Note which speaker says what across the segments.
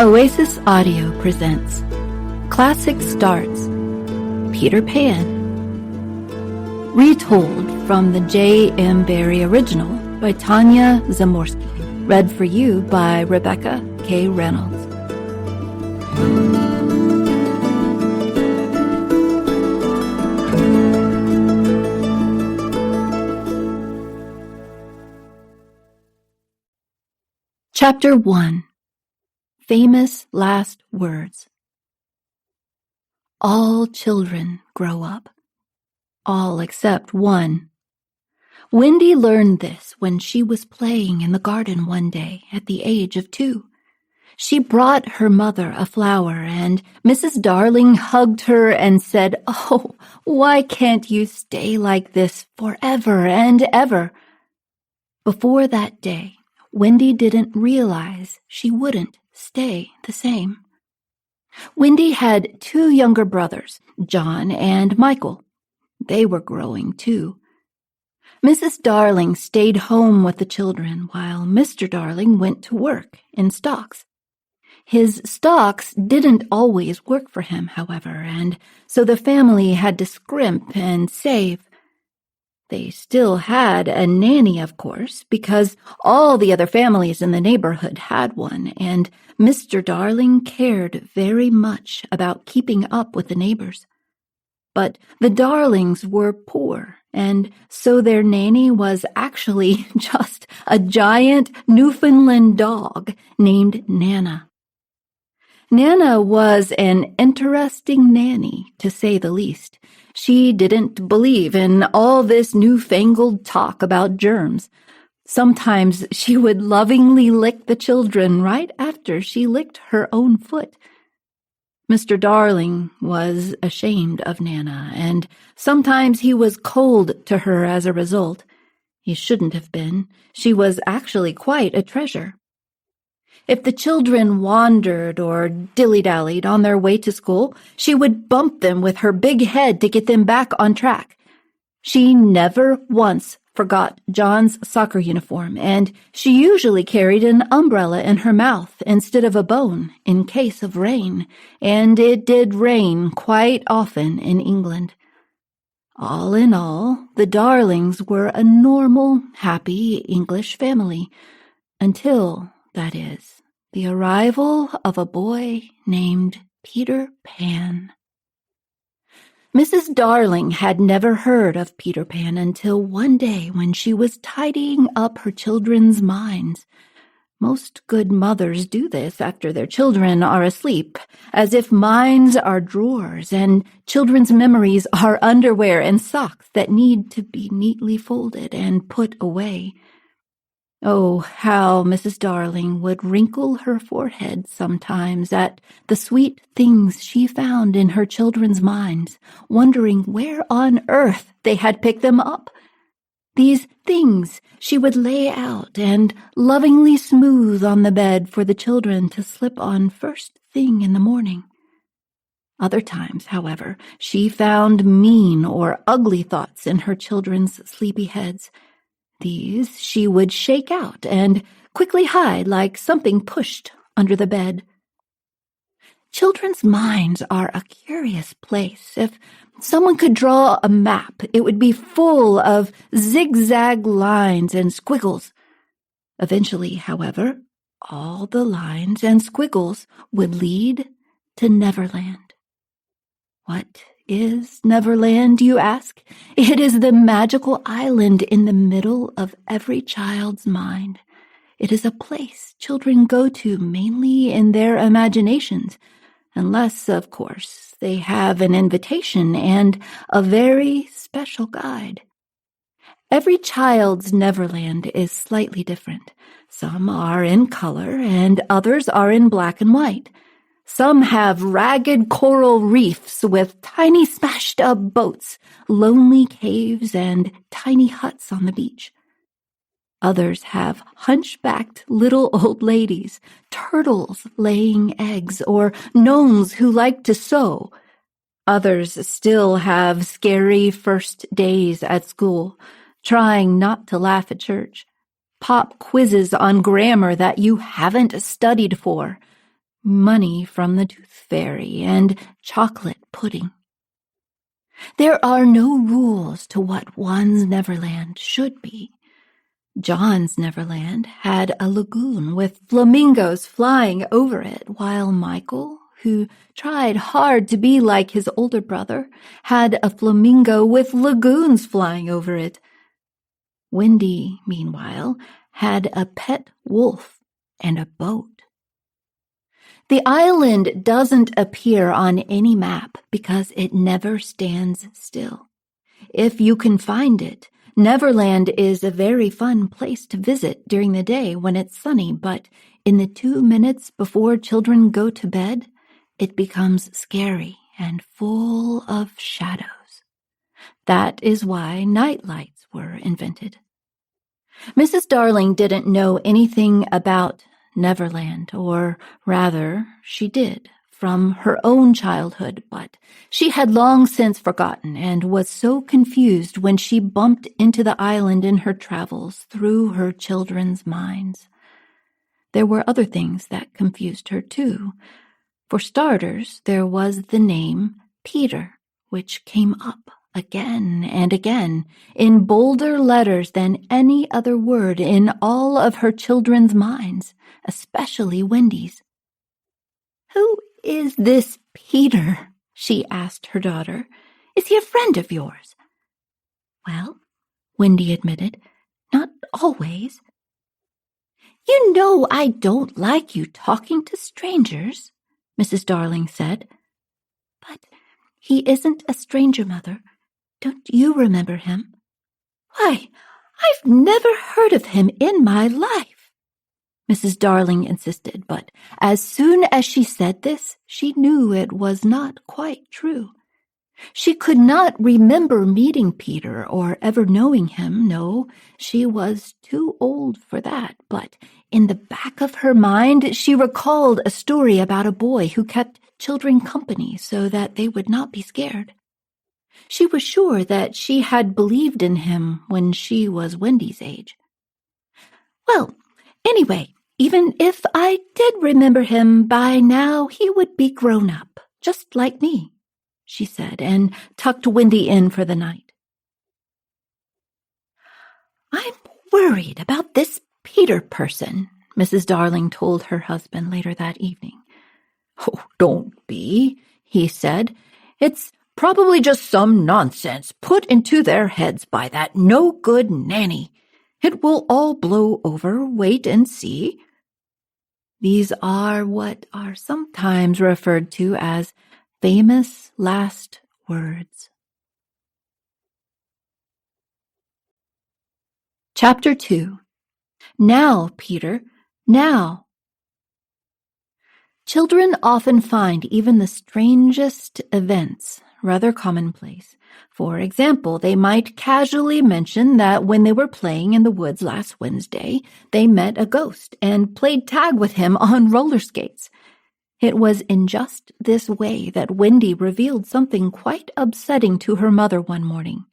Speaker 1: Oasis Audio presents Classic Starts, Peter Pan. Retold from the J. M. Barrie original by Tanya Zamorsky. Read for you by Rebecca K. Reynolds. Chapter 1. Famous Last Words. All children grow up. All except one. Wendy learned this when she was playing in the garden one day at the age of 2. She brought her mother a flower, and Mrs. Darling hugged her and said, "Oh, why can't you stay like this forever and ever?" Before that day, Wendy didn't realize she wouldn't stay the same. Wendy had 2 younger brothers, John and Michael. They were growing too. Mrs. Darling stayed home with the children while Mr. Darling went to work in stocks. His stocks didn't always work for him, however, and so the family had to scrimp and save. They still had a nanny, of course, because all the other families in the neighborhood had one, and Mr. Darling cared very much about keeping up with the neighbors. But the Darlings were poor, and so their nanny was actually just a giant Newfoundland dog named Nana. Nana was an interesting nanny, to say the least. She didn't believe in all this newfangled talk about germs. Sometimes she would lovingly lick the children right after she licked her own foot. Mr. Darling was ashamed of Nana, and sometimes he was cold to her as a result. He shouldn't have been. She was actually quite a treasure. If the children wandered or dilly-dallied on their way to school, she would bump them with her big head to get them back on track. She never once forgot John's soccer uniform, and she usually carried an umbrella in her mouth instead of a bone in case of rain, and it did rain quite often in England. All in all, the Darlings were a normal, happy English family, until, that is, the arrival of a boy named Peter Pan. Mrs. Darling had never heard of Peter Pan until one day when she was tidying up her children's minds. Most good mothers do this after their children are asleep, as if minds are drawers and children's memories are underwear and socks that need to be neatly folded and put away. Oh, how Mrs. Darling would wrinkle her forehead sometimes at the sweet things she found in her children's minds, wondering where on earth they had picked them up. These things she would lay out and lovingly smooth on the bed for the children to slip on first thing in the morning. Other times, however, she found mean or ugly thoughts in her children's sleepy heads. These she would shake out and quickly hide like something pushed under the bed. Children's minds are a curious place. If someone could draw a map, it would be full of zigzag lines and squiggles. Eventually, however, all the lines and squiggles would lead to Neverland. What is Neverland, you ask? It is the magical island in the middle of every child's mind. It is a place children go to mainly in their imaginations, unless, of course, they have an invitation and a very special guide. Every child's Neverland is slightly different. Some are in color and others are in black and white. Some have ragged coral reefs with tiny smashed-up boats, lonely caves, and tiny huts on the beach. Others have hunchbacked little old ladies, turtles laying eggs, or gnomes who like to sew. Others still have scary first days at school, trying not to laugh at church, pop quizzes on grammar that you haven't studied for, money from the tooth fairy, and chocolate pudding. There are no rules to what one's Neverland should be. John's Neverland had a lagoon with flamingos flying over it, while Michael, who tried hard to be like his older brother, had a flamingo with lagoons flying over it. Wendy, meanwhile, had a pet wolf and a boat. The island doesn't appear on any map because it never stands still. If you can find it, Neverland is a very fun place to visit during the day when it's sunny, but in the 2 minutes before children go to bed, it becomes scary and full of shadows. That is why night lights were invented. Mrs. Darling didn't know anything about Neverland, or rather, she did, from her own childhood, but she had long since forgotten and was so confused when she bumped into the island in her travels through her children's minds. There were other things that confused her, too. For starters, there was the name Peter, which came up again and again in bolder letters than any other word in all of her children's minds, especially Wendy's. "Who is this Peter?" she asked her daughter. "Is he a friend of yours?" "Well," Wendy admitted, "not always." "You know I don't like you talking to strangers," Mrs. Darling said. "But he isn't a stranger, Mother. Don't you remember him?" "Why, I've never heard of him in my life," Mrs. Darling insisted, but as soon as she said this, she knew it was not quite true. She could not remember meeting Peter or ever knowing him. No, she was too old for that, but in the back of her mind, she recalled a story about a boy who kept children company so that they would not be scared. She was sure that she had believed in him when she was Wendy's age. "Well, anyway, even if I did remember him, by now he would be grown up, just like me," she said, and tucked Wendy in for the night. "I'm worried about this Peter person," Mrs. Darling told her husband later that evening. "Oh, don't be," he said. "It's probably just some nonsense put into their heads by that no-good nanny. It will all blow over. Wait and see." These are what are sometimes referred to as famous last words. Chapter 2. Now, Peter, now. Children often find even the strangest events rather commonplace. For example, they might casually mention that when they were playing in the woods last Wednesday, they met a ghost and played tag with him on roller skates. It was in just this way that Wendy revealed something quite upsetting to her mother one morning.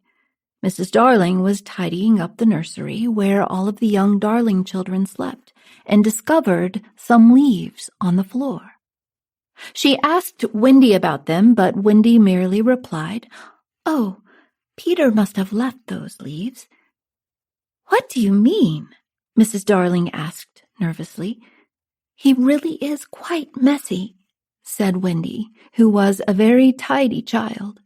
Speaker 1: Mrs. Darling was tidying up the nursery where all of the young Darling children slept and discovered some leaves on the floor. She asked Wendy about them, but Wendy merely replied, "Oh, Peter must have left those leaves." "What do you mean?" Mrs. Darling asked nervously. "He really is quite messy," said Wendy, who was a very tidy child.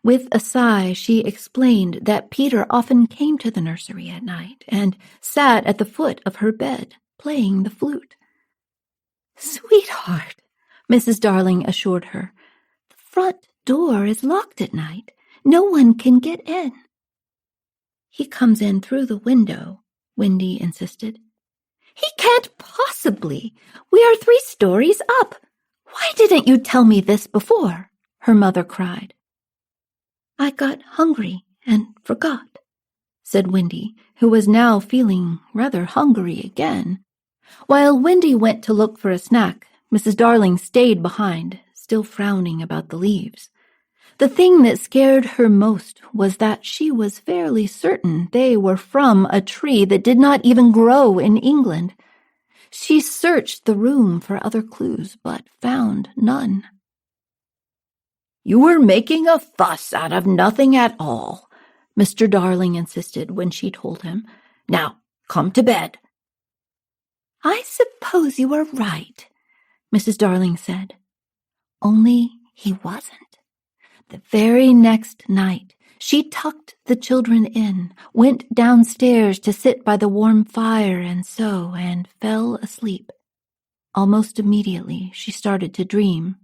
Speaker 1: With a sigh, she explained that Peter often came to the nursery at night and sat at the foot of her bed, playing the flute. "Sweetheart," Mrs. Darling assured her, "the front door is locked at night. No one can get in." "He comes in through the window," Wendy insisted. "He can't possibly. We are 3 stories up. Why didn't you tell me this before?" her mother cried. "I got hungry and forgot," said Wendy, who was now feeling rather hungry again. While Wendy went to look for a snack, Mrs. Darling stayed behind, still frowning about the leaves. The thing that scared her most was that she was fairly certain they were from a tree that did not even grow in England. She searched the room for other clues, but found none.
Speaker 2: "You were making a fuss out of nothing at all," Mr. Darling insisted when she told him. "Now, come to bed."
Speaker 1: "I suppose you are right," Mrs. Darling said. Only he wasn't. The very next night, she tucked the children in, went downstairs to sit by the warm fire and sew, and fell asleep. Almost immediately, she started to dream.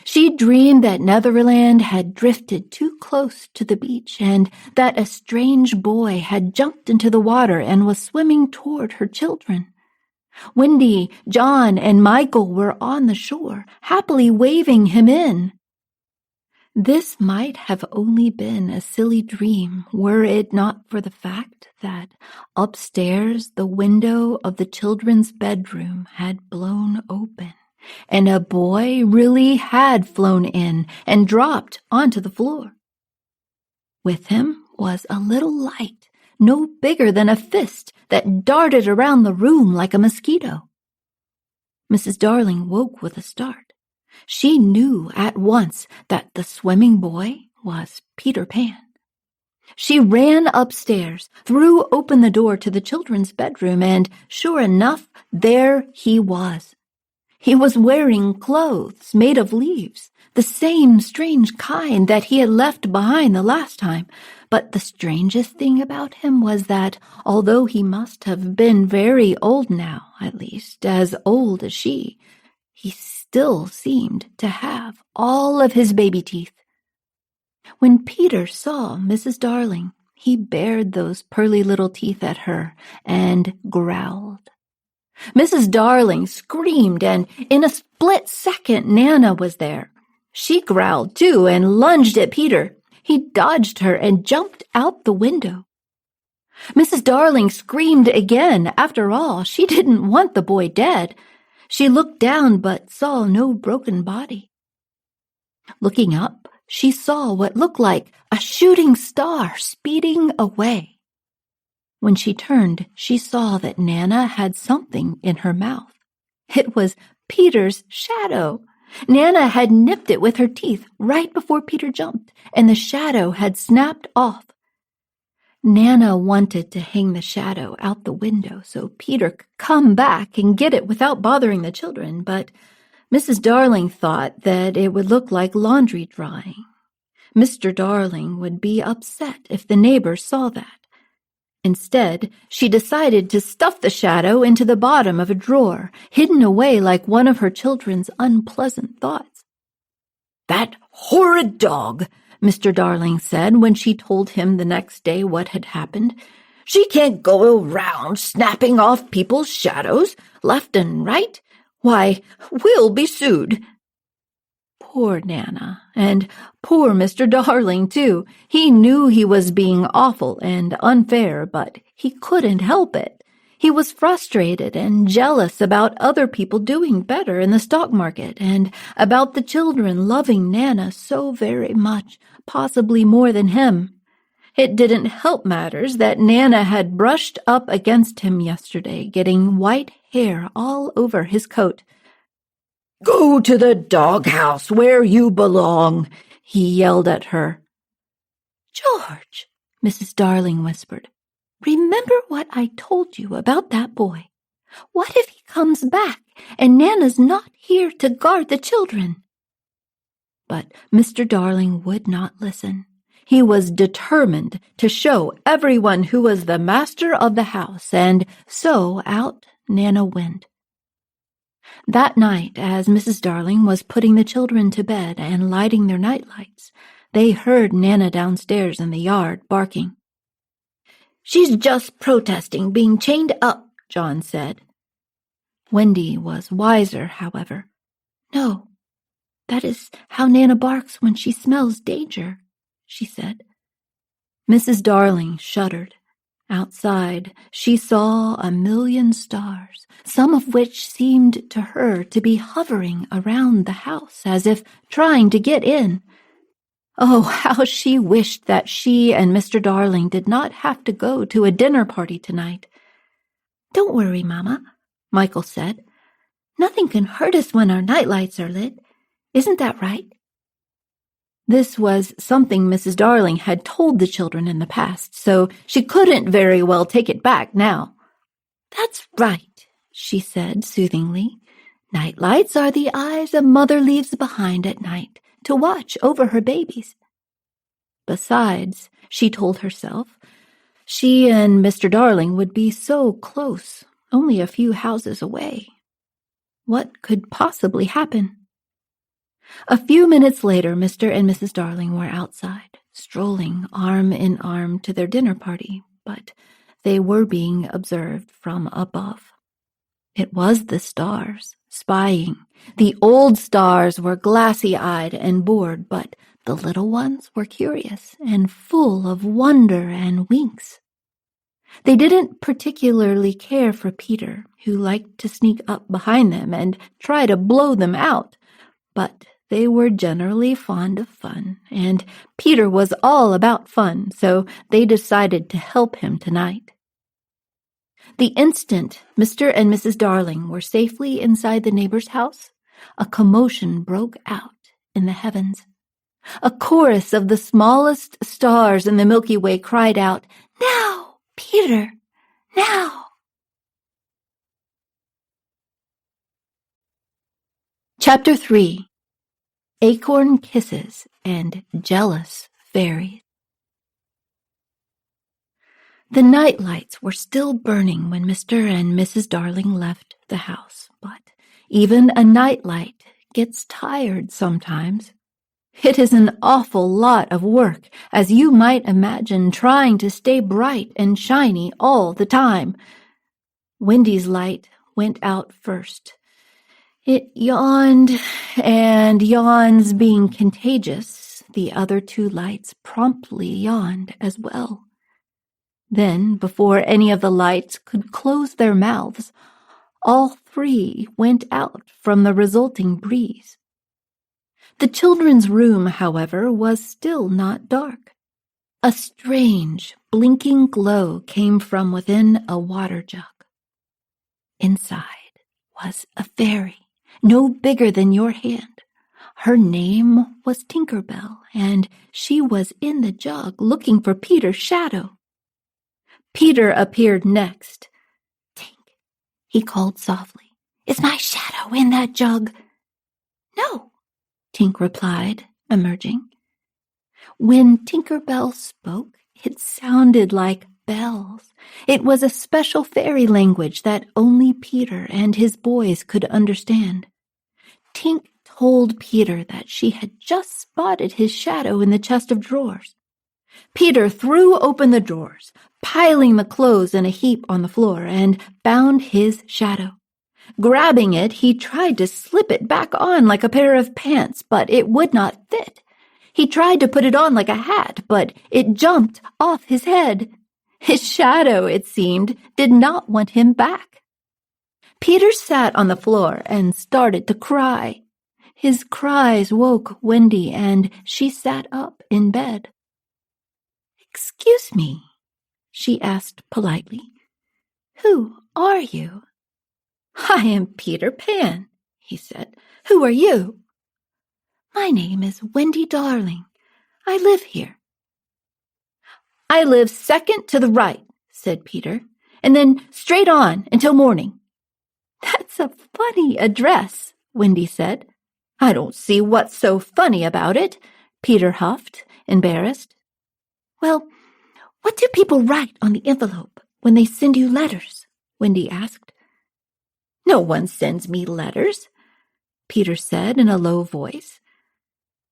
Speaker 1: She dreamed that Netherland had drifted too close to the beach and that a strange boy had jumped into the water and was swimming toward her children. Wendy, John, and Michael were on the shore, happily waving him in. This might have only been a silly dream were it not for the fact that upstairs the window of the children's bedroom had blown open, and a boy really had flown in and dropped onto the floor. With him was a little light, no bigger than a fist, that darted around the room like a mosquito. Mrs. Darling woke with a start. She knew at once that the swimming boy was Peter Pan. She ran upstairs, threw open the door to the children's bedroom, and sure enough, there he was. He was wearing clothes made of leaves, the same strange kind that he had left behind the last time. But the strangest thing about him was that, although he must have been very old now, at least as old as she, he still seemed to have all of his baby teeth. When Peter saw Mrs. Darling, he bared those pearly little teeth at her and growled. Mrs. Darling screamed, and in a split second Nana was there. She growled too and lunged at Peter. He dodged her and jumped out the window. Mrs. Darling screamed again. After all, she didn't want the boy dead. She looked down but saw no broken body. Looking up, she saw what looked like a shooting star speeding away. When she turned, she saw that Nana had something in her mouth. It was Peter's shadow. Nana had nipped it with her teeth right before Peter jumped, and the shadow had snapped off. Nana wanted to hang the shadow out the window so Peter could come back and get it without bothering the children, but Mrs. Darling thought that it would look like laundry drying. Mr. Darling would be upset if the neighbors saw that. Instead, she decided to stuff the shadow into the bottom of a drawer, hidden away like one of her children's unpleasant thoughts.
Speaker 2: "That horrid dog," Mr. Darling said when she told him the next day what had happened. "She can't go around snapping off people's shadows left and right. Why, we'll be sued."
Speaker 1: Poor Nana, and poor Mr. Darling, too. He knew he was being awful and unfair, but he couldn't help it. He was frustrated and jealous about other people doing better in the stock market and about the children loving Nana so very much, possibly more than him. It didn't help matters that Nana had brushed up against him yesterday, getting white hair all over his coat.
Speaker 2: "Go to the doghouse where you belong," he yelled at her.
Speaker 1: "George," Mrs. Darling whispered, "remember what I told you about that boy. What if he comes back and Nana's not here to guard the children?" But Mr. Darling would not listen. He was determined to show everyone who was the master of the house, and so out Nana went. That night, as Mrs. Darling was putting the children to bed and lighting their nightlights, they heard Nana downstairs in the yard barking.
Speaker 2: "She's just protesting being chained up," John said.
Speaker 1: Wendy was wiser, however. "No, that is how Nana barks when she smells danger," she said. Mrs. Darling shuddered. Outside, she saw a million stars, some of which seemed to her to be hovering around the house as if trying to get in. Oh, how she wished that she and Mr. Darling did not have to go to a dinner party tonight. "Don't worry, Mama. Michael said. "Nothing can hurt us when our nightlights are lit. Isn't that right?" This was something Mrs. Darling had told the children in the past, so she couldn't very well take it back now. "That's right," she said soothingly. "Nightlights are the eyes a mother leaves behind at night to watch over her babies." Besides, she told herself, she and Mr. Darling would be so close, only a few houses away. What could possibly happen? A few minutes later, Mr. and Mrs. Darling were outside, strolling arm in arm to their dinner party, but they were being observed from above. It was the stars, spying. The old stars were glassy-eyed and bored, but the little ones were curious and full of wonder and winks. They didn't particularly care for Peter, who liked to sneak up behind them and try to blow them out, but they were generally fond of fun, and Peter was all about fun, so they decided to help him tonight. The instant Mr. and Mrs. Darling were safely inside the neighbor's house, a commotion broke out in the heavens. A chorus of the smallest stars in the Milky Way cried out, "Now, Peter, now!" Chapter 3. Acorn Kisses and Jealous Fairies. The night lights were still burning when Mr. and Mrs. Darling left the house, but even a night light gets tired sometimes. It is an awful lot of work, as you might imagine, trying to stay bright and shiny all the time. Wendy's light went out first. It yawned, and yawns being contagious, the other two lights promptly yawned as well. Then, before any of the lights could close their mouths, all three went out from the resulting breeze. The children's room, however, was still not dark. A strange, blinking glow came from within a water jug. Inside was a fairy, no bigger than your hand. Her name was Tinker Bell, and she was in the jug looking for Peter's shadow. Peter appeared next. "Tink," he called softly. "Is my shadow in that jug?" "No," Tink replied, emerging. When Tinker Bell spoke, it sounded like bells. It was a special fairy language that only Peter and his boys could understand. Tink told Peter that she had just spotted his shadow in the chest of drawers. Peter threw open the drawers, piling the clothes in a heap on the floor, and found his shadow. Grabbing it, he tried to slip it back on like a pair of pants, but it would not fit. He tried to put it on like a hat, but it jumped off his head. His shadow, it seemed, did not want him back. Peter sat on the floor and started to cry. His cries woke Wendy, and she sat up in bed. "Excuse me," she asked politely. "Who are you?" "I am Peter Pan," he said. "Who are you?" "My name is Wendy Darling. I live here." "I live second to the right," said Peter, "and then straight on until morning." "That's a funny address," Wendy said. "I don't see what's so funny about it," Peter huffed, embarrassed. "Well, what do people write on the envelope when they send you letters?" Wendy asked. "No one sends me letters," Peter said in a low voice.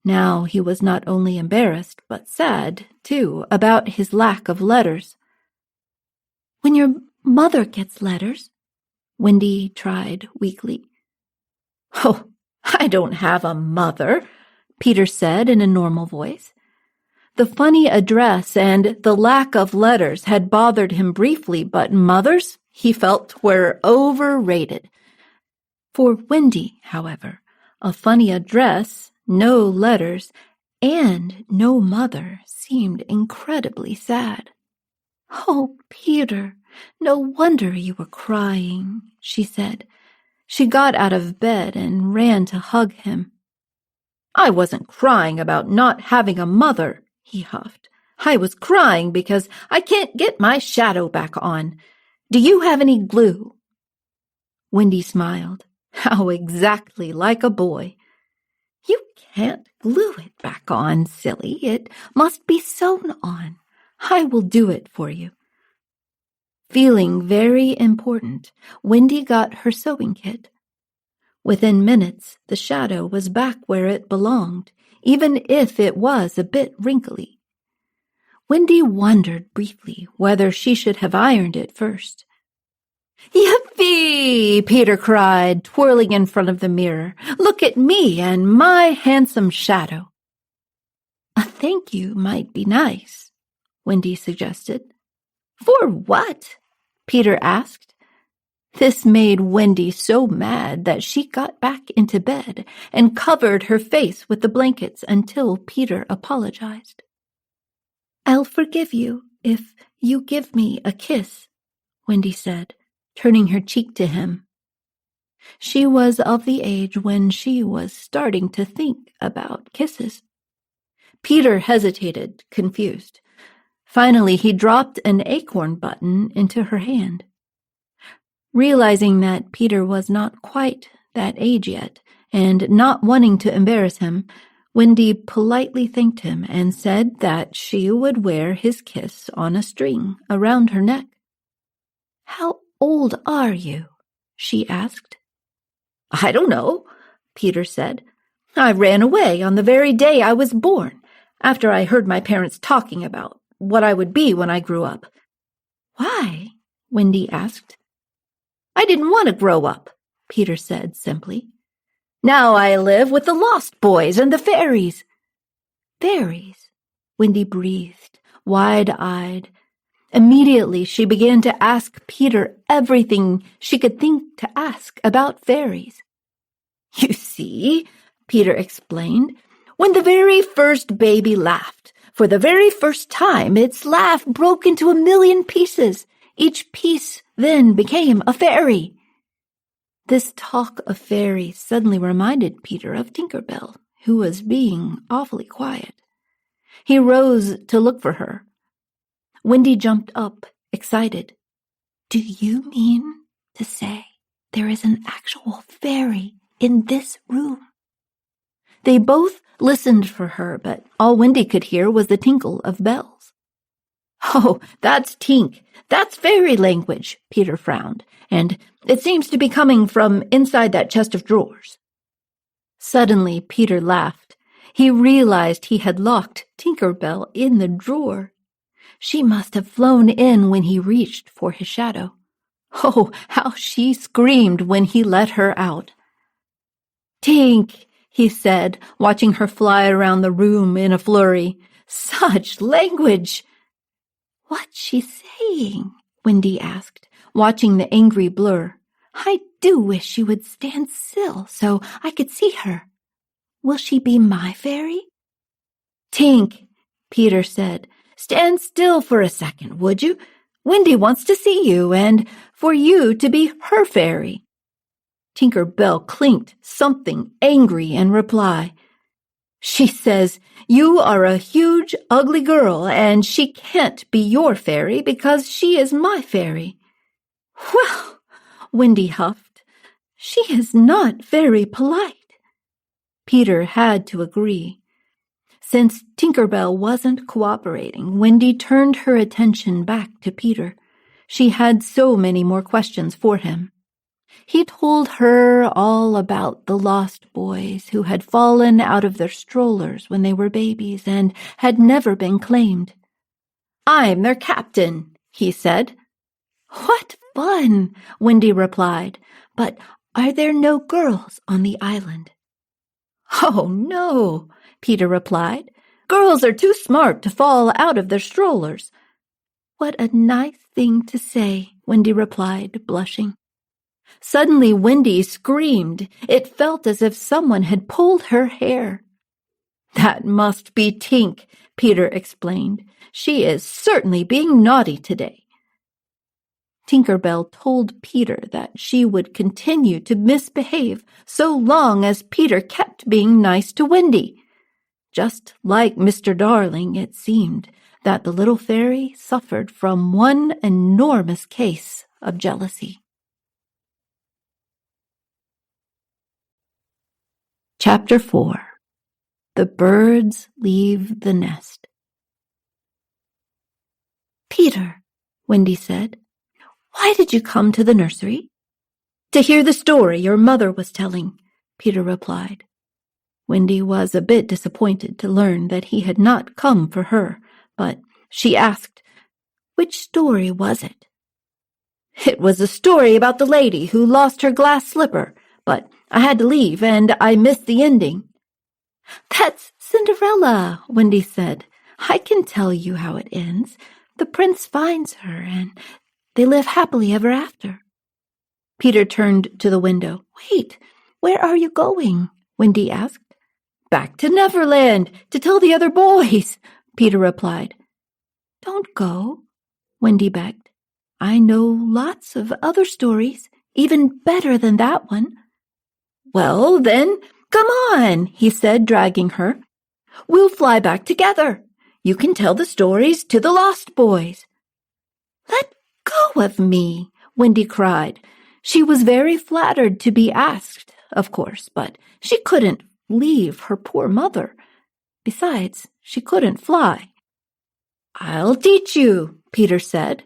Speaker 1: Now he was not only embarrassed, but sad, too, about his lack of letters. "When your mother gets letters," Wendy tried weakly. "Oh, I don't have a mother," Peter said in a normal voice. The funny address and the lack of letters had bothered him briefly, but mothers, he felt, were overrated. For Wendy, however, a funny address, no letters, and no mother seemed incredibly sad. "Oh, Peter," No wonder you were crying, she said. She got out of bed and ran to hug him.
Speaker 2: I wasn't crying about not having a mother, he huffed. I was crying because I can't get my shadow back on. Do you have any glue?
Speaker 1: Wendy smiled.
Speaker 2: How exactly like a boy. You can't glue it back on, silly. It must be sewn on. I will do it for you.
Speaker 1: Feeling very important, Wendy got her sewing kit. Within minutes, the shadow was back where it belonged, even if it was a bit wrinkly. Wendy wondered briefly whether she should have ironed it first.
Speaker 2: Yippee! Peter cried, twirling in front of the mirror. Look at me and my handsome shadow.
Speaker 1: A thank you might be nice, Wendy suggested.
Speaker 2: For what? Peter asked.
Speaker 1: This made Wendy so mad that she got back into bed and covered her face with the blankets until Peter apologized. I'll forgive you if you give me a kiss, Wendy said, turning her cheek to him. She was of the age when she was starting to think about kisses.
Speaker 2: Peter hesitated, confused. Finally, he dropped an acorn button into her hand.
Speaker 1: Realizing that Peter was not quite that age yet, and not wanting to embarrass him, Wendy politely thanked him and said that she would wear his kiss on a string around her neck. How old are you? She asked.
Speaker 2: I don't know, Peter said. I ran away on the very day I was born, after I heard my parents talking about what I would be when I grew up.
Speaker 1: Why? Wendy asked.
Speaker 2: I didn't want to grow up, Peter said simply. Now I live with the Lost Boys and the fairies.
Speaker 1: Fairies? Wendy breathed, wide-eyed. Immediately she began to ask Peter everything she could think to ask about fairies.
Speaker 2: You see, Peter explained, when the very first baby laughed, for the very first time its laugh broke into 1,000,000 pieces. Each piece then became a fairy.
Speaker 1: This talk of fairies suddenly reminded Peter of Tinker Bell, who was being awfully quiet. He rose to look for her. Wendy jumped up, excited. Do you mean to say there is an actual fairy in this room? They both listened for her, but all Wendy could hear was the tinkle of bells.
Speaker 2: Oh, that's Tink. That's fairy language, Peter frowned, and it seems to be coming from inside that chest of drawers.
Speaker 1: Suddenly, Peter laughed. He realized he had locked Tinker Bell in the drawer. She must have flown in when he reached for his shadow. Oh, how she screamed when he let her out.
Speaker 2: Tink, he said, watching her fly around the room in a flurry. Such language!
Speaker 1: What's she saying? Wendy asked, watching the angry blur. I do wish she would stand still so I could see her. Will she be my fairy?
Speaker 2: Tink, Peter said, stand still for a second, would you? Wendy wants to see you and for you to be her fairy. Tinker Bell clinked something angry in reply. She says you are a huge, ugly girl and she can't be your fairy because she is my fairy.
Speaker 1: Well, Wendy huffed, she is not very polite. Peter had to agree. Since Tinker Bell wasn't cooperating, Wendy turned her attention back to Peter. She had so many more questions for him. He told her all about the Lost Boys who had fallen out of their strollers when they were babies and had never been claimed.
Speaker 2: I'm their captain, he said.
Speaker 1: What fun, Wendy replied. But are there no girls on the island?
Speaker 2: Oh, no, Peter replied. Girls are too smart to fall out of their strollers.
Speaker 1: What a nice thing to say, Wendy replied, blushing.
Speaker 2: Suddenly Wendy screamed. It felt as if someone had pulled her hair. That must be Tink, Peter explained. She is certainly being naughty today. Tinker Bell told Peter that she would continue to misbehave so long as Peter kept being nice to Wendy. Just like Mr. Darling, it seemed that the little fairy suffered from one enormous case of jealousy. Chapter 4. The Birds Leave the Nest. "Peter," Wendy said, "why did you come to the nursery?" "To hear the story your mother was telling," Peter replied. Wendy was a bit disappointed to learn that he had not come for her, but she asked, "Which story was it?" "It was a story about the lady who lost her glass slipper, but I had to leave and I missed the ending." "That's Cinderella," Wendy said. "I can tell you how it ends. The prince finds her and they live happily ever after." Peter turned to the window. "Wait, where are you going?" Wendy asked. "Back to Neverland, to tell the other boys," Peter replied. "Don't go," Wendy begged. "I know lots of other stories, even better than that one." "Well, then, come on," he said, dragging her. "We'll fly back together. You can tell the stories to the lost boys." "Let go of me," Wendy cried. She was very flattered to be asked, of course, but she couldn't leave her poor mother. Besides, she couldn't fly. "I'll teach you," Peter said.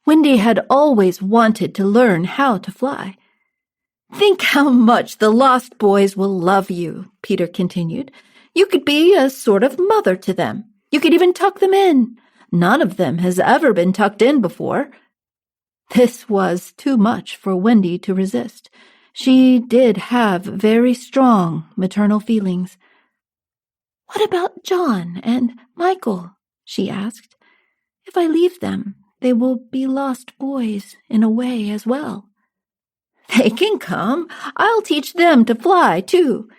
Speaker 2: Wendy had always wanted to learn how to fly. "Think how much the lost boys will love you," Peter continued. "You could be a sort of mother to them. You could even tuck them in. None of them has ever been tucked in before." This was too much for Wendy to resist. She did have very strong maternal feelings. "What about John and Michael?" she asked. "If I leave them, they will be lost boys in a way as well." "They can come. I'll teach them to fly, too."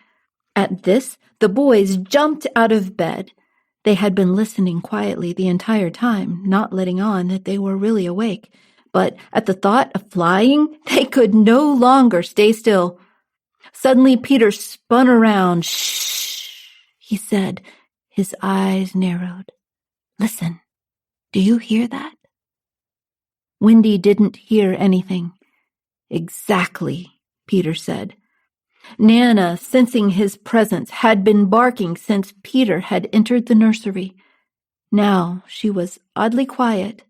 Speaker 2: At this, the boys jumped out of bed. They had been listening quietly the entire time, not letting on that they were really awake. But at the thought of flying, they could no longer stay still. Suddenly, Peter spun around. "Shh," he said, his eyes narrowed. "Listen, do you hear that?" Wendy didn't hear anything. "Exactly," Peter said. Nana, sensing his presence, had been barking since Peter had entered the nursery. Now she was oddly quiet.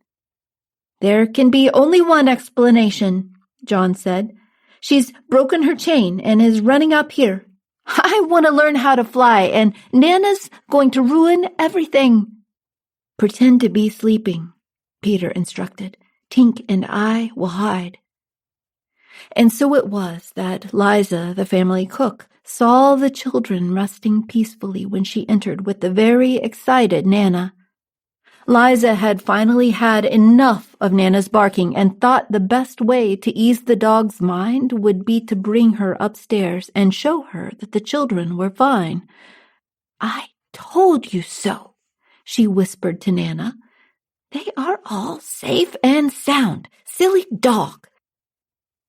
Speaker 2: "There can be only one explanation," John said. "She's broken her chain and is running up here. I want to learn how to fly, and Nana's going to ruin everything." "Pretend to be sleeping," Peter instructed. "Tink and I will hide." And so it was that Liza, the family cook, saw the children resting peacefully when she entered with the very excited Nana. Liza had finally had enough of Nana's barking and thought the best way to ease the dog's mind would be to bring her upstairs and show her that the children were fine. "I told you so," she whispered to Nana. "They are all safe and sound. Silly dog."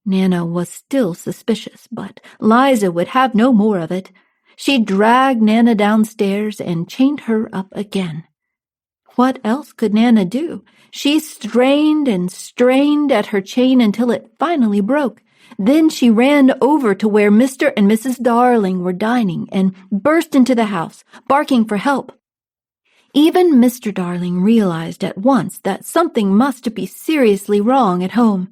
Speaker 2: Nana was still suspicious, but Liza would have no more of it. She dragged Nana downstairs and chained her up again. What else could Nana do? She strained and strained at her chain until it finally broke. Then she ran over to where Mr. and Mrs. Darling were dining and burst into the house, barking for help. Even Mr. Darling realized at once that something must be seriously wrong at home.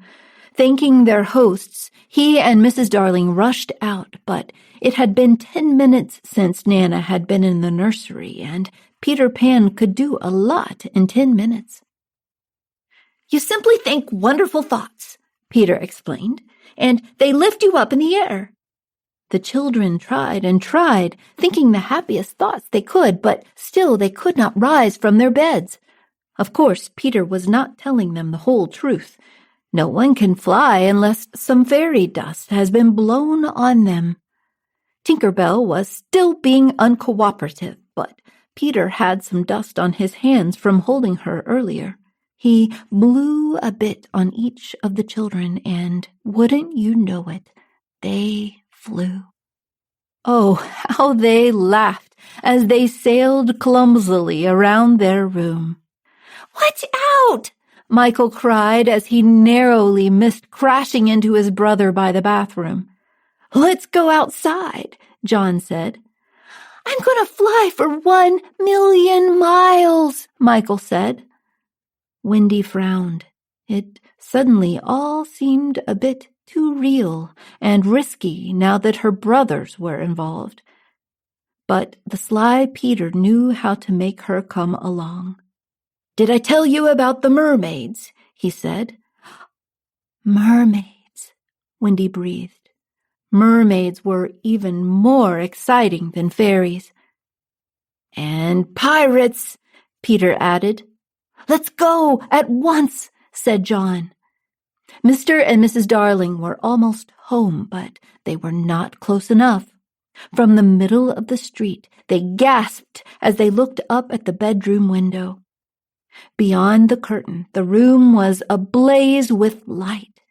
Speaker 2: Thanking their hosts, he and Mrs. Darling rushed out, but it had been 10 minutes since Nana had been in the nursery, and Peter Pan could do a lot in 10 minutes. "You simply think wonderful thoughts," Peter explained, "and they lift you up in the air." The children tried and tried, thinking the happiest thoughts they could, but still they could not rise from their beds. Of course, Peter was not telling them the whole truth. No one can fly unless some fairy dust has been blown on them. Tinker Bell was still being uncooperative, but Peter had some dust on his hands from holding her earlier.
Speaker 1: He blew a bit on each of the children, and wouldn't you know it, they flew. Oh, how they laughed as they sailed clumsily around their room. "Watch out!" Michael cried as he narrowly missed crashing into his brother by the bathroom. "Let's go outside," John said. "I'm going to fly for 1,000,000 miles, Michael said. Wendy frowned. It suddenly all seemed a bit too real and risky now that her brothers were involved. But the sly Peter knew how to make her come along. "Did I tell you about the mermaids?" he said. "Mermaids," Wendy breathed. Mermaids were even more exciting than fairies. "And pirates," Peter added. "Let's go at once," said John. Mr. and Mrs. Darling were almost home, but they were not close enough. From the middle of the street, they gasped as they looked up at the bedroom window. Beyond the curtain, the room was ablaze with light.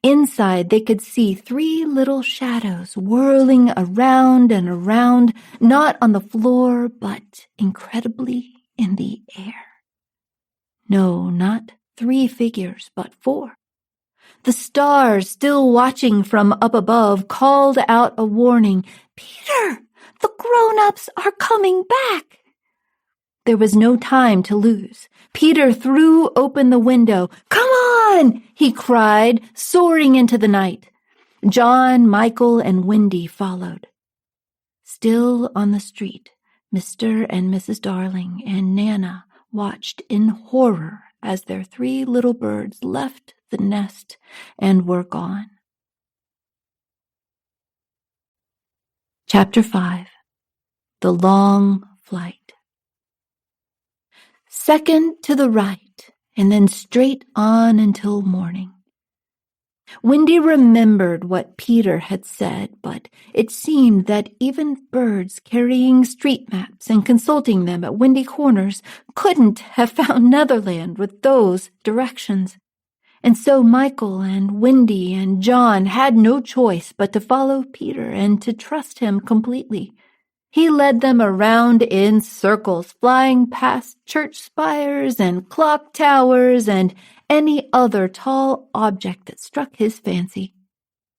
Speaker 1: Inside, they could see 3 little shadows whirling around and around, not on the floor, but incredibly in the air. No, not 3 figures, but 4. The stars, still watching from up above, called out a warning. "Peter, the grown-ups are coming back!" There was no time to lose. Peter threw open the window. "Come on!" he cried, soaring into the night. John, Michael, and Wendy followed. Still on the street, Mr. and Mrs. Darling and Nana watched in horror as their 3 little birds left the nest and were gone. Chapter 5. The Long Flight. Second to the right, and then straight on until morning. Wendy remembered what Peter had said, but it seemed that even birds carrying street maps and consulting them at windy corners couldn't have found Netherland with those directions. And so Michael and Wendy and John had no choice but to follow Peter and to trust him completely. He led them around in circles, flying past church spires and clock towers and any other tall object that struck his fancy.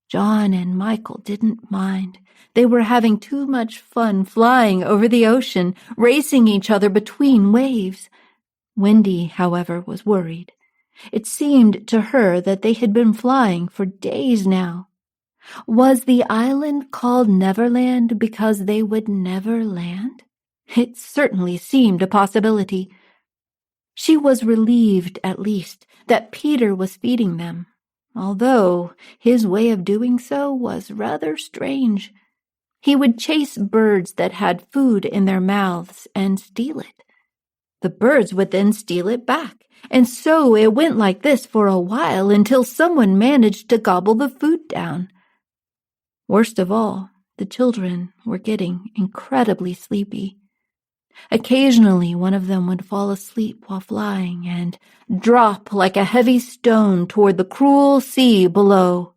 Speaker 1: John and Michael didn't mind. They were having too much fun flying over the ocean, racing each other between waves. Wendy, however, was worried. It seemed to her that they had been flying for days now. Was the island called Neverland because they would never land? It certainly seemed a possibility. She was relieved, at least, that Peter was feeding them, although his way of doing so was rather strange. He would chase birds that had food in their mouths and steal it. The birds would then steal it back, and so it went like this for a while until someone managed to gobble the food down. Worst of all, the children were getting incredibly sleepy. Occasionally, one of them would fall asleep while flying and drop like a heavy stone toward the cruel sea below.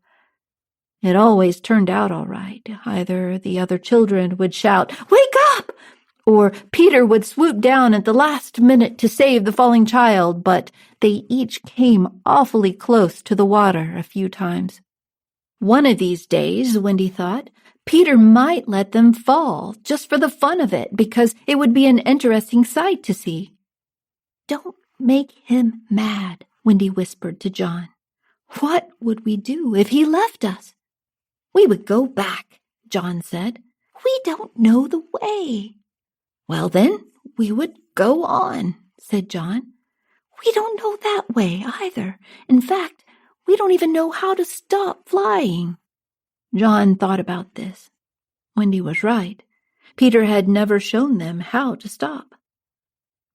Speaker 1: It always turned out all right. Either the other children would shout, "Wake up!" or Peter would swoop down at the last minute to save the falling child, but they each came awfully close to the water a few times. One of these days, Wendy thought, Peter might let them fall, just for the fun of it, because it would be an interesting sight to see. "Don't make him mad," Wendy whispered to John. "What would we do if he left us?" "We would go back," John said. "We don't know the way." "Well, then, we would go on," said John. "We don't know that way either. In fact, we don't even know how to stop flying." John thought about this. Wendy was right. Peter had never shown them how to stop.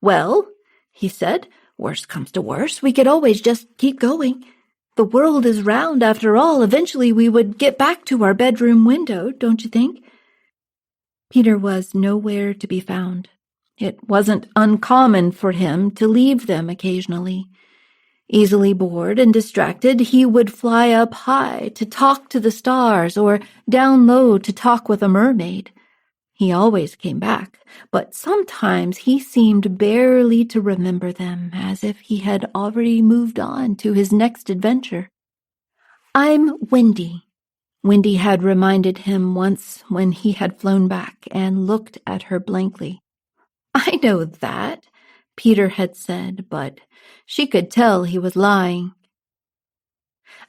Speaker 1: "Well," he said, "worst comes to worst, we could always just keep going. The world is round after all. Eventually we would get back to our bedroom window, don't you think?" Peter was nowhere to be found. It wasn't uncommon for him to leave them occasionally.
Speaker 2: Easily bored and distracted, he would fly up high to talk to the stars or down low to talk with a mermaid. He always came back, but sometimes he seemed barely to remember them, as if he had already moved on to his next adventure. "I'm Wendy," Wendy had reminded him once when he had flown back and looked at her blankly. "I know that," Peter had said, but she could tell he was lying.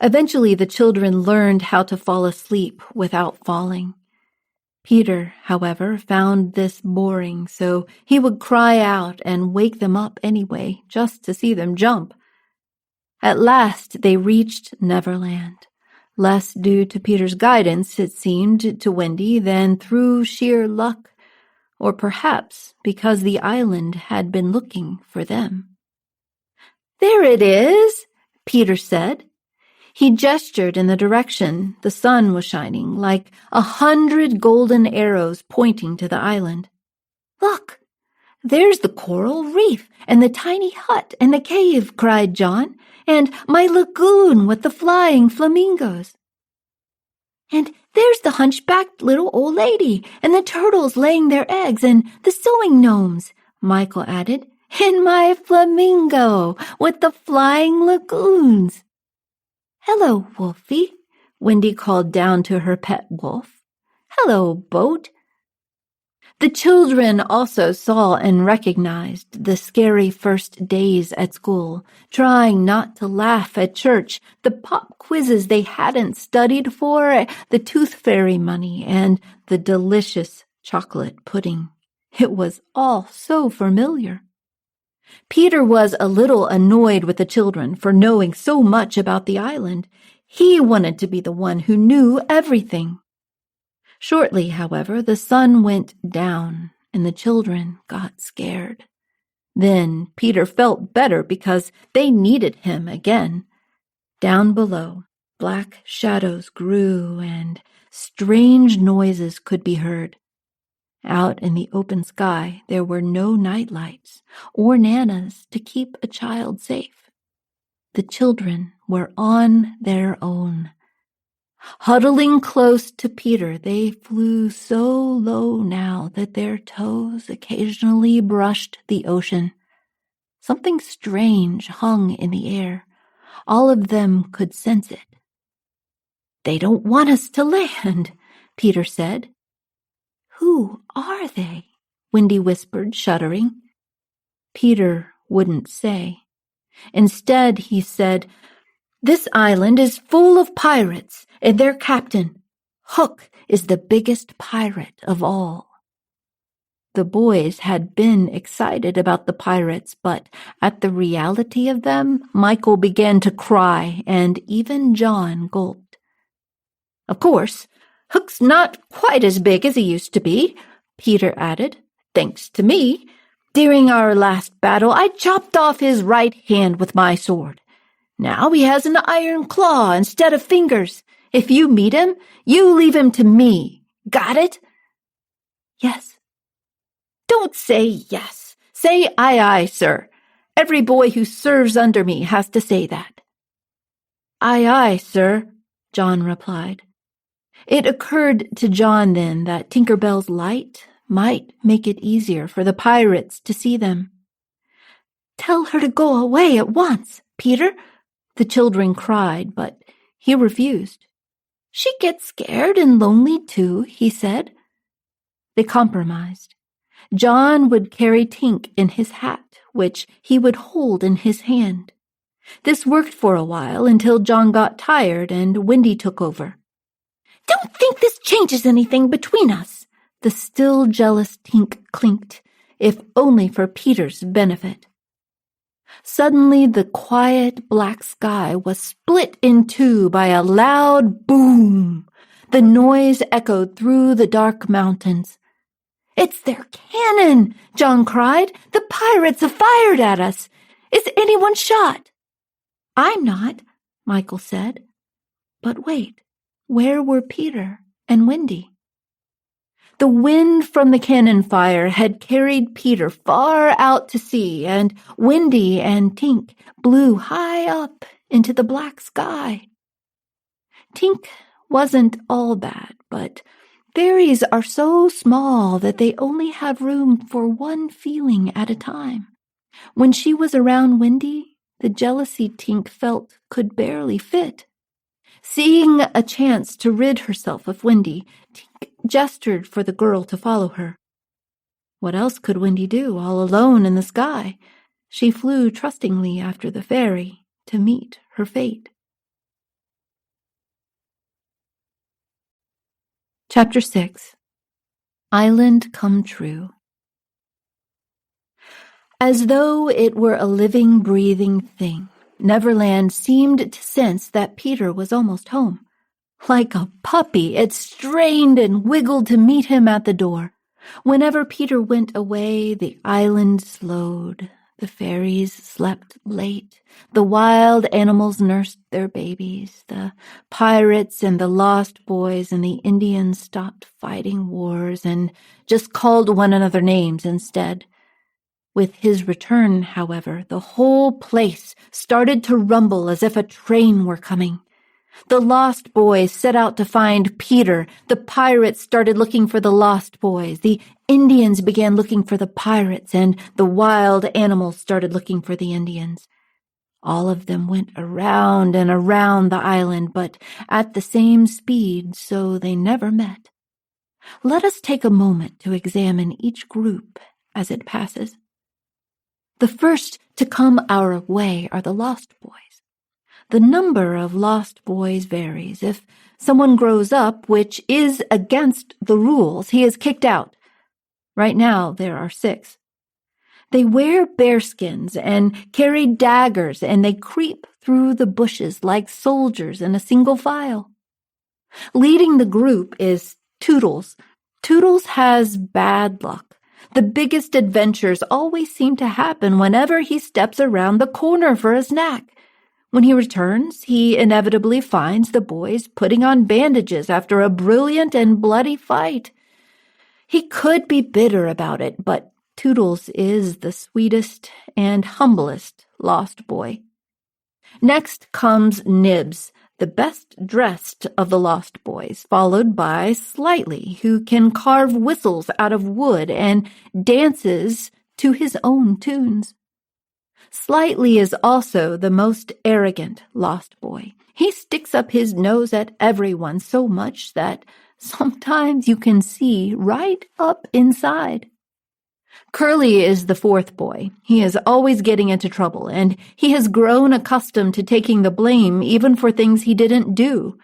Speaker 2: Eventually, the children learned how to fall asleep without falling. Peter, however, found this boring, so he would cry out and wake them up anyway, just to see them jump. At last, they reached Neverland, less due to Peter's guidance, it seemed, to Wendy than through sheer luck, or perhaps because the island had been looking for them. "There it is," Peter said. He gestured in the direction the sun was shining, like 100 golden arrows pointing to the island. "Look, there's the coral reef and the tiny hut and the cave," cried John, "and my lagoon with the flying flamingos." "And there's the hunchbacked little old lady, and the turtles laying their eggs, and the sewing gnomes," Michael added, "and my flamingo with the flying lagoons." "Hello, Wolfie," Wendy called down to her pet wolf. "Hello, boat." The children also saw and recognized the scary first days at school, trying not to laugh at church, the pop quizzes they hadn't studied for, the tooth fairy money, and the delicious chocolate pudding. It was all so familiar. Peter was a little annoyed with the children for knowing so much about the island. He wanted to be the one who knew everything. Shortly, however, the sun went down and the children got scared. Then Peter felt better because they needed him again. Down below, black shadows grew and strange noises could be heard. Out in the open sky, there were no night lights or nanas to keep a child safe. The children were on their own. Huddling close to Peter, they flew so low now that their toes occasionally brushed the ocean. Something strange hung in the air. All of them could sense it. "They don't want us to land," Peter said. "Who are they?" Wendy whispered, shuddering. Peter wouldn't say. Instead, he said, "This island is full of pirates, and their captain, Hook, is the biggest pirate of all." The boys had been excited about the pirates, but at the reality of them, Michael began to cry, and even John gulped. "Of course, Hook's not quite as big as he used to be," Peter added, "thanks to me. During our last battle, I chopped off his right hand with my sword. Now he has an iron claw instead of fingers. If you meet him, you leave him to me. Got it?" "Yes." "Don't say yes. Say aye, aye, sir. Every boy who serves under me has to say that." "Aye, aye, sir," John replied. It occurred to John then that Tinker Bell's light might make it easier for the pirates to see them. "Tell her to go away at once, Peter," the children cried, but he refused. "She gets scared and lonely too," he said. They compromised. John would carry Tink in his hat, which he would hold in his hand. This worked for a while until John got tired and Wendy took over. "Don't think this changes anything between us," the still jealous Tink clinked, if only for Peter's benefit. Suddenly the quiet black sky was split in two by a loud boom. The noise echoed through the dark mountains. "It's their cannon!" John cried. "The pirates have fired at us. Is anyone shot?" "I'm not," Michael said. But wait, where were Peter and Wendy? The wind from the cannon fire had carried Peter far out to sea, and Windy and Tink blew high up into the black sky. Tink wasn't all bad, but fairies are so small that they only have room for one feeling at a time. When she was around Windy, the jealousy Tink felt could barely fit. Seeing a chance to rid herself of Windy, Tink gestured for the girl to follow her. What else could Windy do, all alone in the sky? She flew trustingly after the fairy to meet her fate. Chapter 6. Island Come True. As though it were a living, breathing thing, Neverland seemed to sense that Peter was almost home. Like a puppy, it strained and wiggled to meet him at the door. Whenever Peter went away, the island slowed. The fairies slept late. The wild animals nursed their babies. The pirates and the lost boys and the Indians stopped fighting wars and just called one another names instead. With his return, however, the whole place started to rumble as if a train were coming. The lost boys set out to find Peter. The pirates started looking for the lost boys. The Indians began looking for the pirates, and the wild animals started looking for the Indians. All of them went around and around the island, but at the same speed, so they never met. Let us take a moment to examine each group as it passes. The first to come our way are the lost boys. The number of lost boys varies. If someone grows up, which is against the rules, he is kicked out. Right now, there are 6. They wear bearskins and carry daggers, and they creep through the bushes like soldiers in a single file. Leading the group is Toodles. Toodles has bad luck. The biggest adventures always seem to happen whenever he steps around the corner for a snack. When he returns, he inevitably finds the boys putting on bandages after a brilliant and bloody fight. He could be bitter about it, but Toodles is the sweetest and humblest lost boy. Next comes Nibs, the best-dressed of the lost boys, followed by Slightly, who can carve whistles out of wood and dances to his own tunes. Slightly is also the most arrogant lost boy. He sticks up his nose at everyone so much that sometimes you can see right up inside. Curly is the 4th boy. He is always getting into trouble, and he has grown accustomed to taking the blame even for things he didn't do.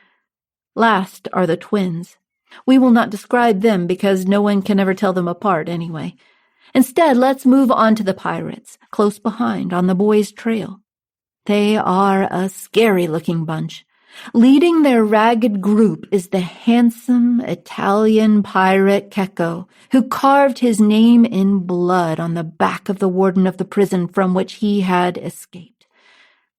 Speaker 2: Last are the twins. We will not describe them because no one can ever tell them apart anyway. Instead, let's move on to the pirates, close behind on the boys' trail. They are a scary-looking bunch. Leading their ragged group is the handsome Italian pirate Keko, who carved his name in blood on the back of the warden of the prison from which he had escaped.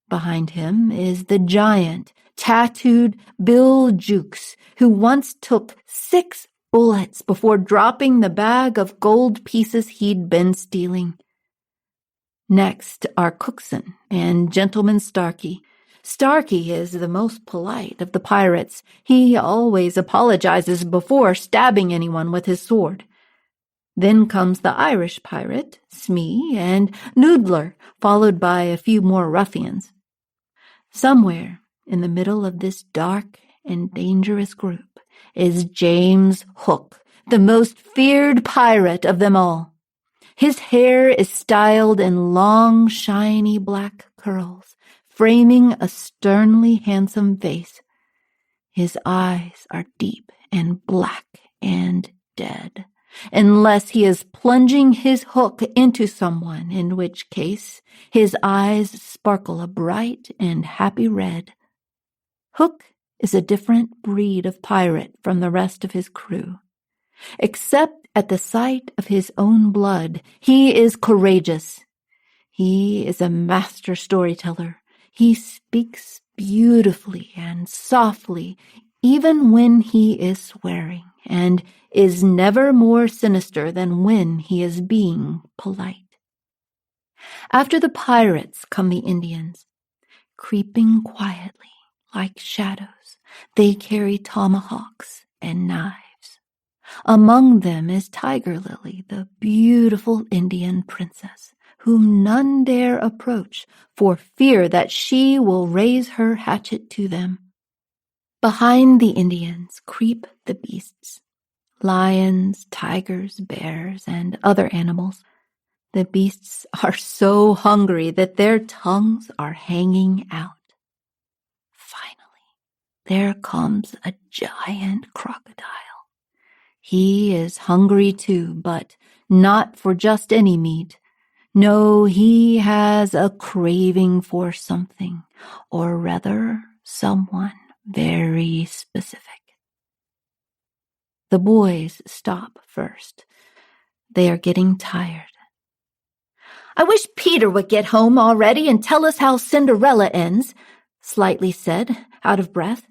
Speaker 2: Behind him is the giant, tattooed Bill Jukes, who once took 6 bullets before dropping the bag of gold pieces he'd been stealing. Next are Cookson and Gentleman Starkey. Starkey is the most polite of the pirates. He always apologizes before stabbing anyone with his sword. Then comes the Irish pirate, Smee, and Noodler, followed by a few more ruffians. Somewhere in the middle of this dark and dangerous group is James Hook, the most feared pirate of them all. His hair is styled in long, shiny black curls, framing a sternly handsome face. His eyes are deep and black and dead, unless he is plunging his hook into someone, in which case his eyes sparkle a bright and happy red. Hook is a different breed of pirate from the rest of his crew. Except at the sight of his own blood, he is courageous. He is a master storyteller. He speaks beautifully and softly,
Speaker 1: even when he is swearing, and is never more sinister than when he is being polite. After the pirates come the Indians. Creeping quietly, like shadows, they carry tomahawks and knives. Among them is Tiger Lily, the beautiful Indian princess, whom none dare approach for fear that she will raise her hatchet to them. Behind the Indians creep the beasts, lions, tigers, bears, and other animals. The beasts are so hungry that their tongues are hanging out. Finally, there comes a giant crocodile. He is hungry too, but not for just any meat. No, he has a craving for something, or rather, someone very specific. The boys stop first. They are getting tired.
Speaker 2: "I wish Peter would get home already and tell us how Cinderella ends," Slightly said, out of breath.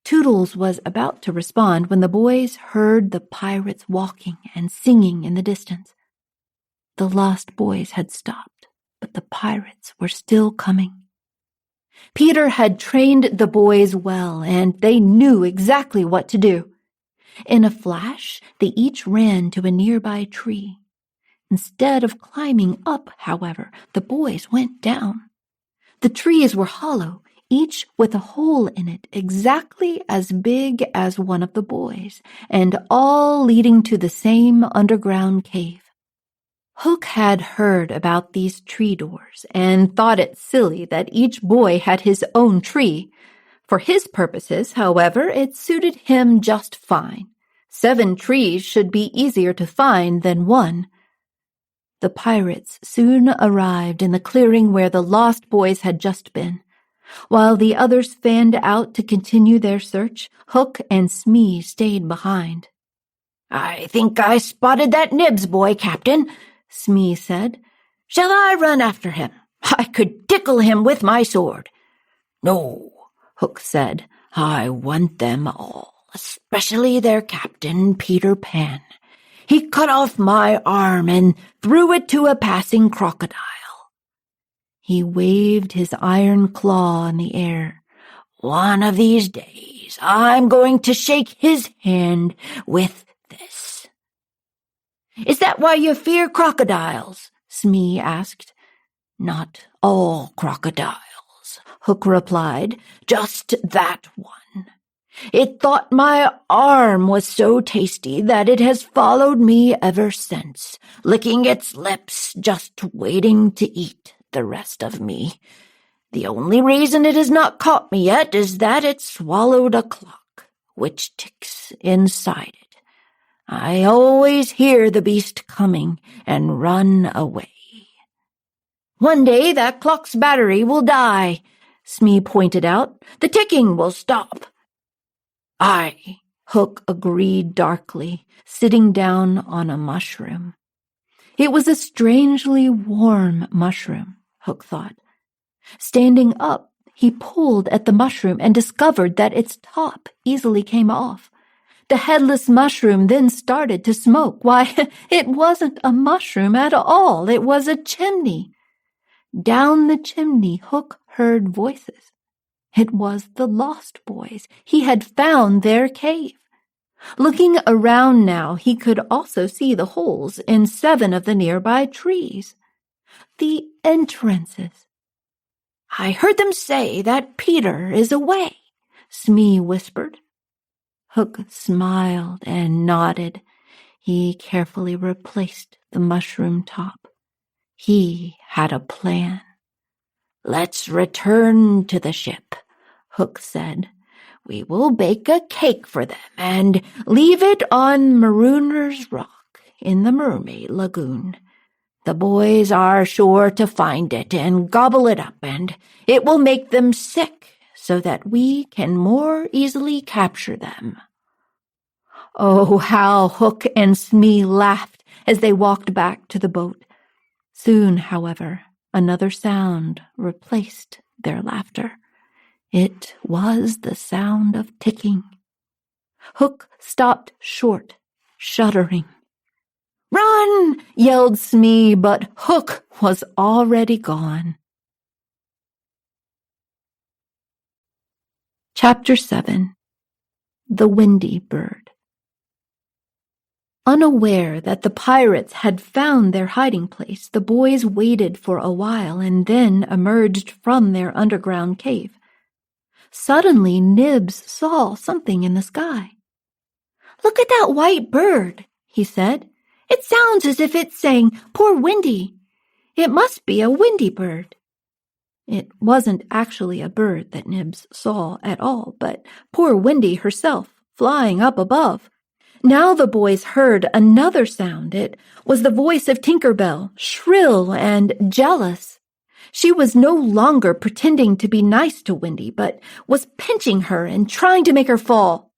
Speaker 2: Toodles was about to respond when the boys heard the pirates walking and singing in the distance. The lost boys had stopped, but the pirates were still coming. Peter had trained the boys well, and they knew exactly what to do. In a flash, they each ran to a nearby tree. Instead of climbing up, however, the boys went down. The trees were hollow, each with a hole in it exactly as big as one of the boys, and all leading to the same underground cave. Hook had heard about these tree doors and thought it silly that each boy had his own tree. For his purposes, however, it suited him just fine. 7 trees should be easier to find than 1. The pirates soon arrived in the clearing where the lost boys had just been. While the others fanned out to continue their search, Hook and Smee stayed behind. "I think I spotted that Nibs boy, Captain," Smee said. "Shall I run after him? I could tickle him with my sword." "No," Hook said. "I want them all, especially their captain, Peter Pan. He cut off my arm and threw it to a passing crocodile." He waved his iron claw in the air. "One of these days, I'm going to shake his hand with this." "Is that why you fear crocodiles?" Smee asked. "Not all crocodiles," Hook replied. "Just that one. It thought my arm was so tasty that it has followed me ever since, licking its lips, just waiting to eat the rest of me. The only reason it has not caught me yet is that it swallowed a clock, which ticks inside it. I always hear the beast coming and run away." "One day that clock's battery will die," Smee pointed out. "The ticking will stop." "Aye," Hook agreed darkly, sitting down on a mushroom. It was a strangely warm mushroom, Hook thought. Standing up, he pulled at the mushroom and discovered that its top easily came off. The headless mushroom then started to smoke. Why, it wasn't a mushroom at all. It was a chimney. Down the chimney, Hook heard voices. It was the lost boys. He had found their cave. Looking around now, he could also see the holes in 7 of the nearby trees. The entrances. "I heard them say that Peter is away," Smee whispered. Hook smiled and nodded. He carefully replaced the mushroom top. He had a plan. "Let's return to the ship," Hook said. "We will bake a cake for them and leave it on Marooner's Rock in the Mermaid Lagoon. The boys are sure to find it and gobble it up, and it will make them sick so that we can more easily capture them." Oh, how Hook and Smee laughed as they walked back to the boat. Soon, however, another sound replaced their laughter.
Speaker 1: It was the sound of ticking. Hook stopped short, shuddering. "Run!" yelled Smee, but Hook was already gone. Chapter 7. The Windy Bird. Unaware that the pirates had found their hiding place, the boys waited for a while and then emerged from their underground cave. Suddenly, Nibs saw something in the sky. "Look at that white bird," he said. "It sounds as if it's saying, 'Poor Windy.' It must be a windy bird." It wasn't actually a bird that Nibs saw at all, but poor Windy herself, flying up above. Now the boys heard another sound. It was the voice of Tinker Bell, shrill and jealous. She was no longer pretending to be nice to Windy, but was pinching her and trying to make her fall.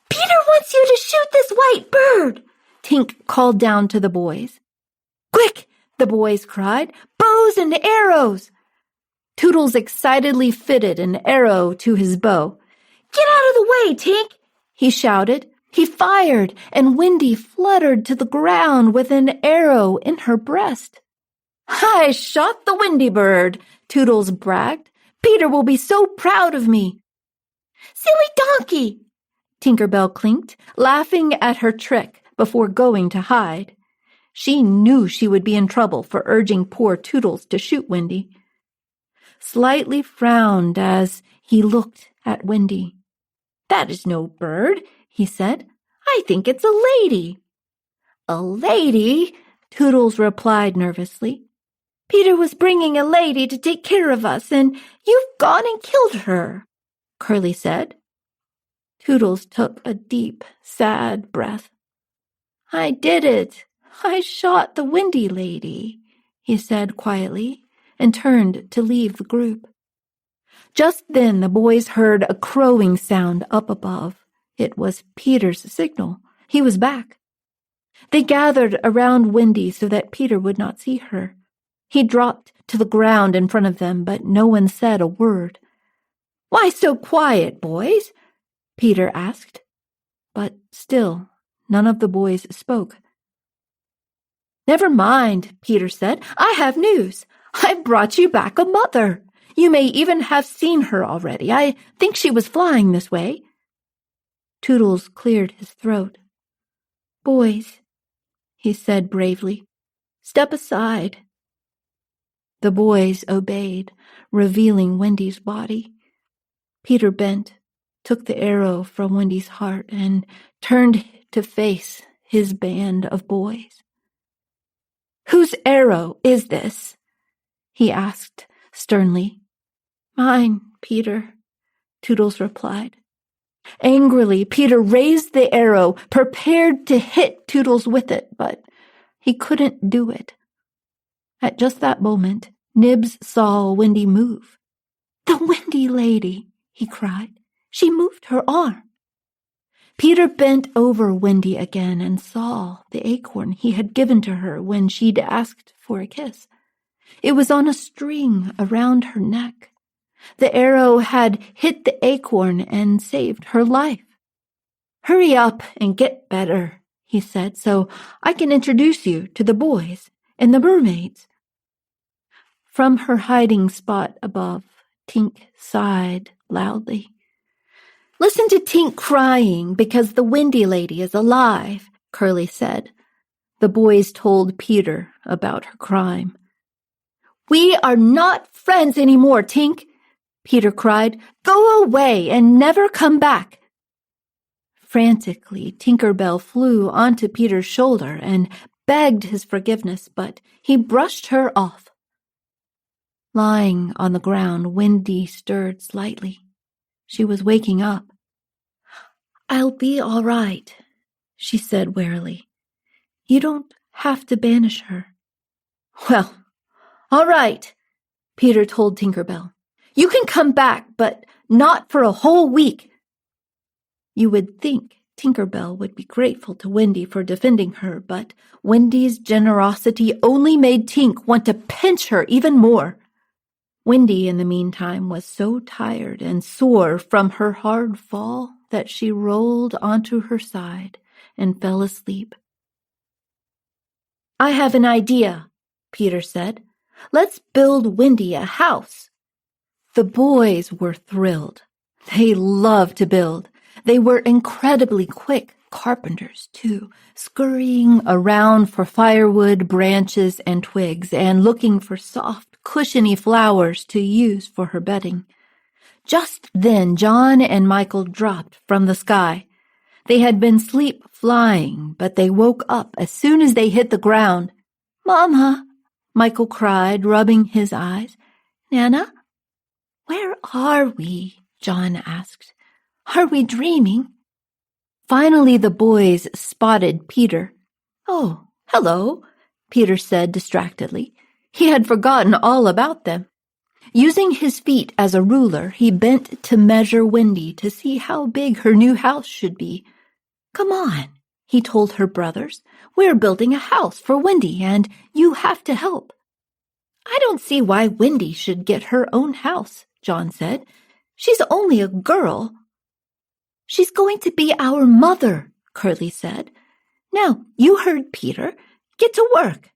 Speaker 1: "Peter wants you to shoot this white bird," Tink called down to the boys. "Quick!" the boys cried. "Bows and arrows!" Toodles excitedly fitted an arrow to his bow. "Get out of the way, Tink!" he shouted. He fired, and Windy fluttered to the ground with an arrow in her breast. "I shot the Windy bird," Toodles bragged. "Peter will be so proud of me." "Silly donkey!" Tinker Bell clinked, laughing at her trick before going to hide. She knew she would be in trouble for urging poor Toodles to shoot Windy. Slightly frowned as he looked at Windy. "That is no bird," he said. "I think it's a lady." "A lady?" Toodles replied nervously. "Peter was bringing a lady to take care of us, and you've gone and killed her," Curly said. Toodles took a deep, sad breath. "I did it. I shot the Windy lady," he said quietly, and turned to leave the group. Just then the boys heard a crowing sound up above. It was Peter's signal. He was back. They gathered around Windy so that Peter would not see her. He dropped to the ground in front of them, but no one said a word. "Why so quiet, boys?" Peter asked. But still, none of the boys spoke. "Never mind," Peter said. "I have news. I brought you back a mother. You may even have seen her already. I think she was flying this way." Toodles cleared his throat. "Boys," he said bravely, "step aside." The boys obeyed, revealing Windy's body. Peter bent, took the arrow from Windy's heart, and turned to face his band of boys. "Whose arrow is this?" he asked sternly. "Mine, Peter," Toodles replied. Angrily, Peter raised the arrow, prepared to hit Toodles with it, but he couldn't do it. At just that moment, Nibs saw Windy move. "The Windy lady," he cried. "She moved her arm." Peter bent over Windy again and saw the acorn he had given to her when she'd asked for a kiss. It was on a string around her neck. The arrow had hit the acorn and saved her life. "Hurry up and get better," he said, "so I can introduce you to the boys and the mermaids." From her hiding spot above, Tink sighed loudly. "Listen to Tink crying because the Windy lady is alive," Curly said. The boys told Peter about her crime. "We are not friends anymore, Tink," Peter cried. "Go away and never come back." Frantically, Tinker Bell flew onto Peter's shoulder and begged his forgiveness, but he brushed her off. Lying on the ground, Windy stirred slightly. She was waking up. "I'll be all right," she said warily. "You don't have to banish her." "Well, all right," Peter told Tinker Bell. "You can come back, but not for a whole week." You would think Tinker Bell would be grateful to Windy for defending her, but Windy's generosity only made Tink want to pinch her even more.
Speaker 2: Wendy, in the meantime, was so tired and sore from her hard fall that she rolled onto her side and fell asleep. "I have an idea," Peter said. "Let's build Wendy a house." The boys were thrilled. They loved to build. They were incredibly quick carpenters, too, scurrying around for firewood, branches, and twigs, and looking for soft, cushiony flowers to use for her bedding. Just then John and Michael dropped from the sky. They had been sleep flying, but they woke up as soon as they hit the ground. "Mama," Michael cried, rubbing his eyes. "Nana, where are we?" John asked. "Are we dreaming?" Finally the boys spotted Peter. "Oh, hello," Peter said distractedly. He had forgotten all about them. Using his feet as a ruler, he bent to measure Wendy to see how big her new house should be. "Come on," he told her brothers. "We're building a house for Wendy, and you have to help." "I don't see why Wendy should get her own house," John said. "She's only a girl." "She's going to be our mother," Curly said. "Now, you heard Peter. Get to work."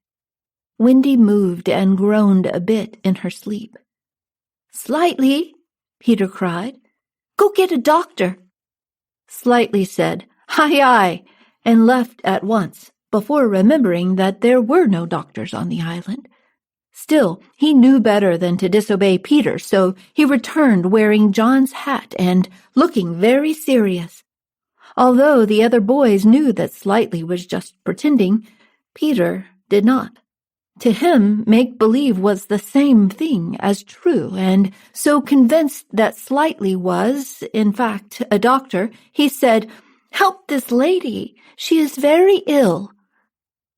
Speaker 2: Wendy moved and groaned a bit in her sleep. "Slightly," Peter cried. "Go get a doctor." Slightly said, "Aye, aye," and left at once, before remembering that there were no doctors on the island. Still, he knew better than to disobey Peter, so he returned wearing John's hat and looking very serious. Although the other boys knew that Slightly was just pretending, Peter did not. To him, make-believe was the same thing as true, and so convinced that Slightly was, in fact, a doctor, he said, "Help this lady. She is very ill."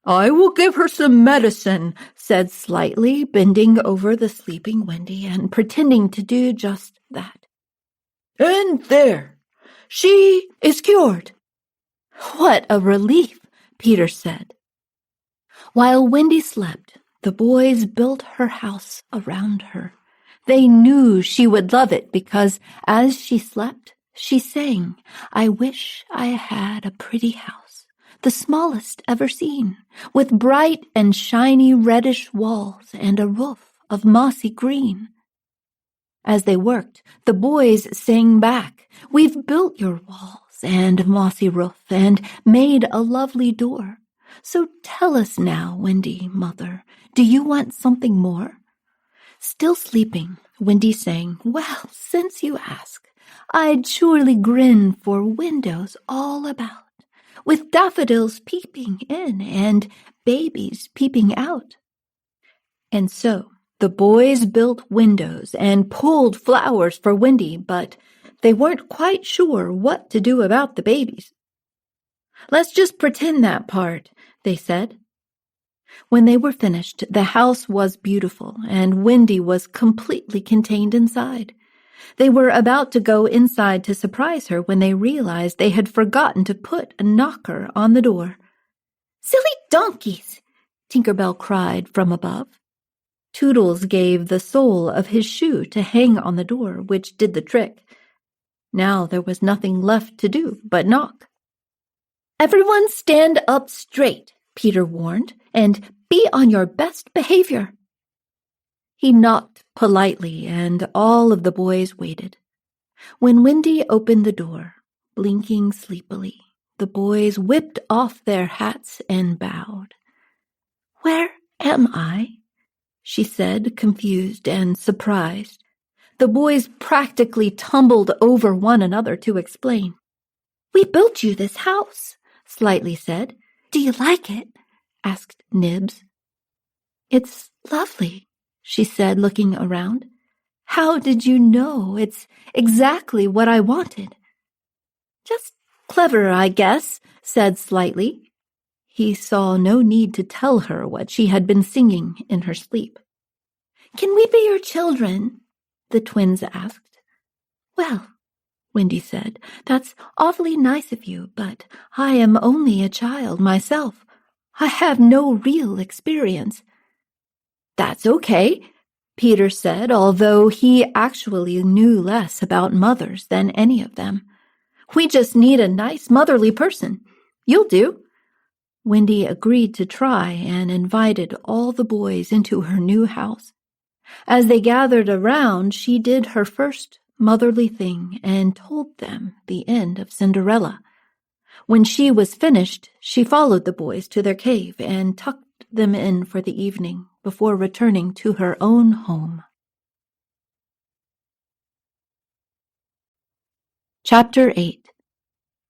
Speaker 2: "I will give her some medicine," said Slightly, bending over the sleeping Wendy and pretending to do just that. "And there, she is cured." "What a relief," Peter said. While Wendy slept, the boys built her house around her. They knew she would love it because, as she slept, she sang, "I wish I had a pretty house, the smallest ever seen, with bright and shiny reddish walls and a roof of mossy green." As they worked, the boys sang back, "We've built your walls and mossy roof and made a lovely door. So tell us now, Wendy, mother, do you want something more?" Still sleeping, Wendy sang, "Well, since you ask, I'd surely grin for windows all about, with daffodils peeping in and babies peeping out." And so the boys built windows and pulled flowers for Wendy, but they weren't quite sure what to do about the babies. "Let's just pretend that part," they said. When they were finished, the house was beautiful, and Wendy was completely contained inside. They were about to go inside to surprise her when they realized they had forgotten to put a knocker on the door. "Silly donkeys!" Tinker Bell cried from above. Toodles gave the sole of his shoe to hang on the door, which did the trick. Now there was nothing left to do but knock. "Everyone stand up straight," Peter warned, "and be on your best behavior." He knocked politely, and all of the boys waited. When Wendy opened the door, blinking sleepily, the boys whipped off their hats and bowed. "Where am I?" she said, confused and surprised. The boys practically tumbled over one another to explain. "We built you this house," Slightly said. "Do you like it?" asked Nibs. "It's lovely," she said, looking around. "How did you know? It's exactly what I wanted." "Just clever, I guess," said Slightly. He saw no need to tell her what she had been singing in her sleep. "Can we be your children?" the twins asked. "Well," Wendy said, "that's awfully nice of you, but I am only a child myself. I have no real experience." "That's okay,"
Speaker 1: Peter said, although he actually knew less about mothers than any of them. "We just need a nice motherly person. You'll do." Wendy agreed to try and invited all the boys into her new house. As they gathered around, she did her first motherly thing and told them the end of Cinderella. When she was finished, she followed the boys to their cave and tucked them in for the evening before returning to her own home. Chapter 8.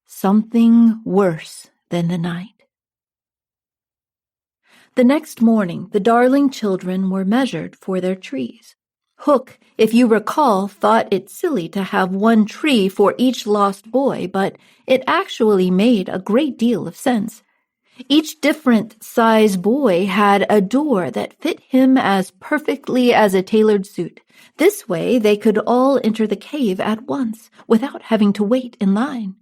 Speaker 1: Something Worse Than the Night. The next morning, the Darling children were measured for their trees. Hook, if you recall, thought it silly to have one tree for each lost boy, but it actually made a great deal of sense. Each different size boy had a door that fit him as perfectly as a tailored suit. This way, they could all enter the cave at once, without having to wait in line.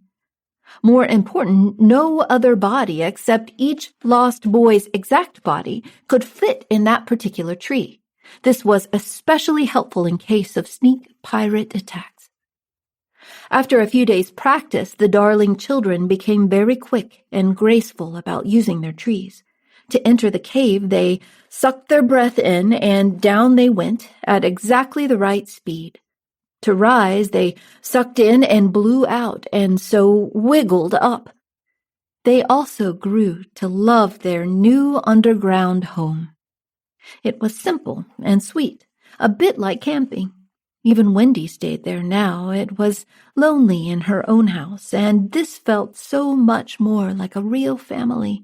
Speaker 1: More important, no other body except each lost boy's exact body could fit in that particular tree. This was especially helpful in case of sneak pirate attacks. After a few days' practice, the Darling children became very quick and graceful about using their trees. To enter the cave, they sucked their breath in and down they went at exactly the right speed. To rise, they sucked in and blew out, and so wiggled up. They also grew to love their new underground home. It was simple and sweet, a bit like camping. Even Wendy stayed there now. It was lonely in her own house, and this felt so much more like a real family.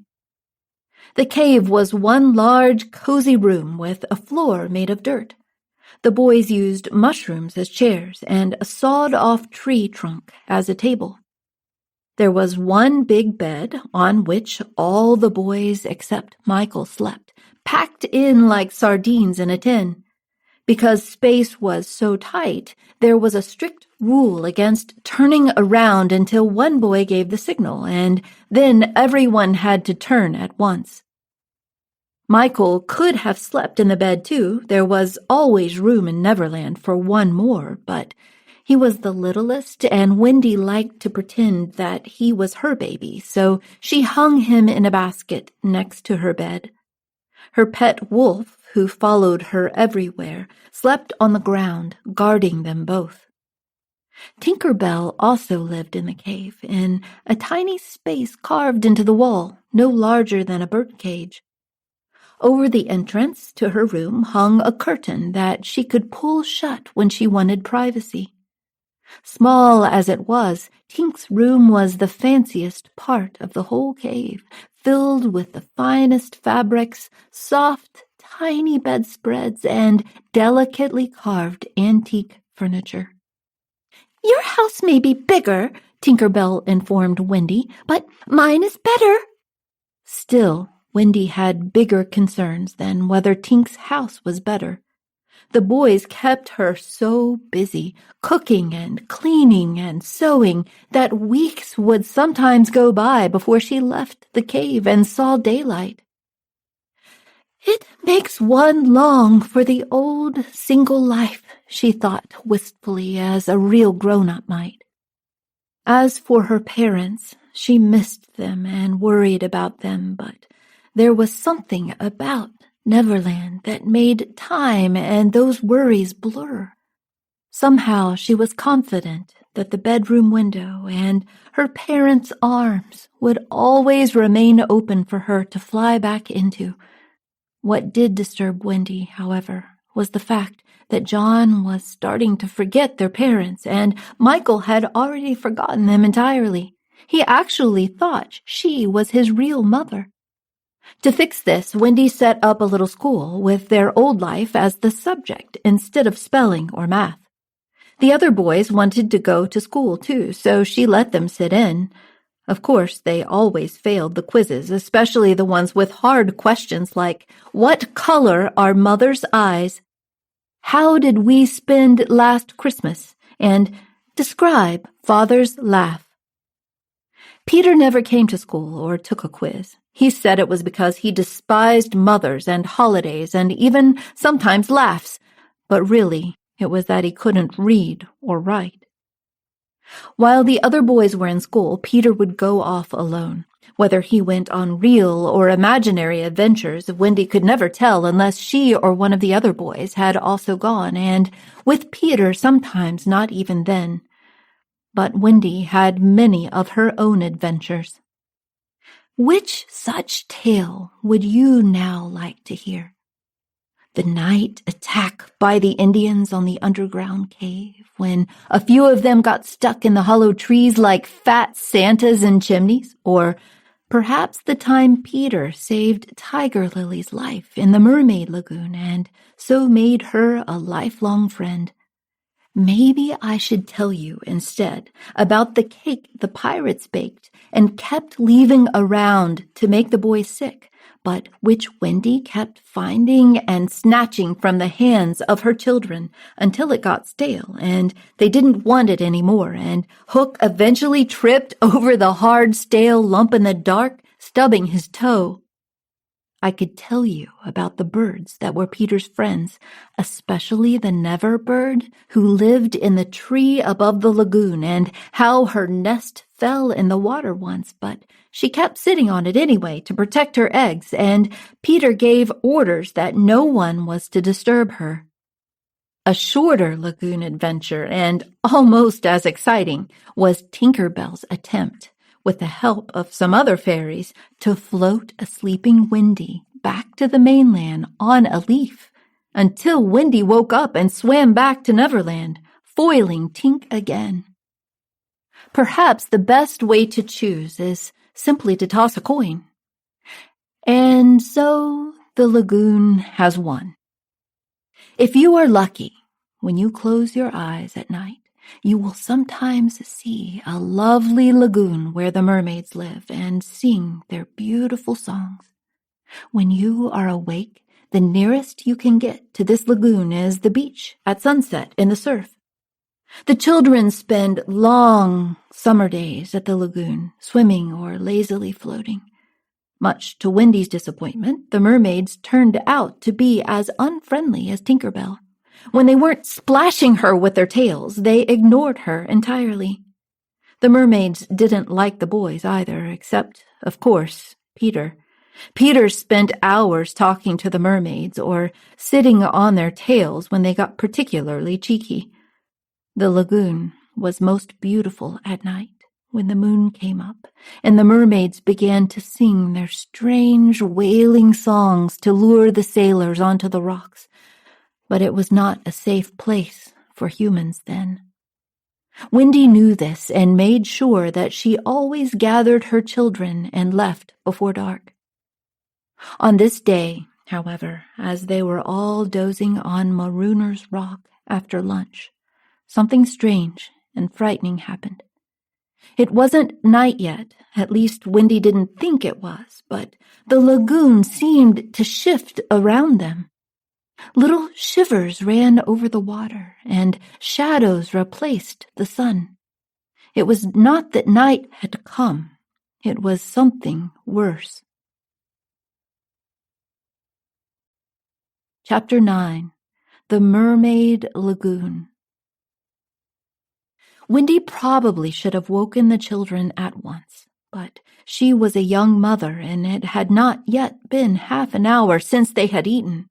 Speaker 1: The cave was one large, cozy room with a floor made of dirt. The boys used mushrooms as chairs and a sawed-off tree trunk as a table. There was one big bed on which all the boys except Michael slept, packed in like sardines in a tin. Because space was so tight, there was a strict rule against turning around until one boy gave the signal, and then everyone had to turn at once. Michael could have slept in the bed too. There was always room in Neverland for one more, but he was the littlest, and Wendy liked to pretend that he was her baby, so she hung him in a basket next to her bed. Her pet wolf, who followed her everywhere, slept on the ground, guarding them both. Tinker Bell also lived in the cave, in a tiny space carved into the wall, no larger than a birdcage. Over the entrance to her room hung a curtain that she could pull shut when she wanted privacy. Small as it was, Tink's room was the fanciest part of the whole cave, filled with the finest fabrics, soft, tiny bedspreads, and delicately carved antique furniture. "Your house may be bigger," Tinker Bell informed Wendy, "but mine is better." Still, Wendy had bigger concerns than whether Tink's house was better. The boys kept her so busy, cooking and cleaning and sewing, that weeks would sometimes go by before she left the cave and saw daylight. "It makes one long for the old single life," she thought wistfully, as a real grown-up might. As for her parents, she missed them and worried about them, but there was something about Neverland that made time and those worries blur. Somehow she was confident that the bedroom window and her parents' arms would always remain open for her to fly back into. What did disturb Wendy, however, was the fact that John was starting to forget their parents, and Michael had already forgotten them entirely. He actually thought she was his real mother. To fix this, Wendy set up a little school with their old life as the subject instead of spelling or math. The other boys wanted to go to school too, so she let them sit in. Of course, they always failed the quizzes, especially the ones with hard questions like, "What color are mother's eyes?" "How did we spend last Christmas?" and "Describe father's laugh." Peter never came to school or took a quiz. He said it was because he despised mothers and holidays and even sometimes laughs.
Speaker 2: but really it was that he couldn't read or write. While the other boys were in school, Peter would go off alone. Whether he went on real or imaginary adventures, Wendy could never tell unless she or one of the other boys had also gone, and with Peter sometimes not even then. But Wendy had many of her own adventures. Which such tale would you now like to hear? The night attack by the Indians on the underground cave, when a few of them got stuck in the hollow trees like fat Santas in chimneys, or perhaps the time Peter saved Tiger Lily's life in the Mermaid Lagoon and so made her a lifelong friend. Maybe I should tell you instead about the cake the pirates baked and kept leaving around to make the boys sick, but which Wendy kept finding and snatching from the hands of her children until it got stale and they didn't want it anymore, and Hook eventually tripped over the hard, stale lump in the dark, stubbing his toe. I could tell you about the birds that were Peter's friends, especially the Never bird who lived in the tree above the lagoon, and how her nest fell in the water once, but she kept sitting on it anyway to protect her eggs, and Peter gave orders that no one was to disturb her. A shorter lagoon adventure, and almost as exciting, was Tinker Bell's attempt, with the help of some other fairies, to float a sleeping Wendy back to the mainland on a leaf, until Wendy woke up and swam back to Neverland, foiling Tink again. Perhaps the best way to choose is simply to toss a coin. And so the lagoon has won. If you are lucky, when you close your eyes at night, you will sometimes see a lovely lagoon where the mermaids live and sing their beautiful songs. When you are awake, the nearest you can get to this lagoon is the beach at sunset in the surf. The children spend long summer days at the lagoon, swimming or lazily floating. Much to Wendy's disappointment, the mermaids turned out to be as unfriendly as Tinker Bell. When they weren't splashing her with their tails, they ignored her entirely. The mermaids didn't like the boys either, except, of course, Peter. Peter spent hours talking to the mermaids or sitting on their tails when they got particularly cheeky. The lagoon was most beautiful at night when the moon came up, and the mermaids began to sing their strange, wailing songs to lure the sailors onto the rocks. But it was not a safe place for humans then. Wendy knew this and made sure that she always gathered her children and left before dark. On this day, however, as they were all dozing on Marooner's Rock after lunch, something strange and frightening happened. It wasn't night yet, at least Wendy didn't think it was, but the lagoon seemed to shift around them. Little shivers ran over the water, and shadows replaced the sun. It was not that night had come. It was something worse. Chapter 9. The Mermaid Lagoon. Wendy probably should have woken the children at once, but she was a young mother, and it had not yet been half an hour since they had eaten.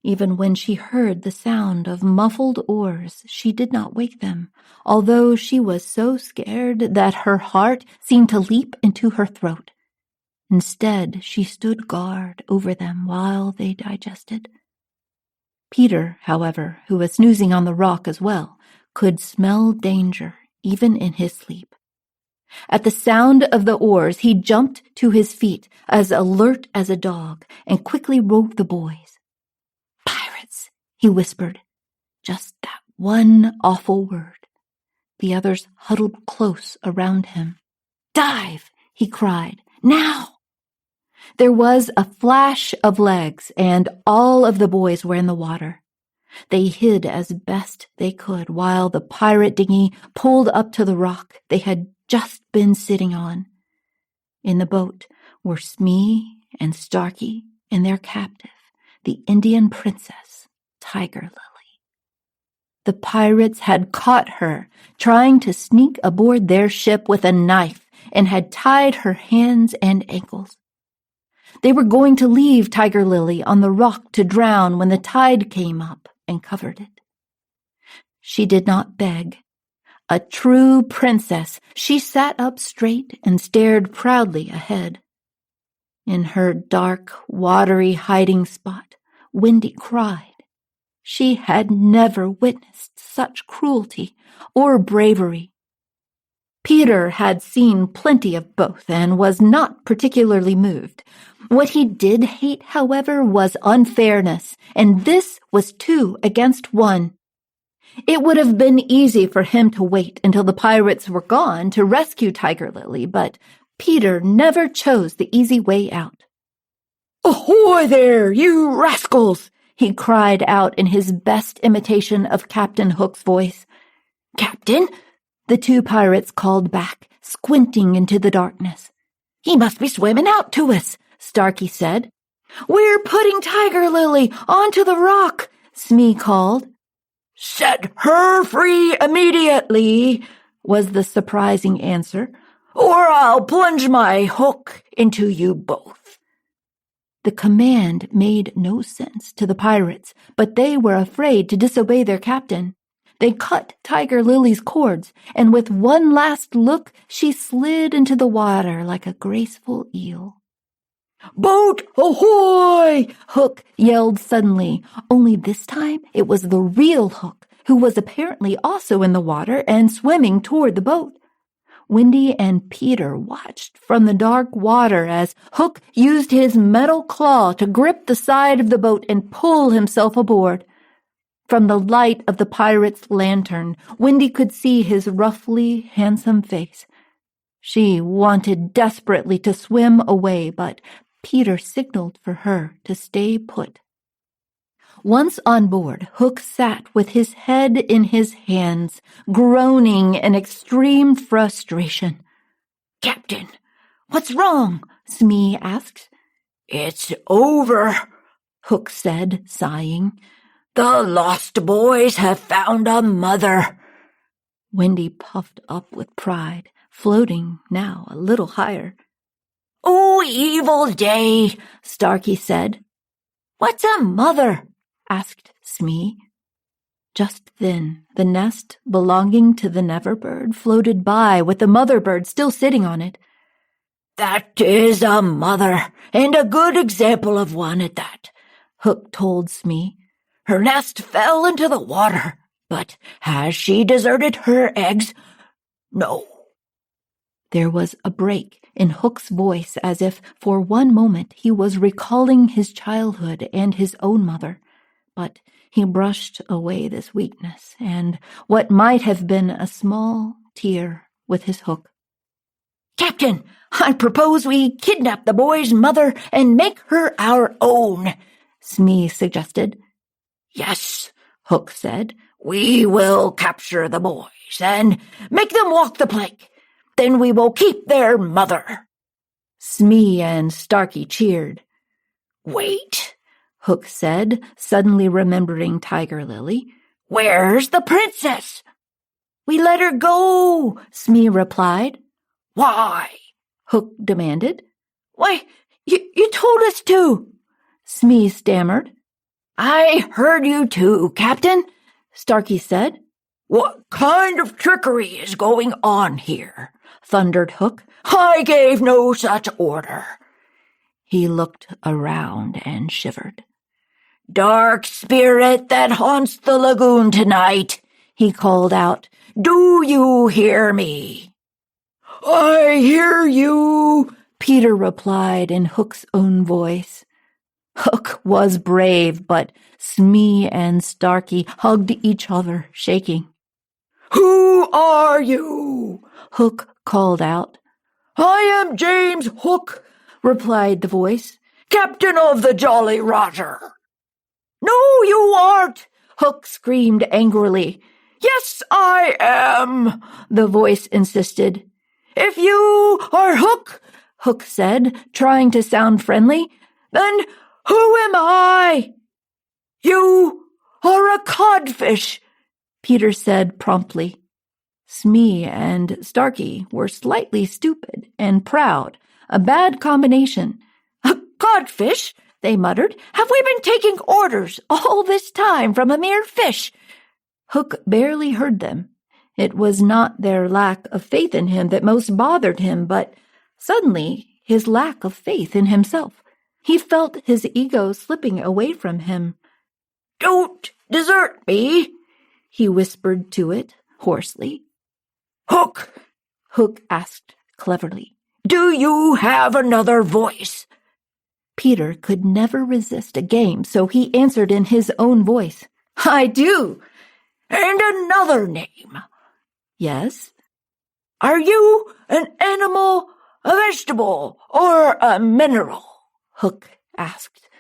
Speaker 2: Even when she heard the sound of muffled oars, she did not wake them, although she was so scared that her heart seemed to leap into her throat. Instead, she stood guard over them while they digested. Peter, however, who was snoozing on the rock as well, could smell danger even in his sleep. At the sound of the oars, he jumped to his feet, as alert as a dog, and quickly rowed the boys. "Pirates," he whispered. Just that one awful word. The others huddled close around him. "Dive!" he cried. "Now!" There was a flash of legs, and all of the boys were in the water. They hid as best they could while the pirate dinghy pulled up to the rock they had just been sitting on. In the boat were Smee and Starkey and their captive, the Indian princess, Tiger Lily. The pirates had caught her, trying to sneak aboard their ship with a knife, and had tied her hands and ankles. They were going to leave Tiger Lily on the rock to drown when the tide came up and covered it. She did not beg. A true princess, she sat up straight and stared proudly ahead. In her dark, watery hiding spot, Wendy cried. She had never witnessed such cruelty or bravery. Peter had seen plenty of both and was not particularly moved. What he did hate, however, was unfairness, and this was 2 against 1. It would have been easy for him to wait until the pirates were gone to rescue Tiger Lily, but Peter never chose the easy way out. "Ahoy there, you rascals!" he cried out in his best imitation of Captain Hook's voice. "Captain?" the 2 pirates called back, squinting into the darkness. "He must be swimming out to us," Starkey said. "We're putting Tiger Lily onto the rock," Smee called. "Set her free immediately," was the surprising answer, "or I'll plunge my hook into you both." The command made no sense to the pirates, but they were afraid to disobey their captain. They cut Tiger Lily's cords, and with one last look, she slid into the water like a graceful eel. "Boat ahoy!" Hook yelled suddenly, only this time it was the real Hook, who was apparently also in the water and swimming toward the boat. Wendy and Peter watched from the dark water as Hook used his metal claw to grip the side of the boat and pull himself aboard. From the light of the pirate's lantern, Wendy could see his roughly handsome face. She wanted desperately to swim away, but Peter signaled for her to stay put. Once on board, Hook sat with his head in his hands, groaning in extreme frustration. "Captain, what's wrong?" Smee asked. "It's over," Hook said, sighing. "The lost boys have found a mother." Wendy puffed up with pride, floating now a little higher. "Oh, evil day," Starkey said. "What's a mother?" asked Smee. Just then, the nest belonging to the Neverbird floated by with the mother bird still sitting on it. "That is a mother, and a good example of one at that," Hook told Smee. "Her nest fell into the water, but has she deserted her eggs? No." There was a break in Hook's voice as if for one moment he was recalling his childhood and his own mother, but he brushed away this weakness and what might have been a small tear with his hook. "Captain, I propose we kidnap the boy's mother and make her our own," Smee suggested. "Yes," Hook said, "we will capture the boys and make them walk the plank. Then we will keep their mother." Smee and Starkey cheered. "Wait," Hook said, suddenly remembering Tiger Lily. "Where's the princess?" "We let her go," Smee replied. "Why?" Hook demanded. "Why, you told us to," Smee stammered. "I heard you too, Captain," Starkey said. "What kind of trickery is going on here?" thundered Hook. "I gave no such order." He looked around and shivered. "Dark spirit that haunts the lagoon tonight," he called out, "do you hear me?" "I hear you," Peter replied in Hook's own voice. Hook was brave, but Smee and Starkey hugged each other, shaking. "Who are you?" Hook called out. "I am James Hook," replied the voice, "captain of the Jolly Roger." "No, you aren't," Hook screamed angrily. "Yes, I am," the voice insisted. "If you are Hook," Hook said, trying to sound friendly, "then who am I?" "You are a codfish," Peter said promptly. Smee and Starkey were slightly stupid and proud, a bad combination. "Codfish," they muttered. "Have we been taking orders all this time from a mere fish?" Hook barely heard them. It was not their lack of faith in him that most bothered him, but suddenly his lack of faith in himself. He felt his ego slipping away from him. "Don't desert me," he whispered to it hoarsely. "Hook," Hook asked cleverly, "do you have another voice?" Peter could never resist a game, so he answered in his own voice. "I do." "And another name?" "Yes." "Are you an animal, a vegetable, or a mineral?" Hook asked.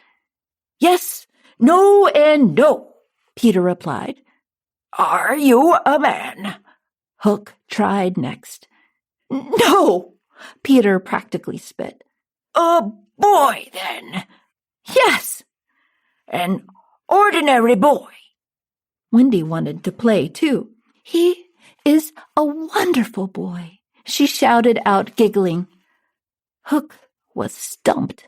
Speaker 2: "Yes, no, and no," Peter replied. "Are you a man?" Hook tried next. "No," Peter practically spit. "A boy, then?" "Yes." "An ordinary boy?" Wendy wanted to play, too. "He is a wonderful boy," she shouted out, giggling. Hook was stumped.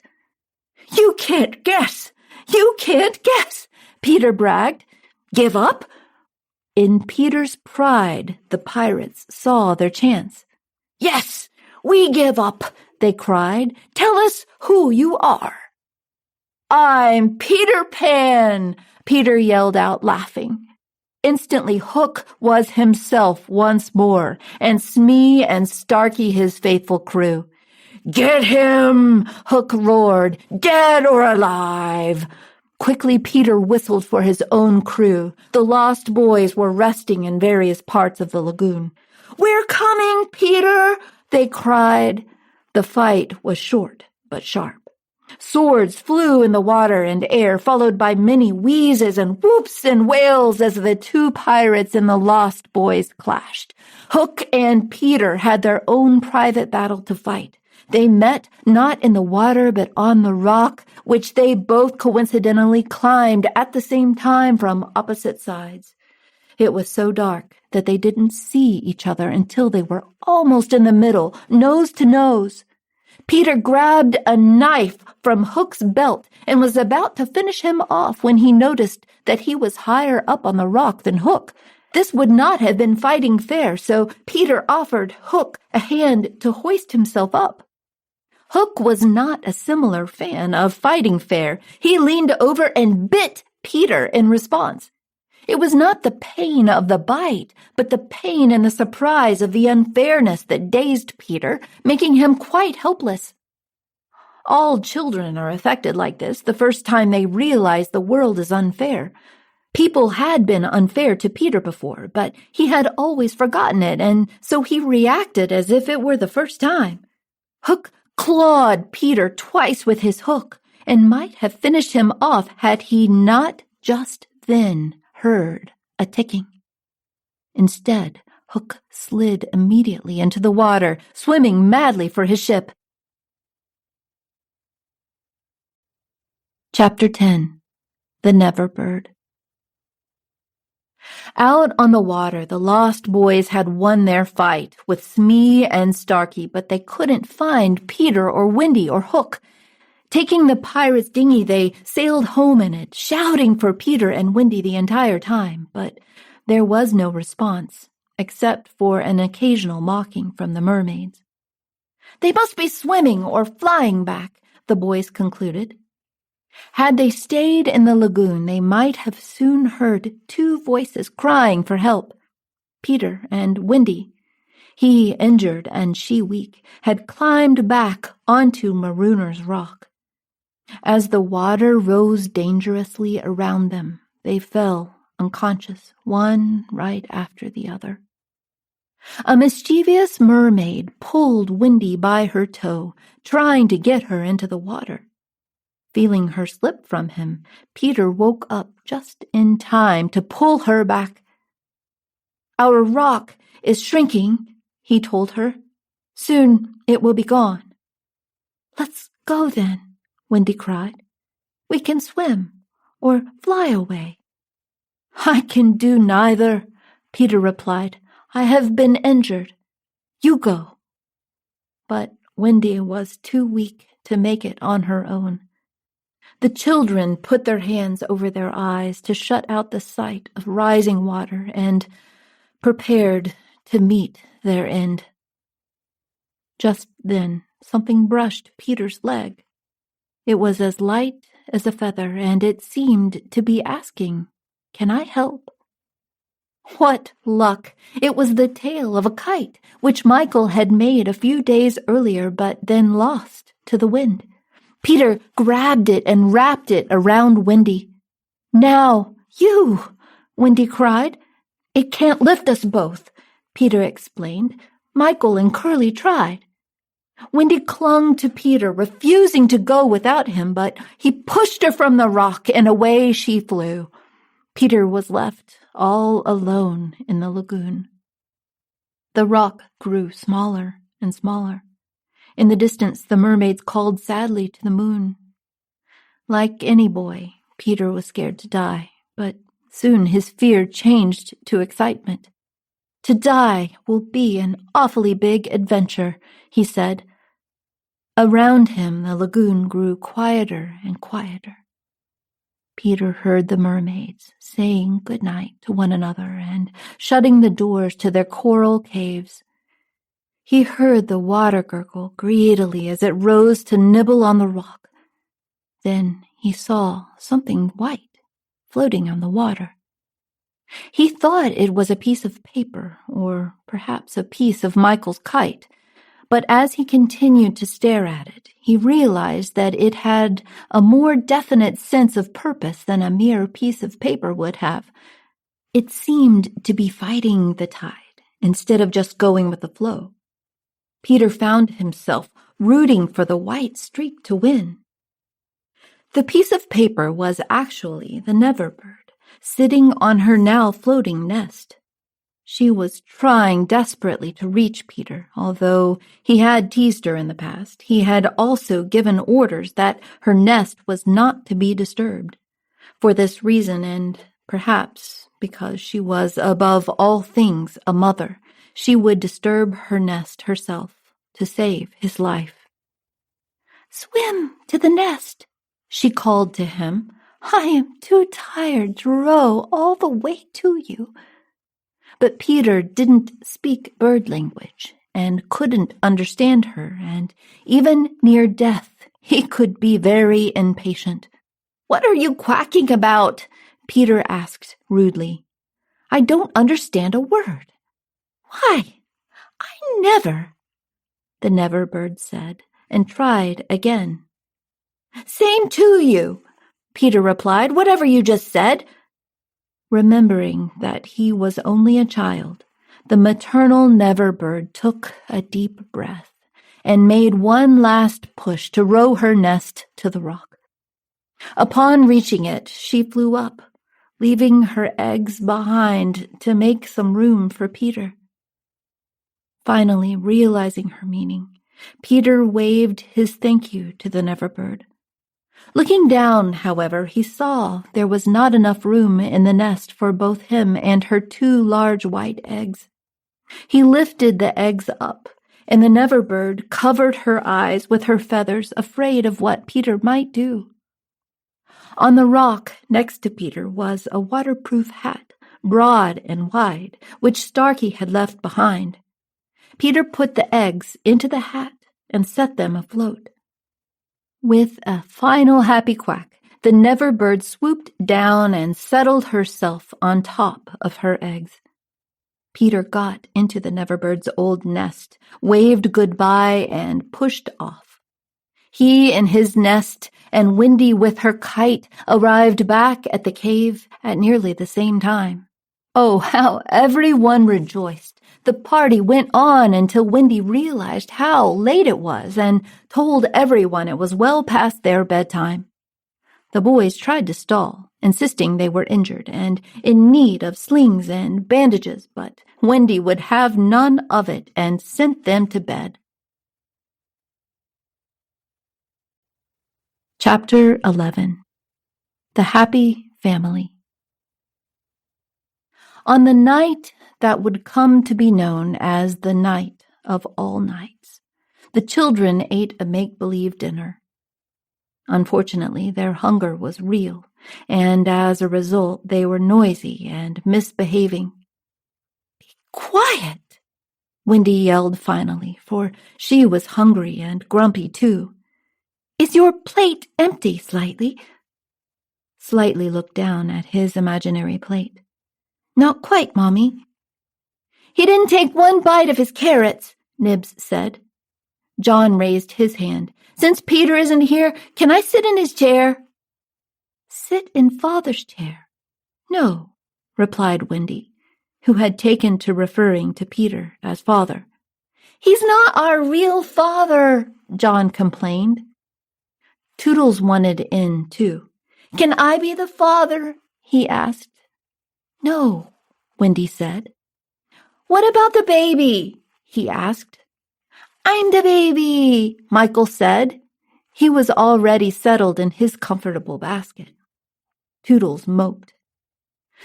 Speaker 2: "You can't guess! You can't guess!" Peter bragged. "Give up?" In Peter's pride, the pirates saw their chance. "Yes, we give up," they cried. "Tell us who you are." "I'm Peter Pan," Peter yelled out, laughing. Instantly, Hook was himself once more, and Smee and Starkey his faithful crew. "Get him!" Hook roared, "dead or alive!" Quickly, Peter whistled for his own crew. The lost boys were resting in various parts of the lagoon. "We're coming, Peter!" they cried. The fight was short but sharp. Swords flew in the water and air, followed by many wheezes and whoops and wails as the two pirates and the lost boys clashed. Hook and Peter had their own private battle to fight. They met not in the water but on the rock, which they both coincidentally climbed at the same time from opposite sides. It was so dark that they didn't see each other until they were almost in the middle, nose to nose. Peter grabbed a knife from Hook's belt and was about to finish him off when he noticed that he was higher up on the rock than Hook. This would not have been fighting fair, so Peter offered Hook a hand to hoist himself up. Hook was not a similar fan of fighting fair. He leaned over and bit Peter in response. It was not the pain of the bite, but the pain and the surprise of the unfairness that dazed Peter, making him quite helpless. All children are affected like this the first time they realize the world is unfair. People had been unfair to Peter before, but he had always forgotten it, and so he reacted as if it were the first time. Hook clawed Peter twice with his hook, and might have finished him off had he not just then heard a ticking. Instead, Hook slid immediately into the water, swimming madly for his ship. Chapter 10. The Never Bird. Out on the water, the lost boys had won their fight with Smee and Starkey, but they couldn't find Peter or Wendy or Hook. Taking the pirate's dinghy, they sailed home in it, shouting for Peter and Wendy the entire time, but there was no response, except for an occasional mocking from the mermaids. "They must be swimming or flying back," the boys concluded. Had they stayed in the lagoon, they might have soon heard two voices crying for help. Peter and Wendy, he injured and she weak, had climbed back onto Marooner's Rock. As the water rose dangerously around them, they fell unconscious, one right after the other. A mischievous mermaid pulled Wendy by her toe, trying to get her into the water. Feeling her slip from him, Peter woke up just in time to pull her back. "Our rock is shrinking," he told her. "Soon it will be gone." "Let's go then," Wendy cried. "We can swim or fly away." "I can do neither,"
Speaker 1: Peter replied. "I have been injured. You go." But Wendy was too weak to make it on her own. The children put their hands over their eyes to shut out the sight of rising water and prepared to meet their end. Just then, something brushed Peter's leg. It was as light as a feather, and it seemed to be asking, "Can I help?" What luck! It was the tail of a kite, which Michael had made a few days earlier but then lost to the wind. Peter grabbed it and wrapped it around Wendy. "Now, you!" Wendy cried. "It can't lift us both," Peter explained. "Michael and Curly tried." Wendy clung to Peter, refusing to go without him, but he pushed her from the rock and away she flew. Peter was left all alone in the lagoon. The rock grew smaller and smaller. In the distance, the mermaids called sadly to the moon. Like any boy, Peter was scared to die, but soon his fear changed to excitement. "To die will be an awfully big adventure," he said. Around him, the lagoon grew quieter and quieter. Peter heard the mermaids saying good night to one another and shutting the doors to their coral caves. He heard the water gurgle greedily as it rose to nibble on the rock. Then he saw something white floating on the water. He thought it was a piece of paper, or perhaps a piece of Michael's kite, but as he continued to stare at it, he realized that it had a more definite sense of purpose than a mere piece of paper would have. It seemed to be fighting the tide instead of just going with the flow. Peter found himself rooting for the white streak to win. The piece of paper was actually the Never Bird, sitting on her now floating nest. She was trying desperately to reach Peter. Although he had teased her in the past, he had also given orders that her nest was not to be disturbed. For this reason, and perhaps because she was above all things a mother, she would disturb her nest herself to save his life. "Swim to the nest," she called to him. "I am too tired to row all the way to you." But Peter didn't speak bird language and couldn't understand her, and even near death he could be very impatient. "What are you quacking about?" Peter asked rudely. "I don't understand a word." "Why, I never," the Never Bird said, and tried again. "Same to you," Peter replied, "whatever you just said." Remembering that he was only a child, the maternal Never Bird took a deep breath and made one last push to row her nest to the rock. Upon reaching it, she flew up, leaving her eggs behind to make some room for Peter. Finally, realizing her meaning, Peter waved his thank you to the Never Bird. Looking down, however, he saw there was not enough room in the nest for both him and her two large white eggs. He lifted the eggs up, and the Never Bird covered her eyes with her feathers, afraid of what Peter might do. On the rock next to Peter was a waterproof hat, broad and wide, which Starkey had left behind. Peter put the eggs into the hat and set them afloat. With a final happy quack, the Never Bird swooped down and settled herself on top of her eggs. Peter got into the Never Bird's old nest, waved goodbye, and pushed off. He and his nest and Wendy with her kite arrived back at the cave at nearly the same time. Oh, how everyone rejoiced. The party went on until Wendy realized how late it was and told everyone it was well past their bedtime. The boys tried to stall, insisting they were injured and in need of slings and bandages, but Wendy would have none of it and sent them to bed. Chapter 11. The Happy Family. On the night that would come to be known as the night of all nights. The children ate a make-believe dinner. Unfortunately, their hunger was real, and as a result, they were noisy and misbehaving. "Be quiet!" Wendy yelled finally, for she was hungry and grumpy too. "Is your plate empty, Slightly?" Slightly looked down at his imaginary plate. "Not quite, Mommy." "He didn't take one bite of his carrots," Nibs said. John raised his hand. "Since Peter isn't here, can I sit in his chair?" "Sit in Father's chair?" "No," replied Wendy, who had taken to referring to Peter as Father. "He's not our real father," John complained. Toodles wanted in, too. "Can I be the father?" he asked. "No," Wendy said. "What about the baby?" he asked. "I'm the baby," Michael said. He was already settled in his comfortable basket. Toodles moped.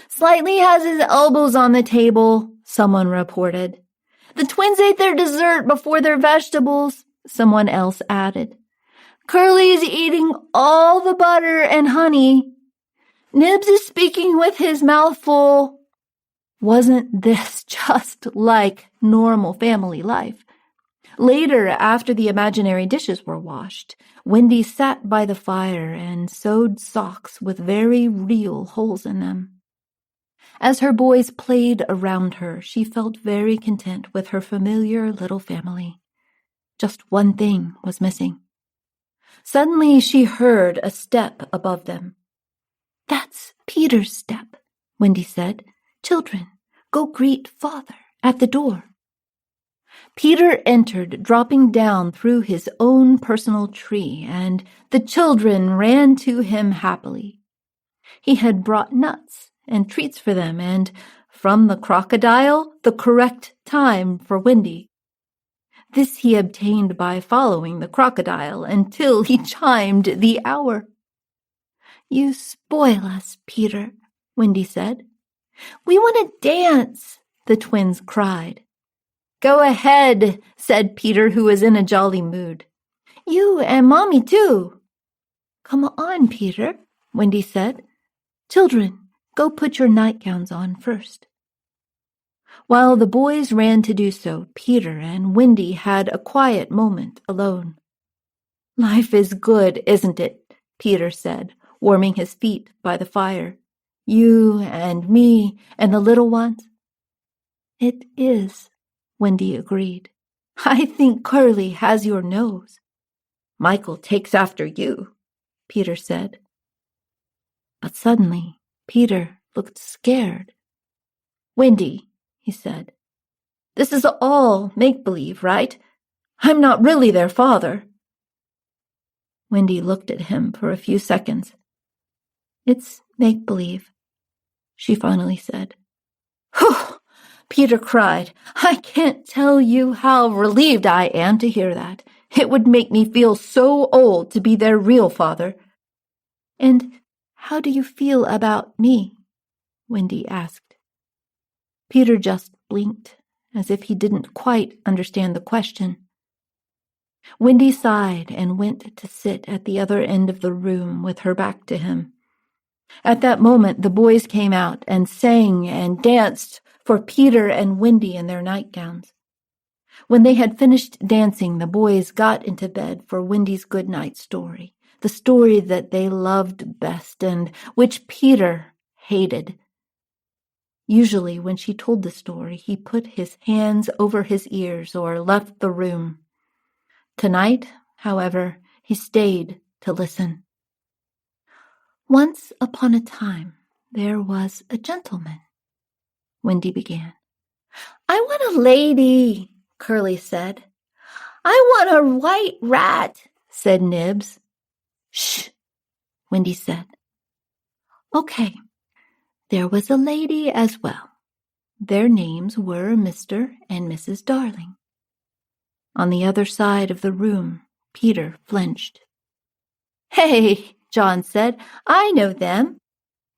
Speaker 1: "Slightly has his elbows on the table," someone reported. "The twins ate their dessert before their vegetables," someone else added. "Curly's eating all the butter and honey. Nibs is speaking with his mouth full." Wasn't this just like normal family life? Later, after the imaginary dishes were washed, Wendy sat by the fire and sewed socks with very real holes in them. As her boys played around her, she felt very content with her familiar little family. Just one thing was missing. Suddenly she heard a step above them. "That's Peter's step," Wendy said. "Children, go greet Father at the door." Peter entered, dropping down through his own personal tree, and the children ran to him happily. He had brought nuts and treats for them, and from the crocodile, the correct time for Wendy. This he obtained by following the crocodile until he chimed the hour. "You spoil us, Peter," Wendy said. "We want to dance," the twins cried. "Go ahead," said Peter, who was in a jolly mood. "You and Mommy, too." "Come on, Peter," Wendy said. "Children, go put your nightgowns on first." While the boys ran to do so, Peter and Wendy had a quiet moment alone. "Life is good, isn't it?" Peter said, warming his feet by the fire. "You and me and the little ones." "It is," Wendy agreed. "I think Curly has your nose." "Michael takes after you," Peter said. But suddenly, Peter looked scared. "Wendy," he said, "this is all make-believe, right? I'm not really their father." Wendy looked at him for a few seconds. "It's make-believe," she finally said. "Whew!" Peter cried. "I can't tell you how relieved I am to hear that. It would make me feel so old to be their real father." "And how do you feel about me?" Wendy asked. Peter just blinked, as if he didn't quite understand the question. Wendy sighed and went to sit at the other end of the room with her back to him. At that moment, the boys came out and sang and danced for Peter and Wendy in their nightgowns. When they had finished dancing, the boys got into bed for Wendy's good-night story, the story that they loved best and which Peter hated. Usually, when she told the story, he put his hands over his ears or left the room. Tonight, however, he stayed to listen. "Once upon a time, there was a gentleman," Wendy began. "I want a lady," Curly said. "I want a white rat," said Nibs. "Shh," Wendy said. "Okay, there was a lady as well. Their names were Mr. and Mrs. Darling." On the other side of the room, Peter flinched. "Hey," John said, "I know them."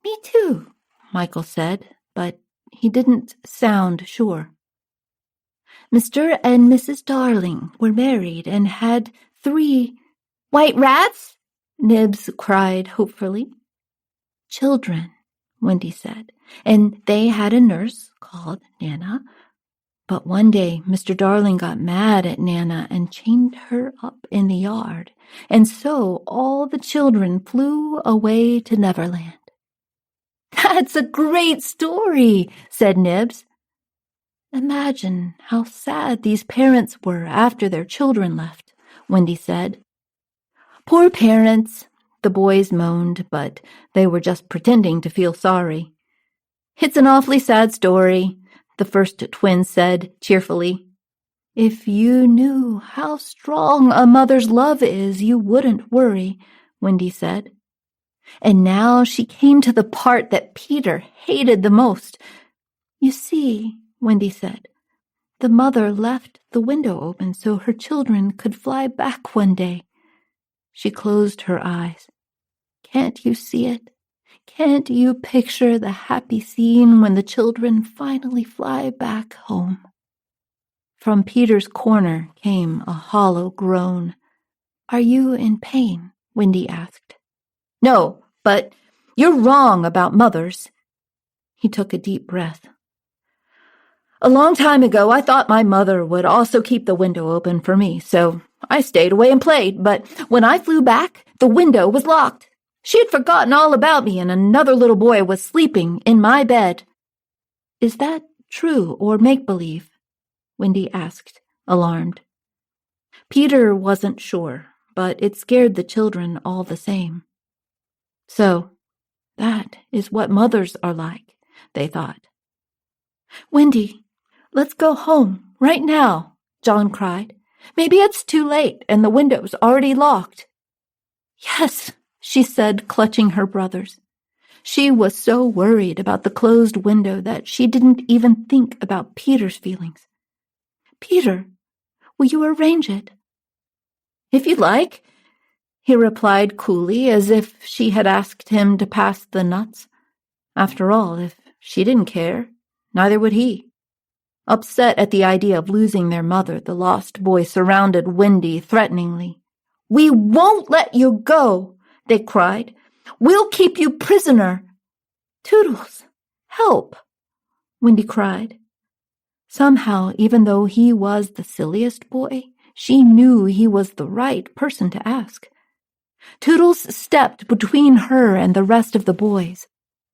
Speaker 1: "Me too," Michael said, but he didn't sound sure. Mr. and Mrs. Darling were married and had 3
Speaker 2: White rats?
Speaker 1: Nibs cried hopefully. Children, Wendy said, and they had a nurse called Nana. But one day Mr. Darling got mad at Nana and chained her up in the yard, and so all the children flew away to Neverland.
Speaker 2: That's a great story, said Nibs.
Speaker 1: Imagine how sad these parents were after their children left, Wendy said.
Speaker 2: Poor parents,
Speaker 1: the boys moaned, but they were just pretending to feel sorry.
Speaker 2: It's an awfully sad story, the first twin said cheerfully.
Speaker 1: If you knew how strong a mother's love is, you wouldn't worry, Wendy said.
Speaker 2: And now she came to the part that Peter hated the most.
Speaker 1: You see, Wendy said, the mother left the window open so her children could fly back one day. She closed her eyes. Can't you see it? Can't you picture the happy scene when the children finally fly back home? From Peter's corner came a hollow groan. Are you in pain? Wendy asked.
Speaker 2: No, but you're wrong about mothers.
Speaker 1: He took a deep breath.
Speaker 2: A long time ago, I thought my mother would also keep the window open for me, so I stayed away and played, but when I flew back, the window was locked. She had forgotten all about me, and another little boy was sleeping in my bed.
Speaker 1: Is that true or make-believe? Wendy asked, alarmed. Peter wasn't sure, but it scared the children all the same. So, that is what mothers are like, they thought. Wendy, let's go home, right now, John cried. Maybe it's too late and the window's already locked. Yes, she said, clutching her brothers. She was so worried about the closed window that she didn't even think about Peter's feelings. Peter, will you arrange it?
Speaker 2: If you like, he replied coolly, as if she had asked him to pass the nuts. After all, if she didn't care, neither would he. Upset at the idea of losing their mother, the lost boy surrounded Wendy threateningly. We won't let you go, they cried. We'll keep you prisoner.
Speaker 1: Toodles, help, Wendy cried. Somehow, even though he was the silliest boy, she knew he was the right person to ask. Toodles stepped between her and the rest of the boys.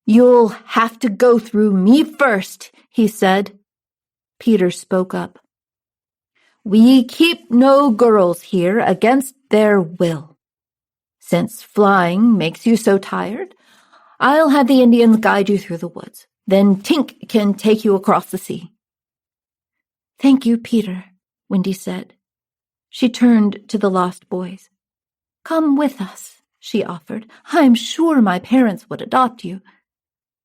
Speaker 2: You'll have to go through me first, he said.
Speaker 1: Peter spoke up.
Speaker 2: We keep no girls here against their will. Since flying makes you so tired, I'll have the Indians guide you through the woods. Then Tink can take you across the sea.
Speaker 1: Thank you, Peter, Wendy said. She turned to the lost boys. Come with us, she offered. I'm sure my parents would adopt you.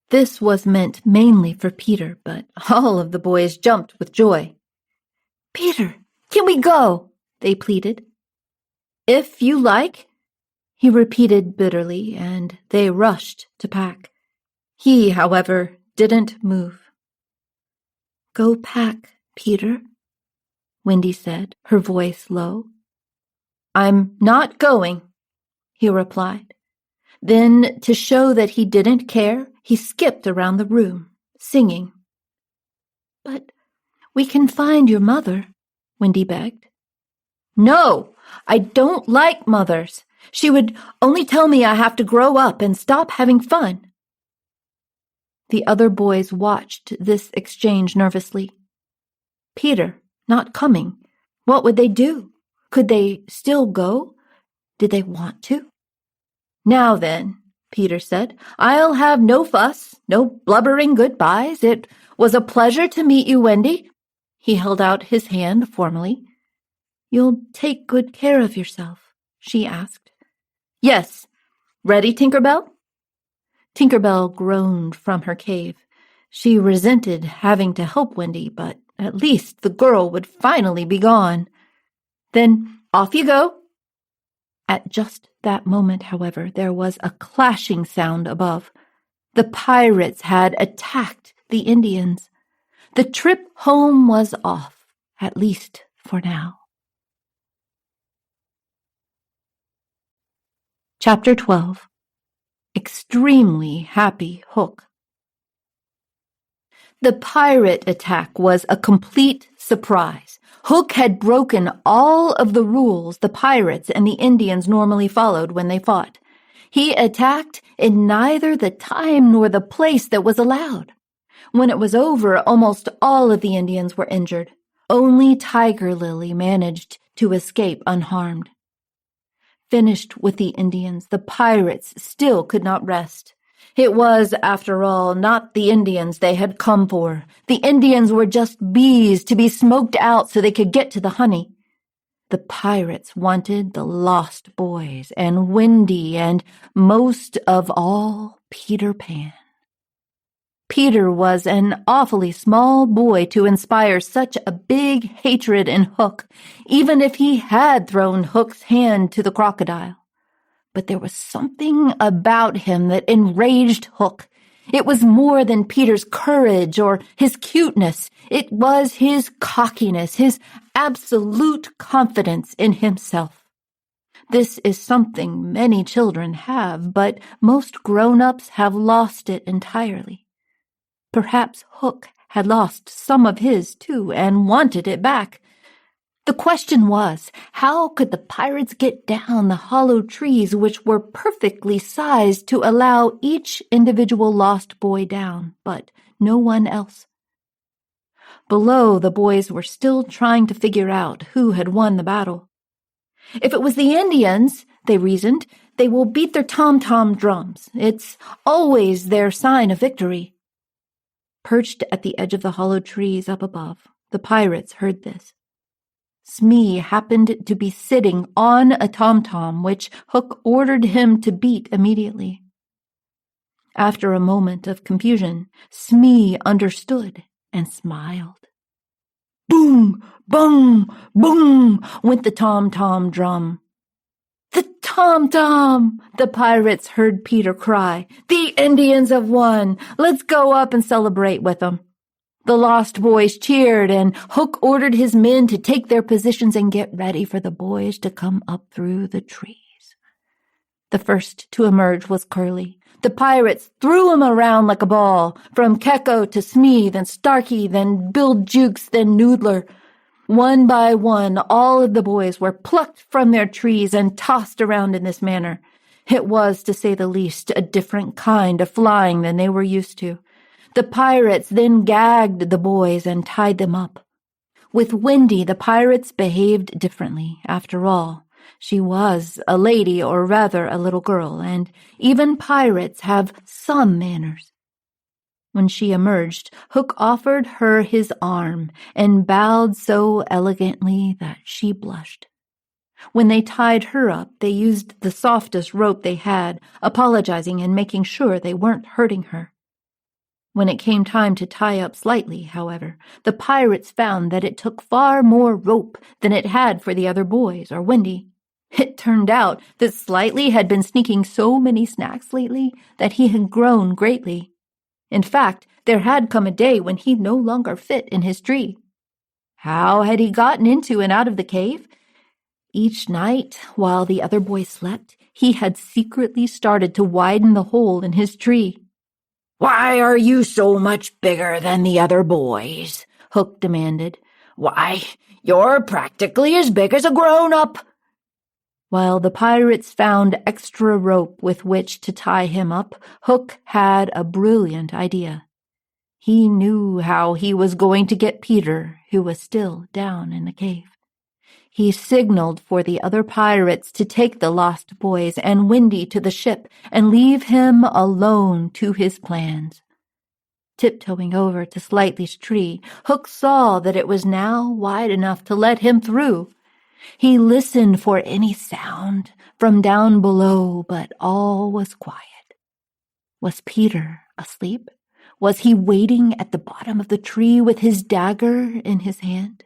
Speaker 1: This was meant mainly for Peter, but all of the boys jumped with joy.
Speaker 2: Peter, can we go? They pleaded.
Speaker 1: If you like, he repeated bitterly, and they rushed to pack. He, however, didn't move. Go pack, Peter, Wendy said, her voice low.
Speaker 2: I'm not going, he replied.
Speaker 1: Then, to show that he didn't care, he skipped around the room, singing. But we can find your mother, Wendy begged.
Speaker 2: No, I don't like mothers. She would only tell me I have to grow up and stop having fun.
Speaker 1: The other boys watched this exchange nervously. Peter, not coming. What would they do? Could they still go? Did they want to?
Speaker 2: Now then, Peter said, I'll have no fuss, no blubbering goodbyes. It was a pleasure to meet you, Wendy.
Speaker 1: He held out his hand formally. You'll take good care of yourself, she asked.
Speaker 2: Yes. Ready, Tinkerbell?
Speaker 1: Tinkerbell groaned from her cave. She resented having to help Wendy, but at least the girl would finally be gone.
Speaker 2: Then off you go.
Speaker 1: At just that moment, however, there was a clashing sound above. The pirates had attacked the Indians. The trip home was off, at least for now. Chapter 12. Extremely Happy Hook. The pirate attack was a complete surprise. Hook had broken all of the rules the pirates and the Indians normally followed when they fought. He attacked in neither the time nor the place that was allowed. When it was over, almost all of the Indians were injured. Only Tiger Lily managed to escape unharmed. Finished with the Indians, the pirates still could not rest. It was, after all, not the Indians they had come for. The Indians were just bees to be smoked out so they could get to the honey. The pirates wanted the lost boys and Wendy and, most of all, Peter Pan. Peter was an awfully small boy to inspire such a big hatred in Hook, even if he had thrown Hook's hand to the crocodile. But there was something about him that enraged Hook. It was more than Peter's courage or his cuteness. It was his cockiness, his absolute confidence in himself. This is something many children have, but most grown-ups have lost it entirely. Perhaps Hook had lost some of his, too, and wanted it back. The question was, how could the pirates get down the hollow trees which were perfectly sized to allow each individual lost boy down, but no one else? Below, the boys were still trying to figure out who had won the battle. If it was the Indians, they reasoned, they will beat their tom-tom drums. It's always their sign of victory. Perched at the edge of the hollow trees up above, the pirates heard this. Smee happened to be sitting on a tom-tom, which Hook ordered him to beat immediately. After a moment of confusion, Smee understood and smiled. Boom, boom, boom, went the tom-tom drum. The tom-tom! The pirates heard Peter cry. The Indians have won! Let's go up and celebrate with them. The lost boys cheered, and Hook ordered his men to take their positions and get ready for the boys to come up through the trees. The first to emerge was Curly. The pirates threw him around like a ball, from Keko to Smee, then Starkey, then Bill Jukes, then Noodler. One by one, all of the boys were plucked from their trees and tossed around in this manner. It was, to say the least, a different kind of flying than they were used to. The pirates then gagged the boys and tied them up. With Wendy, the pirates behaved differently. After all, she was a lady, or rather a little girl, and even pirates have some manners. When she emerged, Hook offered her his arm and bowed so elegantly that she blushed. When they tied her up, they used the softest rope they had, apologizing and making sure they weren't hurting her. When it came time to tie up Slightly, however, the pirates found that it took far more rope than it had for the other boys or Wendy. It turned out that Slightly had been sneaking so many snacks lately that he had grown greatly. In fact, there had come a day when he no longer fit in his tree. How had he gotten into and out of the cave? Each night, while the other boys slept, he had secretly started to widen the hole in his tree.
Speaker 2: "Why are you so much bigger than the other boys?" Hook demanded. "Why, you're practically as big as a grown-up."
Speaker 1: While the pirates found extra rope with which to tie him up, Hook had a brilliant idea. He knew how he was going to get Peter, who was still down in the cave. He signaled for the other pirates to take the lost boys and Wendy to the ship and leave him alone to his plans. Tiptoeing over to Slightly's tree, Hook saw that it was now wide enough to let him through. He listened for any sound from down below, but all was quiet. Was Peter asleep? Was he waiting at the bottom of the tree with his dagger in his hand?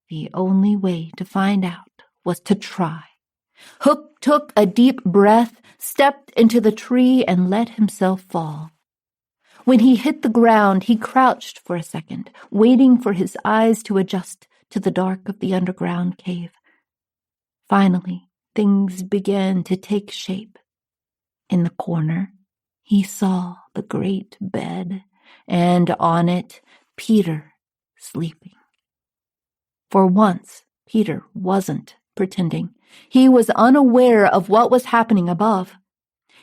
Speaker 1: The only way to find out was to try. Hook took a deep breath, stepped into the tree, and let himself fall. When he hit the ground, he crouched for a second, waiting for his eyes to adjust to the dark of the underground cave. Finally, things began to take shape. In the corner, he saw the great bed, and on it, Peter sleeping. For once, Peter wasn't pretending. He was unaware of what was happening above.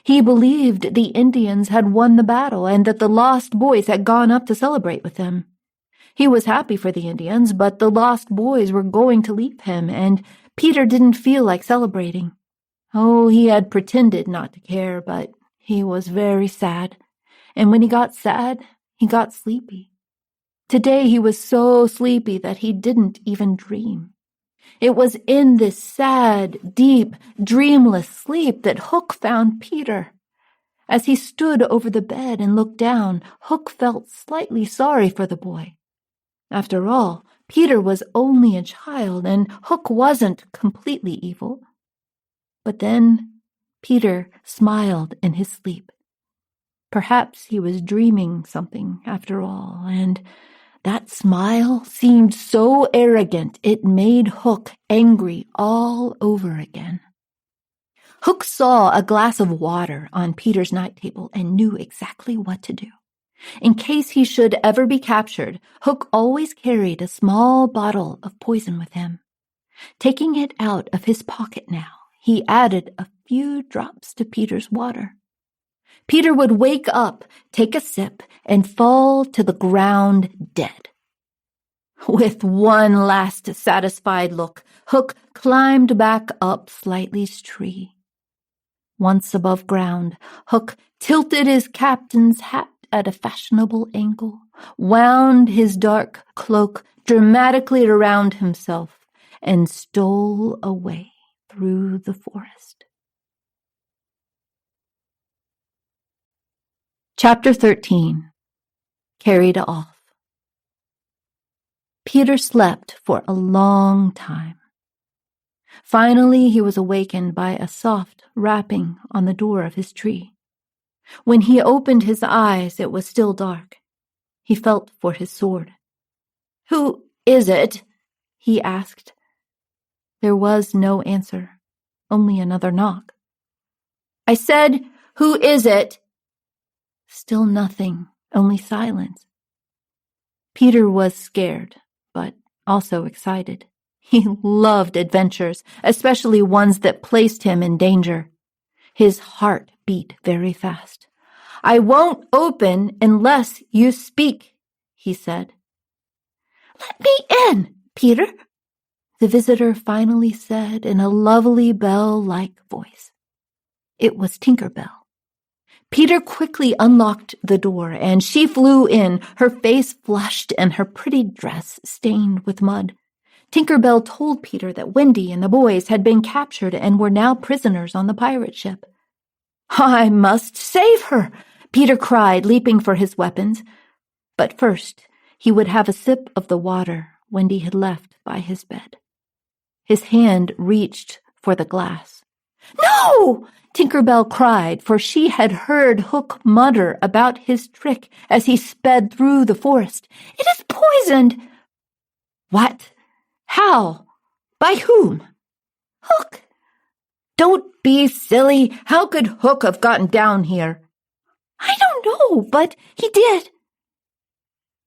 Speaker 1: He believed the Indians had won the battle and that the lost boys had gone up to celebrate with them. He was happy for the Indians, but the lost boys were going to leave him, and Peter didn't feel like celebrating. Oh, he had pretended not to care, but he was very sad. And when he got sad, he got sleepy. Today he was so sleepy that he didn't even dream. It was in this sad, deep, dreamless sleep that Hook found Peter. As he stood over the bed and looked down, Hook felt slightly sorry for the boy. After all, Peter was only a child, and Hook wasn't completely evil. But then Peter smiled in his sleep. Perhaps he was dreaming something after all, and that smile seemed so arrogant it made Hook angry all over again. Hook saw a glass of water on Peter's night table and knew exactly what to do. In case he should ever be captured, Hook always carried a small bottle of poison with him. Taking it out of his pocket now, he added a few drops to Peter's water. Peter would wake up, take a sip, and fall to the ground dead. With one last satisfied look, Hook climbed back up Slightly's tree. Once above ground, Hook tilted his captain's hat at a fashionable angle, wound his dark cloak dramatically around himself, and stole away through the forest. Chapter 13. Carried Off. Peter slept for a long time. Finally, he was awakened by a soft rapping on the door of his tree. When he opened his eyes, it was still dark. He felt for his sword. "Who is it?" he asked. There was no answer, only another knock. "I said, who is it?" Still nothing, only silence. Peter was scared, but also excited. He loved adventures, especially ones that placed him in danger. His heart beat very fast. "I won't open unless you speak," he said. "Let me in, Peter," the visitor finally said in a lovely bell-like voice. It was Tinker Bell. Peter quickly unlocked the door, and she flew in, her face flushed and her pretty dress stained with mud. Tinker Bell told Peter that Wendy and the boys had been captured and were now prisoners on the pirate ship. "I must save her," Peter cried, leaping for his weapons. But first, he would have a sip of the water Wendy had left by his bed. His hand reached for the glass. "No!" Tinker Bell cried, for she had heard Hook mutter about his trick as he sped through the forest. "It is poisoned!" "What? How? By whom?" "Hook." "Don't be silly. How could Hook have gotten down here?" "I don't know, but he did."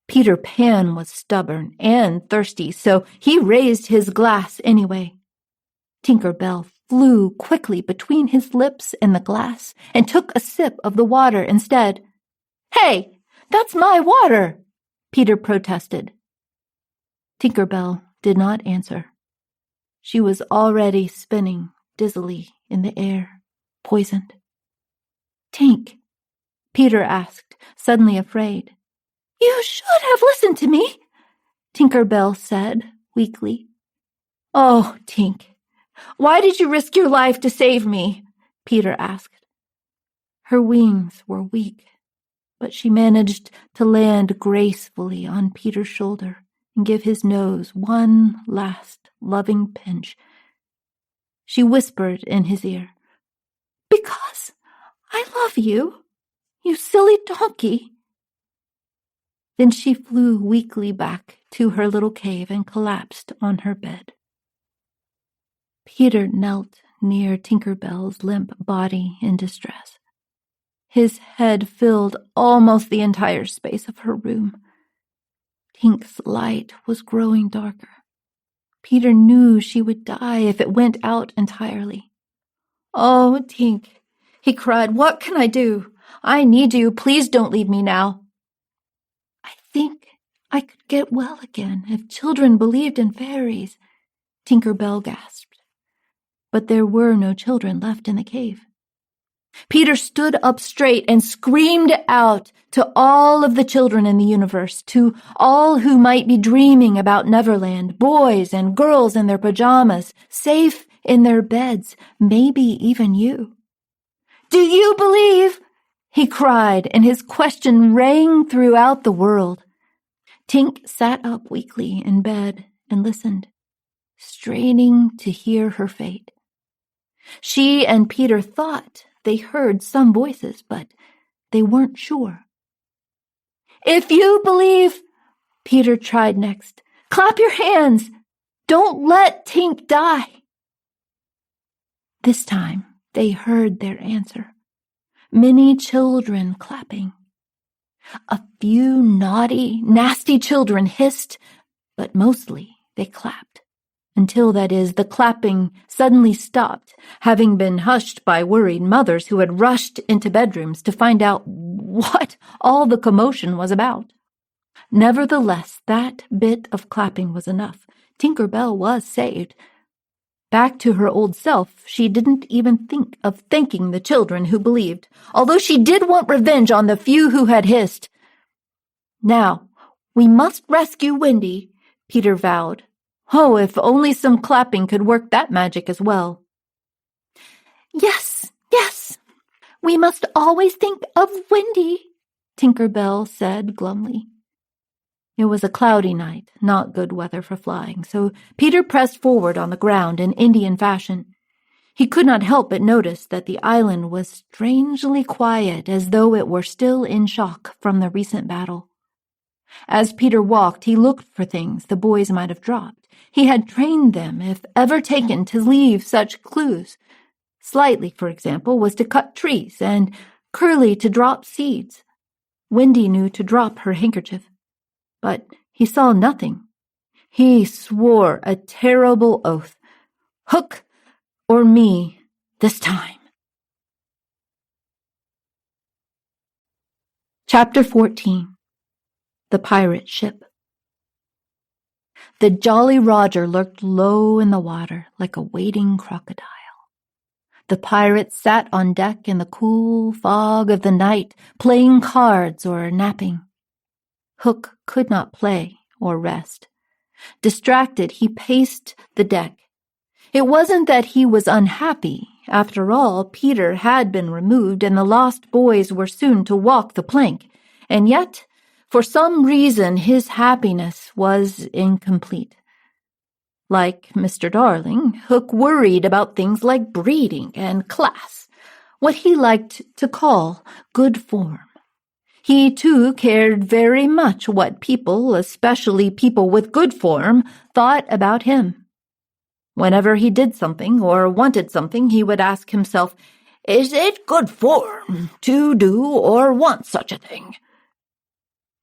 Speaker 1: Peter Pan was stubborn and thirsty, so he raised his glass anyway. Tinker Bell flew quickly between his lips and the glass and took a sip of the water instead. "Hey, that's my water!" Peter protested. Tinker Bell did not answer. She was already spinning dizzily in the air, poisoned. "Tink," Peter asked, suddenly afraid. "You should have listened to me," Tinker Bell said weakly. "Oh, Tink, why did you risk your life to save me?" Peter asked. Her wings were weak, but she managed to land gracefully on Peter's shoulder and give his nose one last loving pinch. She whispered in his ear, "Because I love you, you silly donkey." Then she flew weakly back to her little cave and collapsed on her bed. Peter knelt near Tinker Bell's limp body in distress. His head filled almost the entire space of her room. Tink's light was growing darker. Peter knew she would die if it went out entirely. "Oh, Tink," he cried, "what can I do? I need you. Please don't leave me now." "I think I could get well again if children believed in fairies," Tinker Bell gasped. But there were no children left in the cave. Peter stood up straight and screamed out to all of the children in the universe, to all who might be dreaming about Neverland, boys and girls in their pajamas, safe in their beds, maybe even you. "Do you believe?" he cried, and his question rang throughout the world. Tink sat up weakly in bed and listened, straining to hear her fate. She and Peter thought they heard some voices, but they weren't sure. "If you believe," Peter tried next, "clap your hands. Don't let Tink die." This time they heard their answer. Many children clapping. A few naughty, nasty children hissed, but mostly they clapped. Until, that is, the clapping suddenly stopped, having been hushed by worried mothers who had rushed into bedrooms to find out what all the commotion was about. Nevertheless, that bit of clapping was enough. Tinker Bell was saved. Back to her old self, she didn't even think of thanking the children who believed, although she did want revenge on the few who had hissed. "Now, we must rescue Wendy," Peter vowed. Oh, if only some clapping could work that magic as well. "Yes, yes, we must always think of Wendy," Tinker Bell said glumly. It was a cloudy night, not good weather for flying, so Peter pressed forward on the ground in Indian fashion. He could not help but notice that the island was strangely quiet, as though it were still in shock from the recent battle. As Peter walked, he looked for things the boys might have dropped. He had trained them, if ever taken, to leave such clues. Slightly, for example, was to cut trees, and Curly to drop seeds. Wendy knew to drop her handkerchief. But he saw nothing. He swore a terrible oath. Hook or me this time. Chapter 14. The Pirate Ship. The Jolly Roger lurked low in the water like a waiting crocodile. The pirates sat on deck in the cool fog of the night, playing cards or napping. Hook could not play or rest. Distracted, he paced the deck. It wasn't that he was unhappy. After all, Peter had been removed and the lost boys were soon to walk the plank. And yet, for some reason, his happiness was incomplete. Like Mr. Darling, Hook worried about things like breeding and class, what he liked to call good form. He, too, cared very much what people, especially people with good form, thought about him. Whenever he did something or wanted something, he would ask himself, "Is it good form to do or want such a thing?"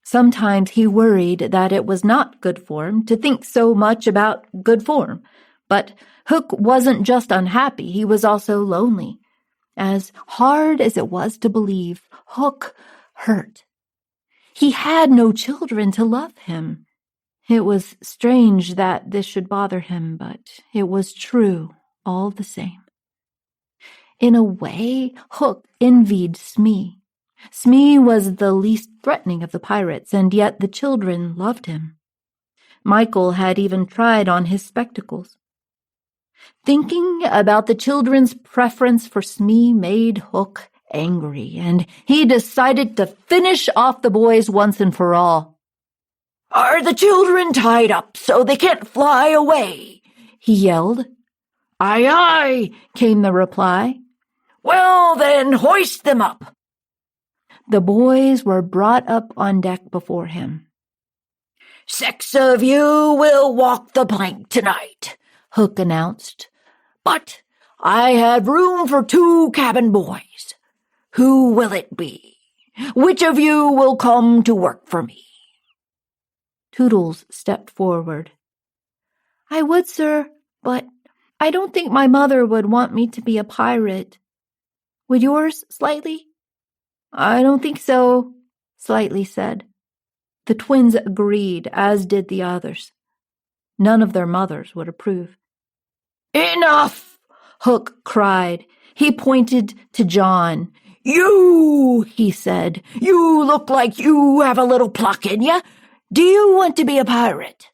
Speaker 1: Sometimes he worried that it was not good form to think so much about good form. But Hook wasn't just unhappy, he was also lonely. As hard as it was to believe, Hook hurt. He had no children to love him. It was strange that this should bother him, but it was true all the same. In a way, Hook envied Smee. Smee was the least threatening of the pirates, and yet the children loved him. Michael had even tried on his spectacles. Thinking about the children's preference for Smee made Hook angry, and he decided to finish off the boys once and for all. "Are the children tied up so they can't fly away?" he yelled. "Aye, aye," came the reply. "Well, then, hoist them up." The boys were brought up on deck before him.
Speaker 2: "6 of you will walk the plank tonight," Hook announced. "But I have room for 2 cabin boys. Who will it be? Which of you will come to work for me?"
Speaker 1: Toodles stepped forward. "I would, sir, but I don't think my mother would want me to be a pirate. Would yours, Slightly?" "I don't think so," Slightly said. The twins agreed, as did the others. None of their mothers would approve.
Speaker 2: "Enough!"
Speaker 1: Hook cried. He pointed to John.
Speaker 2: "You," he said, "you look like you have a little pluck in you. Do you want to be a pirate?"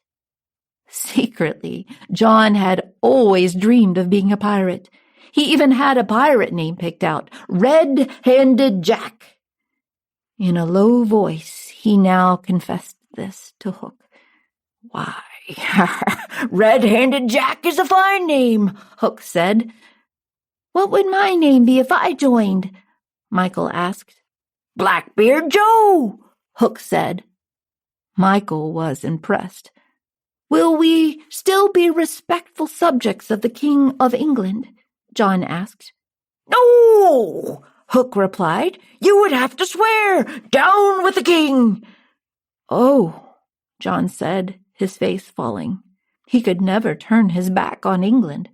Speaker 1: Secretly, John had always dreamed of being a pirate. He even had a pirate name picked out, Red-Handed Jack. In a low voice, he now confessed this to Hook.
Speaker 2: "Why, Red-Handed Jack is a fine name," Hook said.
Speaker 1: "What would my name be if I joined?" Michael asked.
Speaker 2: "Blackbeard Joe," Hook said.
Speaker 1: Michael was impressed. "Will we still be respectful subjects of the King of England?" John asked.
Speaker 2: "No," Hook replied. "You would have to swear. Down with the king."
Speaker 1: "Oh," John said, his face falling. He could never turn his back on England.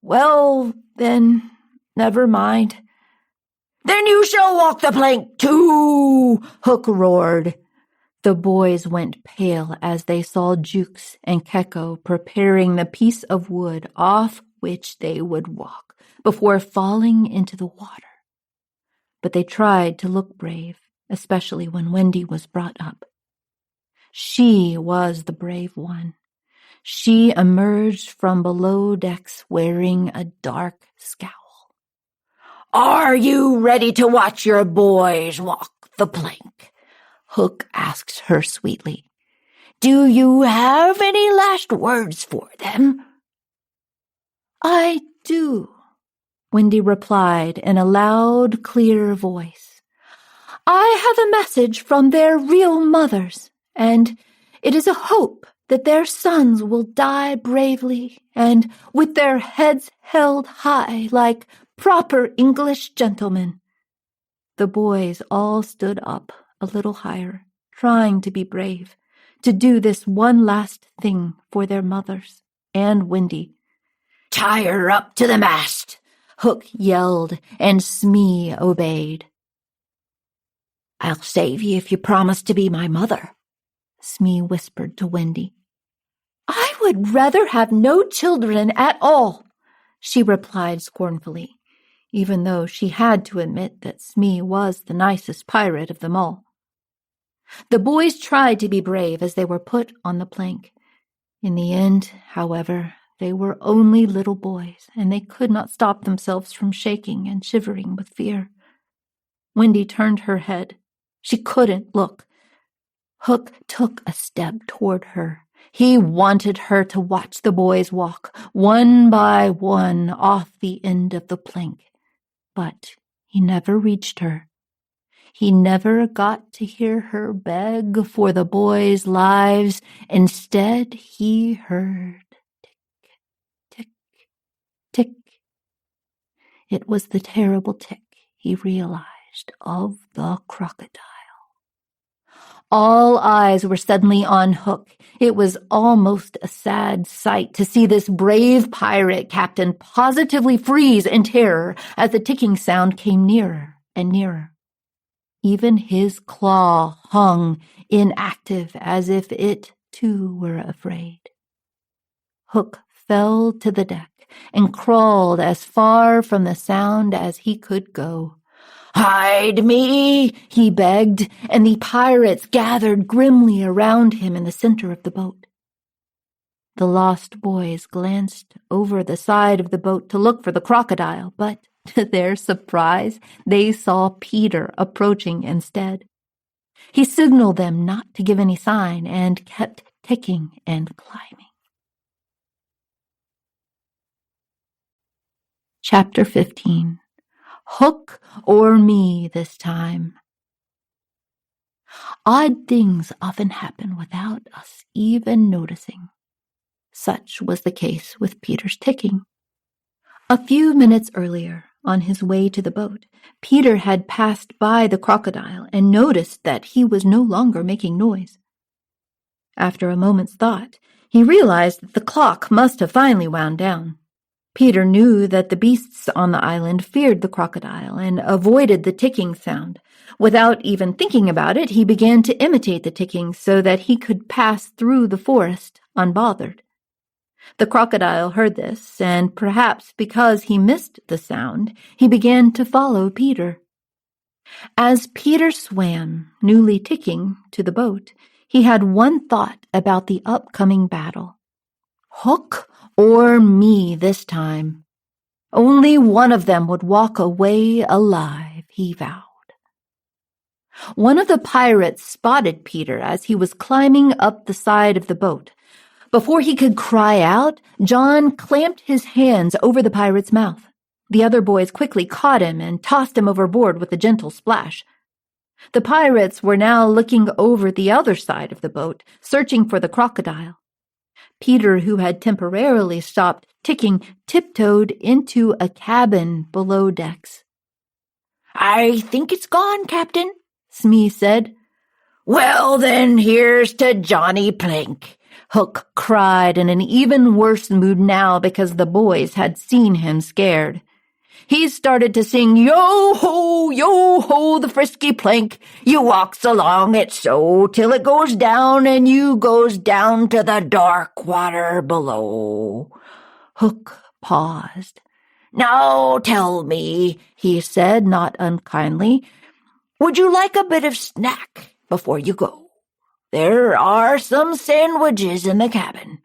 Speaker 1: "Well, then, never mind."
Speaker 2: "Then you shall walk the plank too," Hook roared.
Speaker 1: The boys went pale as they saw Jukes and Keko preparing the piece of wood off which they would walk before falling into the water. But they tried to look brave, especially when Wendy was brought up. She was the brave one. She emerged from below decks wearing a dark scowl.
Speaker 2: "Are you ready to watch your boys walk the plank?" Hook asked her sweetly. "Do you have any last words for them?"
Speaker 1: "I do," Wendy replied in a loud, clear voice. "I have a message from their real mothers, and it is a hope that their sons will die bravely and with their heads held high like proper English gentlemen." The boys all stood up a little higher, trying to be brave, to do this one last thing for their mothers and Wendy.
Speaker 2: "Tie her up to the mast," Hook yelled, and Smee obeyed. "I'll save you if you promise to be my mother," Smee whispered to Wendy.
Speaker 1: "I would rather have no children at all," she replied scornfully, even though she had to admit that Smee was the nicest pirate of them all. The boys tried to be brave as they were put on the plank. In the end, however, they were only little boys, and they could not stop themselves from shaking and shivering with fear. Wendy turned her head. She couldn't look. Hook took a step toward her. He wanted her to watch the boys walk, one by one, off the end of the plank. But he never reached her. He never got to hear her beg for the boys' lives. Instead, he heard tick, tick, tick. It was the terrible tick, he realized, of the crocodile. All eyes were suddenly on Hook. It was almost a sad sight to see this brave pirate captain positively freeze in terror as the ticking sound came nearer and nearer. Even his claw hung inactive as if it, too, were afraid. Hook fell to the deck and crawled as far from the sound as he could go.
Speaker 2: "Hide me,"
Speaker 1: he begged, and the pirates gathered grimly around him in the center of the boat. The lost boys glanced over the side of the boat to look for the crocodile, but to their surprise, they saw Peter approaching instead. He signaled them not to give any sign and kept ticking and climbing. Chapter 15. Hook or me this time. Odd things often happen without us even noticing. Such was the case with Peter's ticking. A few minutes earlier, on his way to the boat, Peter had passed by the crocodile and noticed that he was no longer making noise. After a moment's thought, he realized that the clock must have finally wound down. Peter knew that the beasts on the island feared the crocodile and avoided the ticking sound. Without even thinking about it, he began to imitate the ticking so that he could pass through the forest unbothered. The crocodile heard this, and perhaps because he missed the sound, he began to follow Peter. As Peter swam, newly ticking, to the boat, he had one thought about the upcoming battle. Hook or me this time. Only one of them would walk away alive, he vowed. One of the pirates spotted Peter as he was climbing up the side of the boat. Before he could cry out, John clamped his hands over the pirate's mouth. The other boys quickly caught him and tossed him overboard with a gentle splash. The pirates were now looking over the other side of the boat, searching for the crocodile. Peter, who had temporarily stopped ticking, tiptoed into a cabin below decks.
Speaker 2: "I think it's gone, Captain,"
Speaker 1: Smee said.
Speaker 2: "Well, then, here's to Johnny Plank,"
Speaker 1: Hook cried in an even worse mood now because the boys had seen him scared.
Speaker 2: He started to sing, yo-ho, the frisky plank. You walks along it so till it goes down and you goes down to the dark water below.
Speaker 1: Hook paused.
Speaker 2: "Now tell me," he said, not unkindly, "would you like a bit of snack before you go? There are some sandwiches in the cabin."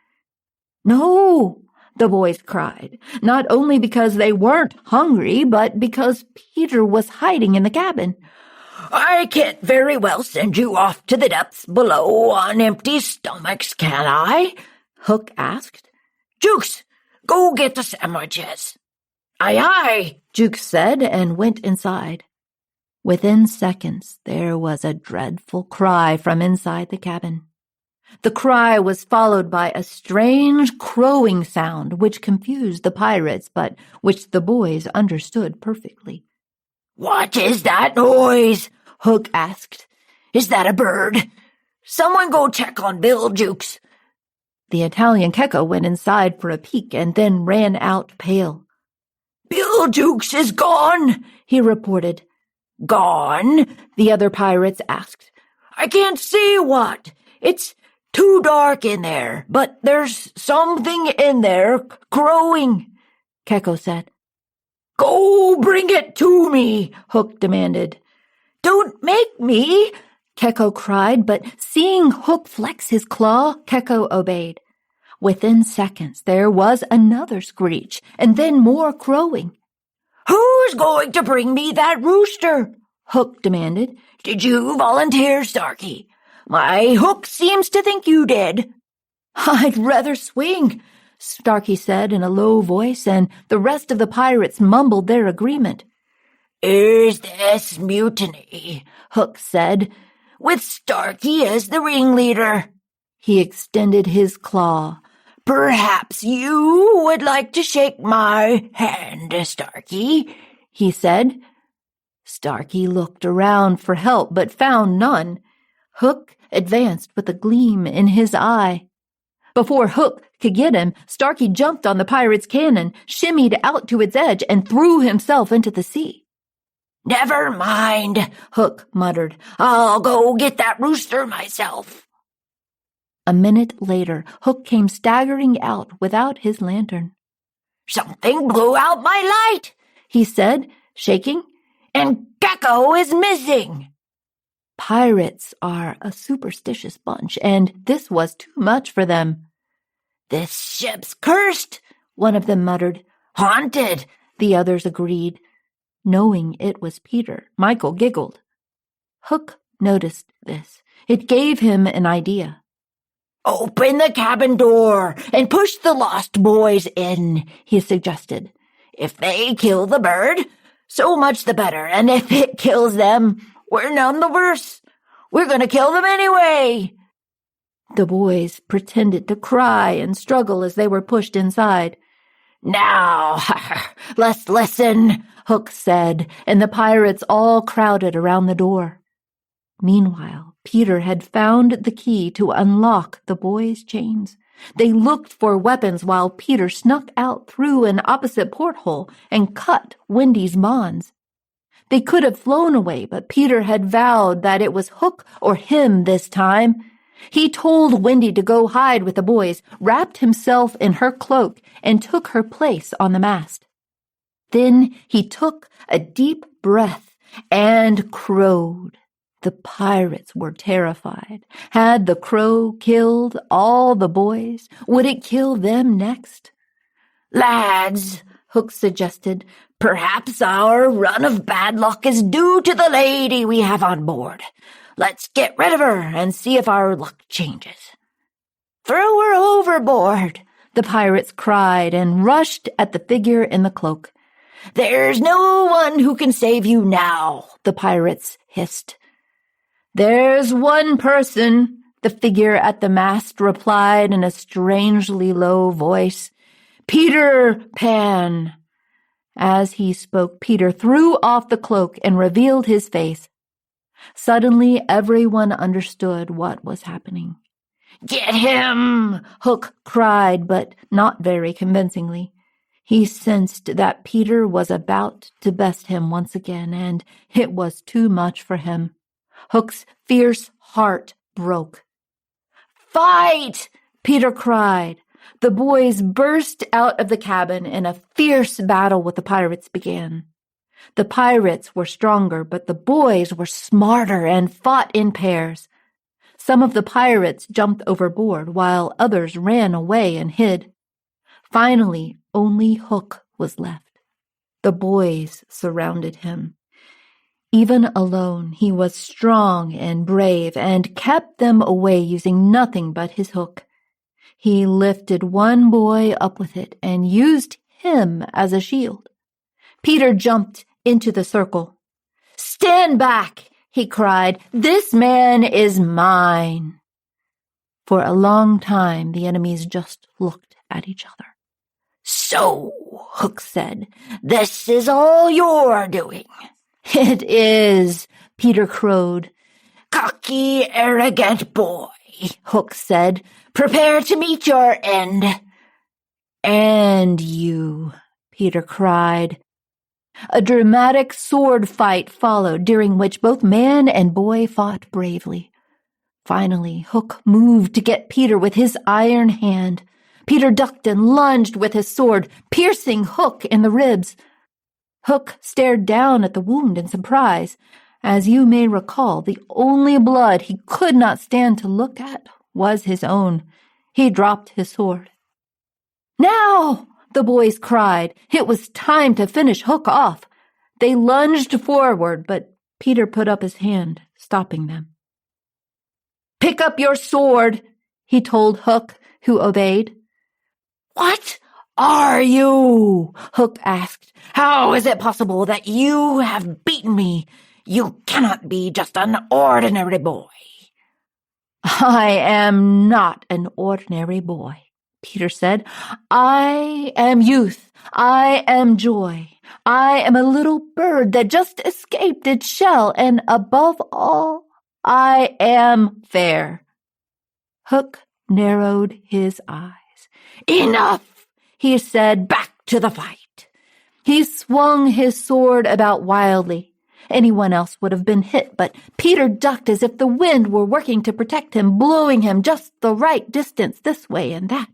Speaker 1: "No," the boys cried, not only because they weren't hungry, but because Peter was hiding in the cabin.
Speaker 2: "I can't very well send you off to the depths below on empty stomachs, can I?"
Speaker 1: Hook asked.
Speaker 2: "Jukes, go get the sandwiches." "Aye, aye,"
Speaker 1: Jukes said and went inside. Within seconds, there was a dreadful cry from inside the cabin. The cry was followed by a strange crowing sound which confused the pirates, but which the boys understood perfectly.
Speaker 2: "What is that noise?" Hook asked. "Is that a bird? Someone go check on Bill, Jukes."
Speaker 1: The Italian Keko went inside for a peek and then ran out pale.
Speaker 2: "Bill Jukes is gone," he reported. "Gone?" the other pirates asked. "I can't see what. It's too dark in there, but there's something in there crowing,"
Speaker 1: Keko said.
Speaker 2: "Go bring it to me," Hook demanded.
Speaker 1: "Don't make me," Keko cried, but seeing Hook flex his claw, Keko obeyed. Within seconds, there was another screech, and then more crowing.
Speaker 2: "Who's going to bring me that rooster?" Hook demanded. "Did you volunteer, Starkey? My hook seems to think you did."
Speaker 1: "I'd rather swing," Starkey said in a low voice, and the rest of the pirates mumbled their agreement.
Speaker 2: "Is this mutiny?" Hook said, "with Starkey as the ringleader."
Speaker 1: He extended his claw.
Speaker 2: "Perhaps you would like to shake my hand, Starkey," he said.
Speaker 1: Starkey looked around for help but found none. Hook advanced with a gleam in his eye. Before Hook could get him, Starkey jumped on the pirate's cannon, shimmied out to its edge, and threw himself into the sea.
Speaker 2: "Never mind," Hook muttered. "I'll go get that rooster myself."
Speaker 1: A minute later, Hook came staggering out without his lantern.
Speaker 2: "Something blew out my light," he said, shaking, "and Keko is missing."
Speaker 1: Pirates are a superstitious bunch, and this was too much for them.
Speaker 2: "This ship's cursed,"
Speaker 1: one of them muttered.
Speaker 2: "Haunted,"
Speaker 1: the others agreed. Knowing it was Peter, Michael giggled. Hook noticed this. It gave him an idea.
Speaker 2: "Open the cabin door and push the lost boys in," he suggested. "If they kill the bird, so much the better, and if it kills them, we're none the worse. We're going to kill them anyway." The boys pretended to cry and struggle as they were pushed inside. "Now, let's listen," Hook said, and the pirates all crowded around the door. Meanwhile, Peter had found the key to unlock the boys' chains. They looked for weapons while Peter snuck out through an opposite porthole and cut Wendy's bonds. They could have flown away, but Peter had vowed that it was Hook or him this time. He told Wendy to go hide with the boys, wrapped himself in her cloak, and took her place on the mast. Then he took a deep breath and crowed. The pirates were terrified. Had the crow killed all the boys? Would it kill them next? "Lads," Hook suggested, "perhaps our run of bad luck is due to the lady we have on board. Let's get rid of her and see if our luck changes." "Throw her overboard," the pirates cried and rushed at the figure in the cloak. "There's no one who can save you now," the pirates hissed. "There's one person," the figure at the mast replied in a strangely low voice. "Peter Pan." As he spoke, Peter threw off the cloak and revealed his face. Suddenly, everyone understood what was happening. "Get him!" Hook cried, but not very convincingly. He sensed that Peter was about to best him once again, and it was too much for him. Hook's fierce heart broke. "Fight!" Peter cried. The boys burst out of the cabin, and a fierce battle with the pirates began. The pirates were stronger, but the boys were smarter and fought in pairs. Some of the pirates jumped overboard, while others ran away and hid. Finally, only Hook was left. The boys surrounded him. Even alone, he was strong and brave and kept them away using nothing but his hook. He lifted one boy up with it and used him as a shield. Peter jumped into the circle. "Stand back!" he cried. "This man is mine." For a long time, the enemies just looked at each other. "So," Hook said, "this is all you're doing." "It is," Peter crowed. "Cocky, arrogant boy," Hook said. "Prepare to meet your end." "And you," Peter cried. A dramatic sword fight followed, during which both man and boy fought bravely. Finally, Hook moved to get Peter with his iron hand. Peter ducked and lunged with his sword, piercing Hook in the ribs. Hook stared down at the wound in surprise. As you may recall, the only blood he could not stand to look at was his own. He dropped his sword. "Now!" the boys cried. It was time to finish Hook off. They lunged forward, but Peter put up his hand, stopping them. "Pick up your sword," he told Hook, who obeyed. "What are you?" Hook asked. "How is it possible that you have beaten me? You cannot be just an ordinary boy." "I am not an ordinary boy," Peter said. "I am youth. I am joy. I am a little bird that just escaped its shell, and above all, I am fair." Hook narrowed his eyes. "Enough," he said. "Back to the fight." He swung his sword about wildly. Anyone else would have been hit, but Peter ducked as if the wind were working to protect him, blowing him just the right distance this way and that.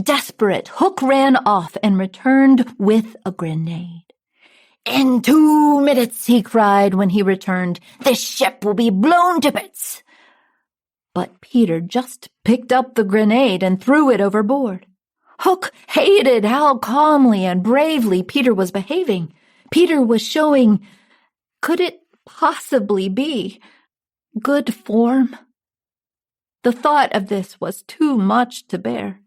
Speaker 2: Desperate, Hook ran off and returned with a grenade. "In 2 minutes," he cried when he returned, "this ship will be blown to bits." But Peter just picked up the grenade and threw it overboard. Hook hated how calmly and bravely Peter was behaving. Peter was showing, could it possibly be, good form? The thought of this was too much to bear.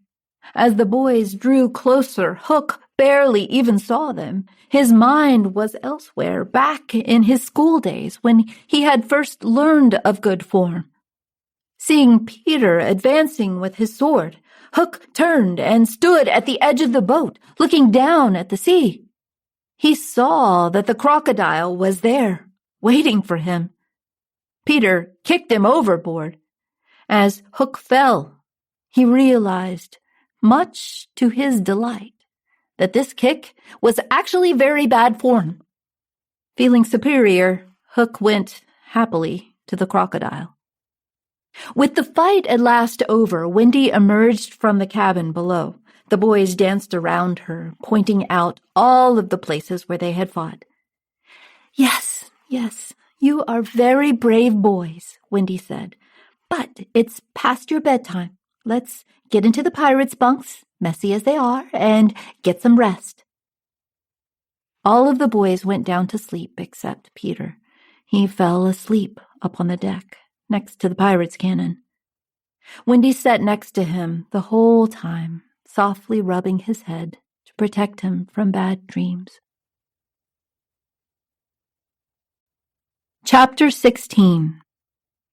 Speaker 2: As the boys drew closer, Hook barely even saw them. His mind was elsewhere, back in his school days when he had first learned of good form. Seeing Peter advancing with his sword, Hook turned and stood at the edge of the boat, looking down at the sea. He saw that the crocodile was there, waiting for him. Peter kicked him overboard. As Hook fell, he realized, much to his delight, that this kick was actually very bad form. Feeling superior, Hook went happily to the crocodile. With the fight at last over, Wendy emerged from the cabin below. The boys danced around her, pointing out all of the places where they had fought. Yes, you are very brave boys, Wendy said. But it's past your bedtime. Let's get into the pirates' bunks, messy as they are, and get some rest. All of the boys went down to sleep except Peter. He fell asleep up on the deck, next to the pirates' cannon. Wendy sat next to him the whole time, softly rubbing his head to protect him from bad dreams. Chapter 16.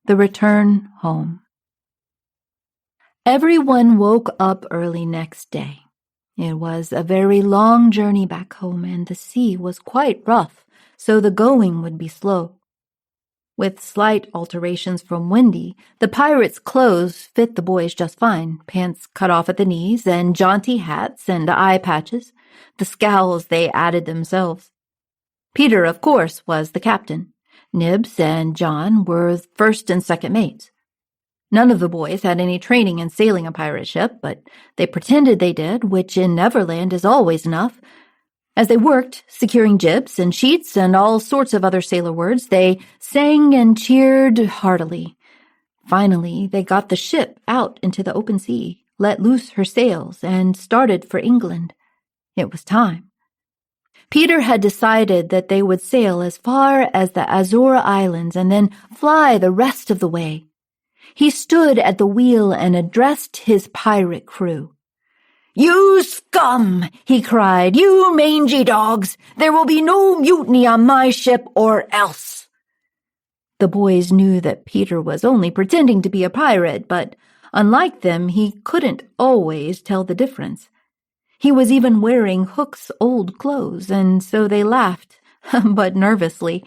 Speaker 2: The Return Home. Everyone woke up early next day. It was a very long journey back home, and the sea was quite rough, so the going would be slow. With slight alterations from Wendy, the pirates' clothes fit the boys just fine, pants cut off at the knees, and jaunty hats and eye patches, the scowls they added themselves. Peter, of course, was the captain. Nibs and John were first and second mates. None of the boys had any training in sailing a pirate ship, but they pretended they did, which in Neverland is always enough. As they worked, securing jibs and sheets and all sorts of other sailor words, they sang and cheered heartily. Finally, they got the ship out into the open sea, let loose her sails, and started for England. It was time. Peter had decided that they would sail as far as the Azore Islands and then fly the rest of the way. He stood at the wheel and addressed his pirate crew. "You scum!" he cried. "You mangy dogs! There will be no mutiny on my ship or else!" The boys knew that Peter was only pretending to be a pirate, but unlike them, he couldn't always tell the difference. He was even wearing Hook's old clothes, and so they laughed, but nervously.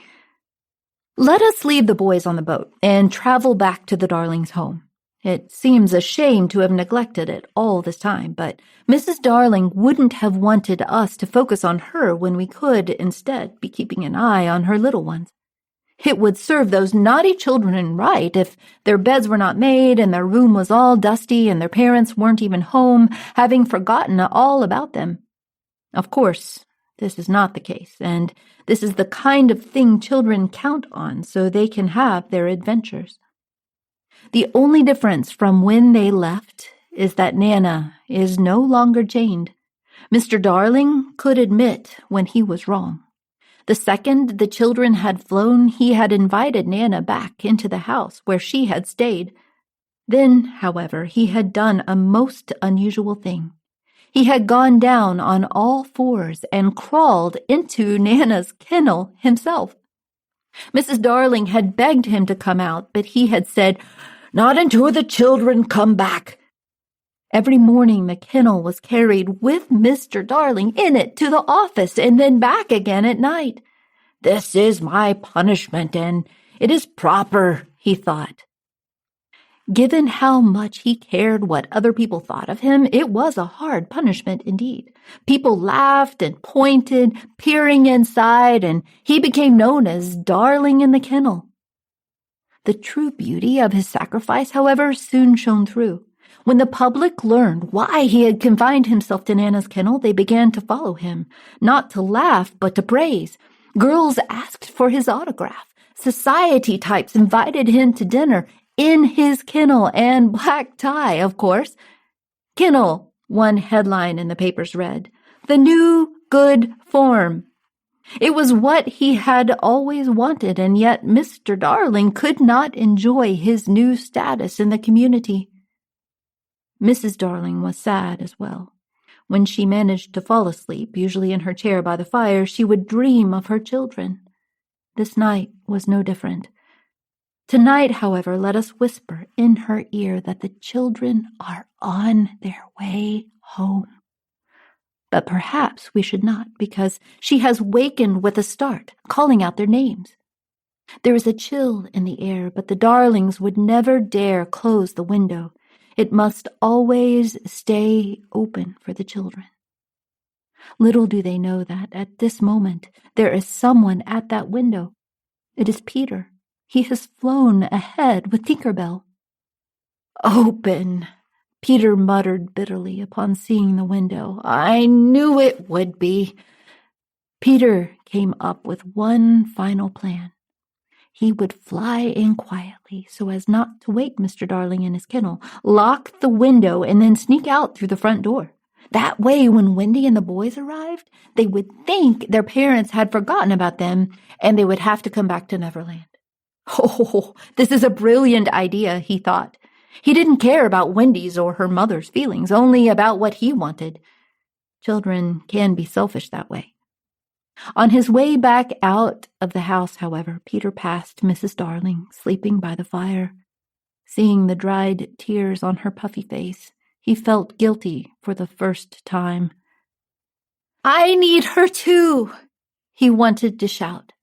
Speaker 2: "Let us leave the boys on the boat and travel back to the Darlings' home. It seems a shame to have neglected it all this time, but Mrs. Darling wouldn't have wanted us to focus on her when we could, instead, be keeping an eye on her little ones. It would serve those naughty children right if their beds were not made and their room was all dusty and their parents weren't even home, having forgotten all about them. Of course, this is not the case, and this is the kind of thing children count on so they can have their adventures. The only difference from when they left is that Nana is no longer chained. Mr. Darling could admit when he was wrong. The second the children had flown, he had invited Nana back into the house where she had stayed. Then, however, he had done a most unusual thing. He had gone down on all fours and crawled into Nana's kennel himself. Mrs. Darling had begged him to come out, but he had said, "Not until the children come back." Every morning the kennel was carried with Mr. Darling in it to the office and then back again at night. "This is my punishment, and it is proper," he thought. Given how much he cared what other people thought of him, it was a hard punishment indeed. People laughed and pointed, peering inside, and he became known as Darling in the Kennel. The true beauty of his sacrifice, however, soon shone through. When the public learned why he had confined himself to Nana's kennel, they began to follow him, not to laugh, but to praise. Girls asked for his autograph. Society types invited him to dinner in his kennel and black tie, of course. "Kennel," one headline in the papers read, "the new good form." It was what he had always wanted, and yet Mr. Darling could not enjoy his new status in the community. Mrs. Darling was sad as well.
Speaker 1: When she managed to fall asleep, usually in her chair by the fire, she would dream of her children. This night was no different. Tonight, however, let us whisper in her ear that the children are on their way home. But perhaps we should not, because she has wakened with a start, calling out their names. There is a chill in the air, but the darlings would never dare close the window. It must always stay open for the children. Little do they know that, at this moment, there is someone at that window. It is Peter. He has flown ahead with Tinker Bell. "Open," Peter muttered bitterly upon seeing the window. "I knew it would be." Peter came up with one final plan. He would fly in quietly so as not to wake Mr. Darling in his kennel, lock the window, and then sneak out through the front door. That way, when Wendy and the boys arrived, they would think their parents had forgotten about them, and they would have to come back to Neverland. "Oh, this is a brilliant idea," he thought. He didn't care about Wendy's or her mother's feelings, only about what he wanted. Children can be selfish that way. On his way back out of the house, however, Peter passed Mrs. Darling sleeping by the fire. Seeing the dried tears on her puffy face, he felt guilty for the first time. "I need her too," he wanted to shout.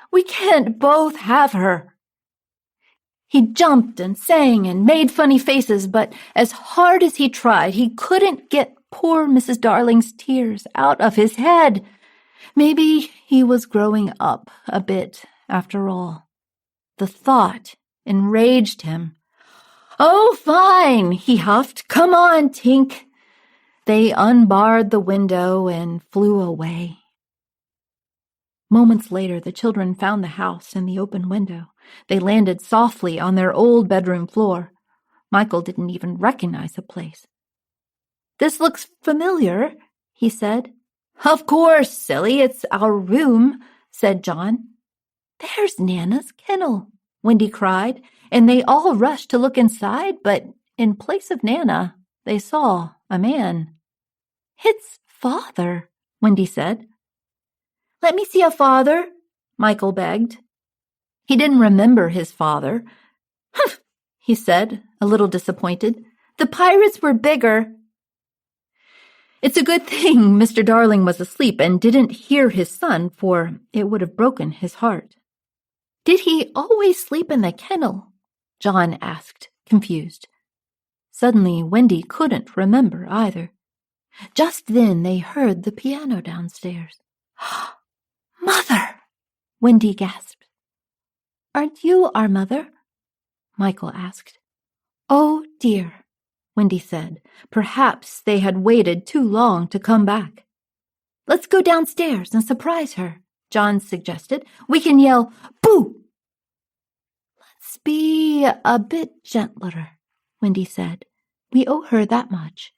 Speaker 1: "We can't both have her." He jumped and sang and made funny faces, but as hard as he tried, he couldn't get poor Mrs. Darling's tears out of his head. Maybe he was growing up a bit, after all. The thought enraged him. "Oh, fine," he huffed. "Come on, Tink." They unbarred the window and flew away. Moments later, the children found the house and the open window. They landed softly on their old bedroom floor. Michael didn't even recognize the place. "This looks familiar," he said. "Of course, silly, it's our room," said John. "There's Nana's kennel," Wendy cried, and they all rushed to look inside, but in place of Nana, they saw a man. "It's Father," Wendy said. "Let me see a father," Michael begged. He didn't remember his father. "Humph," he said, a little disappointed. "The pirates were bigger." It's a good thing Mr. Darling was asleep and didn't hear his son, for it would have broken his heart. "Did he always sleep in the kennel?" John asked, confused. Suddenly, Wendy couldn't remember either. Just then they heard the piano downstairs. "Mother!" Wendy gasped. "Aren't you our mother?" Michael asked. "Oh, dear," Wendy said. Perhaps they had waited too long to come back. "Let's go downstairs and surprise her," John suggested. "We can yell, 'Boo!'" "Let's be a bit gentler," Wendy said. "We owe her that much.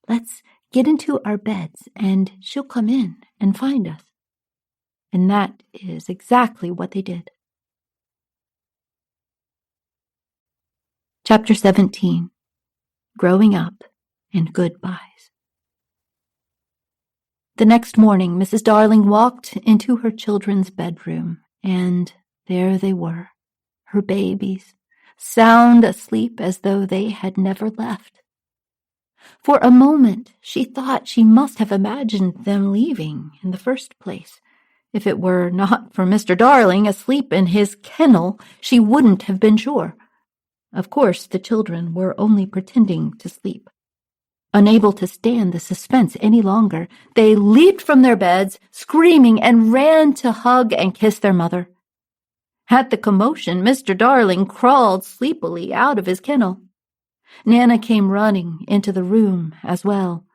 Speaker 1: Let's get into our beds and she'll come in and find us." And that is exactly what they did. Chapter 17. Growing Up and Goodbyes. The next morning, Mrs. Darling walked into her children's bedroom, and there they were, her babies, sound asleep as though they had never left. For a moment, she thought she must have imagined them leaving in the first place. If it were not for Mr. Darling asleep in his kennel, she wouldn't have been sure. Of course, the children were only pretending to sleep. Unable to stand the suspense any longer, they leaped from their beds, screaming, and ran to hug and kiss their mother. At the commotion, Mr. Darling crawled sleepily out of his kennel. Nana came running into the room as well.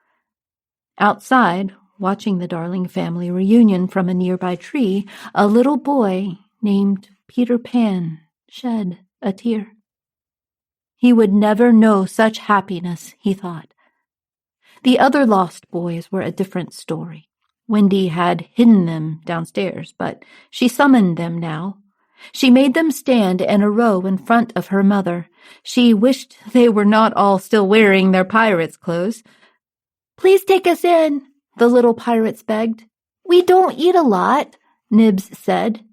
Speaker 1: Outside, watching the Darling family reunion from a nearby tree, a little boy named Peter Pan shed a tear. He would never know such happiness, he thought. The other lost boys were a different story. Wendy had hidden them downstairs, but she summoned them now. She made them stand in a row in front of her mother. She wished they were not all still wearing their pirates' clothes. Please take us in, the little pirates begged. We don't eat a lot, Nibs said.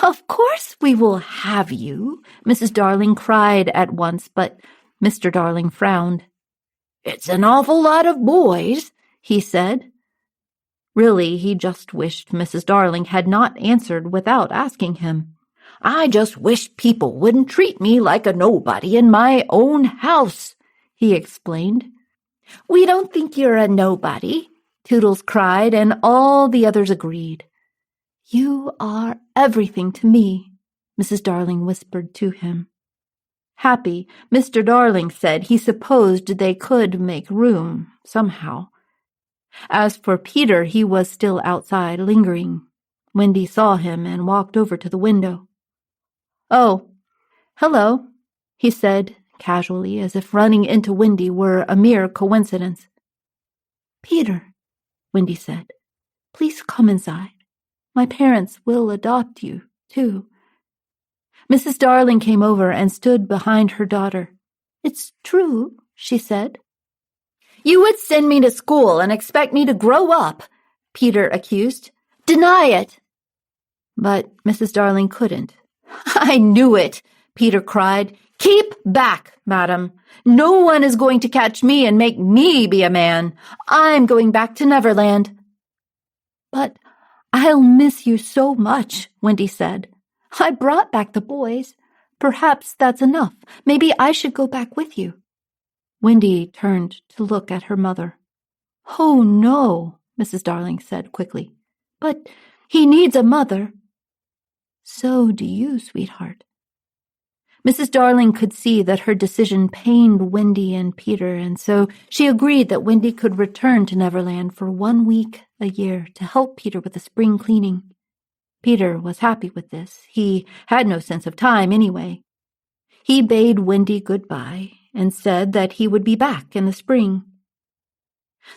Speaker 1: Of course we will have you, Mrs. Darling cried at once, but Mr. Darling frowned. It's an awful lot of boys, he said. Really, he just wished Mrs. Darling had not answered without asking him. I just wish people wouldn't treat me like a nobody in my own house, he explained. We don't think you're a nobody, Toodles cried, and all the others agreed. You are everything to me, Mrs. Darling whispered to him. Happy, Mr. Darling said he supposed they could make room somehow. As for Peter, he was still outside, lingering. Wendy saw him and walked over to the window. Oh, hello, he said casually, as if running into Wendy were a mere coincidence. Peter, Wendy said, please come inside. My parents will adopt you, too. Mrs. Darling came over and stood behind her daughter. It's true, she said. You would send me to school and expect me to grow up, Peter accused. Deny it. But Mrs. Darling couldn't. I knew it, Peter cried. Keep back, madam. No one is going to catch me and make me be a man. I'm going back to Neverland. But I'll miss you so much, Wendy said. I brought back the boys. Perhaps that's enough. Maybe I should go back with you. Wendy turned to look at her mother. Oh, no, Mrs. Darling said quickly. But he needs a mother. So do you, sweetheart. Mrs. Darling could see that her decision pained Wendy and Peter, and so she agreed that Wendy could return to Neverland for 1 week a year to help Peter with the spring cleaning. Peter was happy with this. He had no sense of time anyway. He bade Wendy goodbye and said that he would be back in the spring.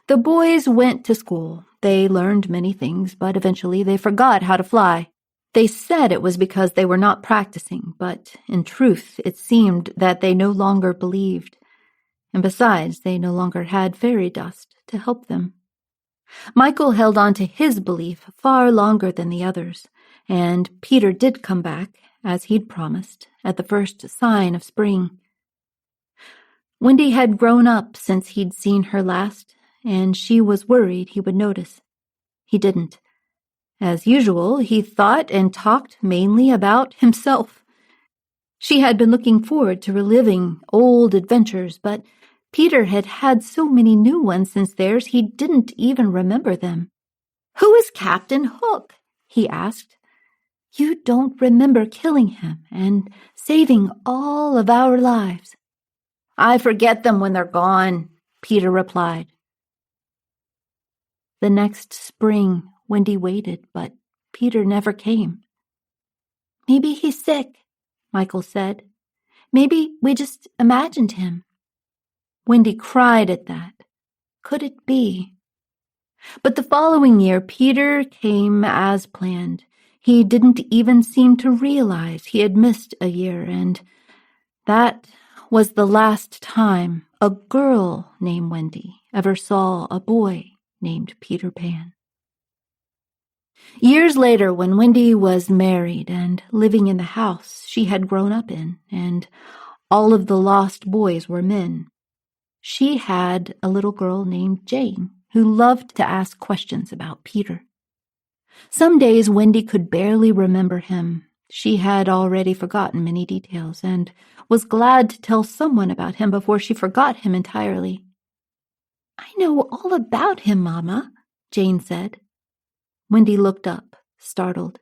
Speaker 1: The boys went to school. They learned many things, but eventually they forgot how to fly. They said it was because they were not practicing, but in truth it seemed that they no longer believed. And besides, they no longer had fairy dust to help them. Michael held on to his belief far longer than the others, and Peter did come back, as he'd promised, at the first sign of spring. Wendy had grown up since he'd seen her last, and she was worried he would notice. He didn't. As usual, he thought and talked mainly about himself. She had been looking forward to reliving old adventures, but Peter had had so many new ones since theirs he didn't even remember them. Who is Captain Hook? He asked. You don't remember killing him and saving all of our lives. I forget them when they're gone, Peter replied. The next spring, Wendy waited, but Peter never came. Maybe he's sick, Michael said. Maybe we just imagined him. Wendy cried at that. Could it be? But the following year, Peter came as planned. He didn't even seem to realize he had missed a year, and that was the last time a girl named Wendy ever saw a boy named Peter Pan. Years later, when Wendy was married and living in the house she had grown up in, and all of the lost boys were men, she had a little girl named Jane who loved to ask questions about Peter. Some days Wendy could barely remember him. She had already forgotten many details and was glad to tell someone about him before she forgot him entirely. I know all about him, Mama, Jane said. Wendy looked up, startled.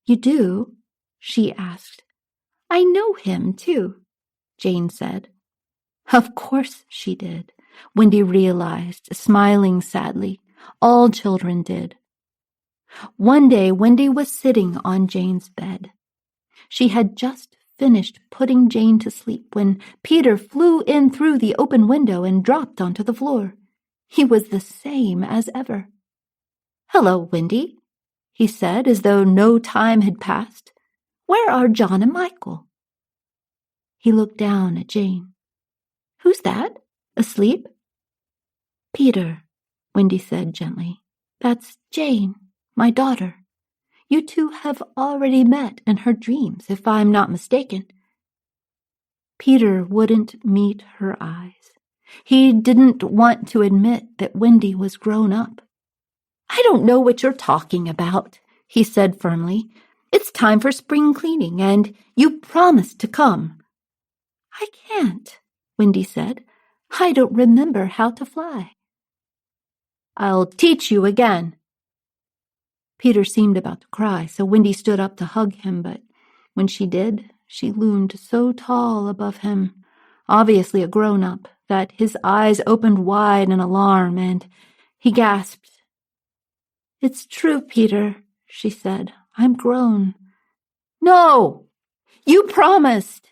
Speaker 1: You do? She asked. I know him, too, Jane said. Of course she did, Wendy realized, smiling sadly. All children did. One day, Wendy was sitting on Jane's bed. She had just finished putting Jane to sleep when Peter flew in through the open window and dropped onto the floor. He was the same as ever. Hello, Wendy, he said, as though no time had passed. Where are John and Michael? He looked down at Jane. Who's that? Asleep? Peter, Wendy said gently. That's Jane, my daughter. You two have already met in her dreams, if I'm not mistaken. Peter wouldn't meet her eyes. He didn't want to admit that Wendy was grown up. I don't know what you're talking about, he said firmly. It's time for spring cleaning, and you promised to come. I can't, Wendy said. I don't remember how to fly. I'll teach you again. Peter seemed about to cry, so Wendy stood up to hug him, but when she did, she loomed so tall above him, obviously a grown-up, that his eyes opened wide in alarm, and he gasped. It's true, Peter, she said. I'm grown. No! You promised!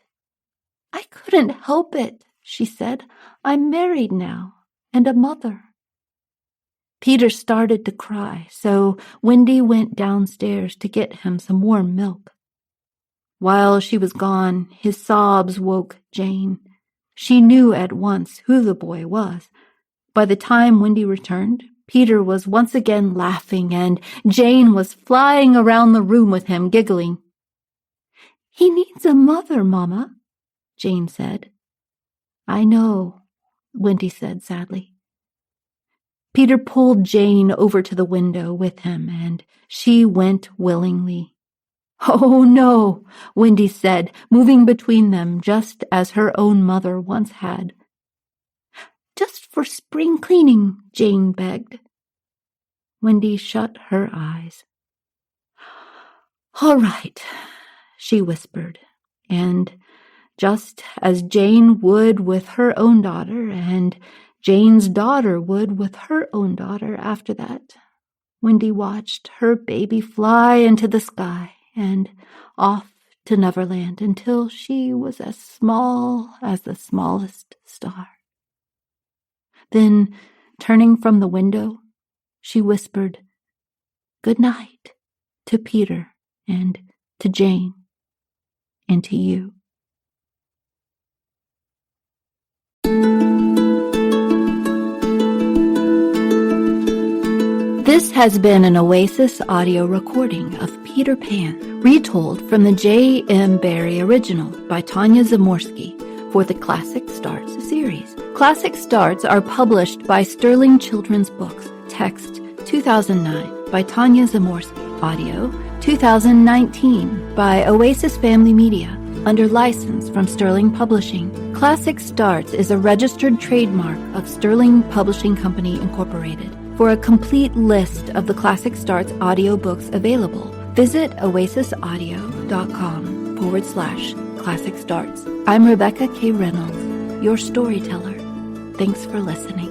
Speaker 1: I couldn't help it, she said. I'm married now, and a mother. Peter started to cry, so Wendy went downstairs to get him some warm milk. While she was gone, his sobs woke Jane. She knew at once who the boy was. By the time Wendy returned, Peter was once again laughing, and Jane was flying around the room with him, giggling. He needs a mother, Mama, Jane said. I know, Wendy said sadly. Peter pulled Jane over to the window with him, and she went willingly. Oh, no, Wendy said, moving between them just as her own mother once had. Just for spring cleaning, Jane begged. Wendy shut her eyes. All right, she whispered, and just as Jane would with her own daughter, and Jane's daughter would with her own daughter after that, Wendy watched her baby fly into the sky and off to Neverland until she was as small as the smallest star. Then, turning from the window, she whispered, Good night to Peter and to Jane and to you. This has been an Oasis audio recording of Peter Pan, retold from the J. M. Barrie original by Tanya Zamorsky for the Classic Starts series. Classic Starts are published by Sterling Children's Books. Text 2009 by Tanya Zamorsky. Audio 2019 by Oasis Family Media under license from Sterling Publishing. Classic Starts is a registered trademark of Sterling Publishing Company, Incorporated. For a complete list of the Classic Starts audiobooks available, visit oasisaudio.com/Classic Starts. I'm Rebecca K. Reynolds, your storyteller. Thanks for listening.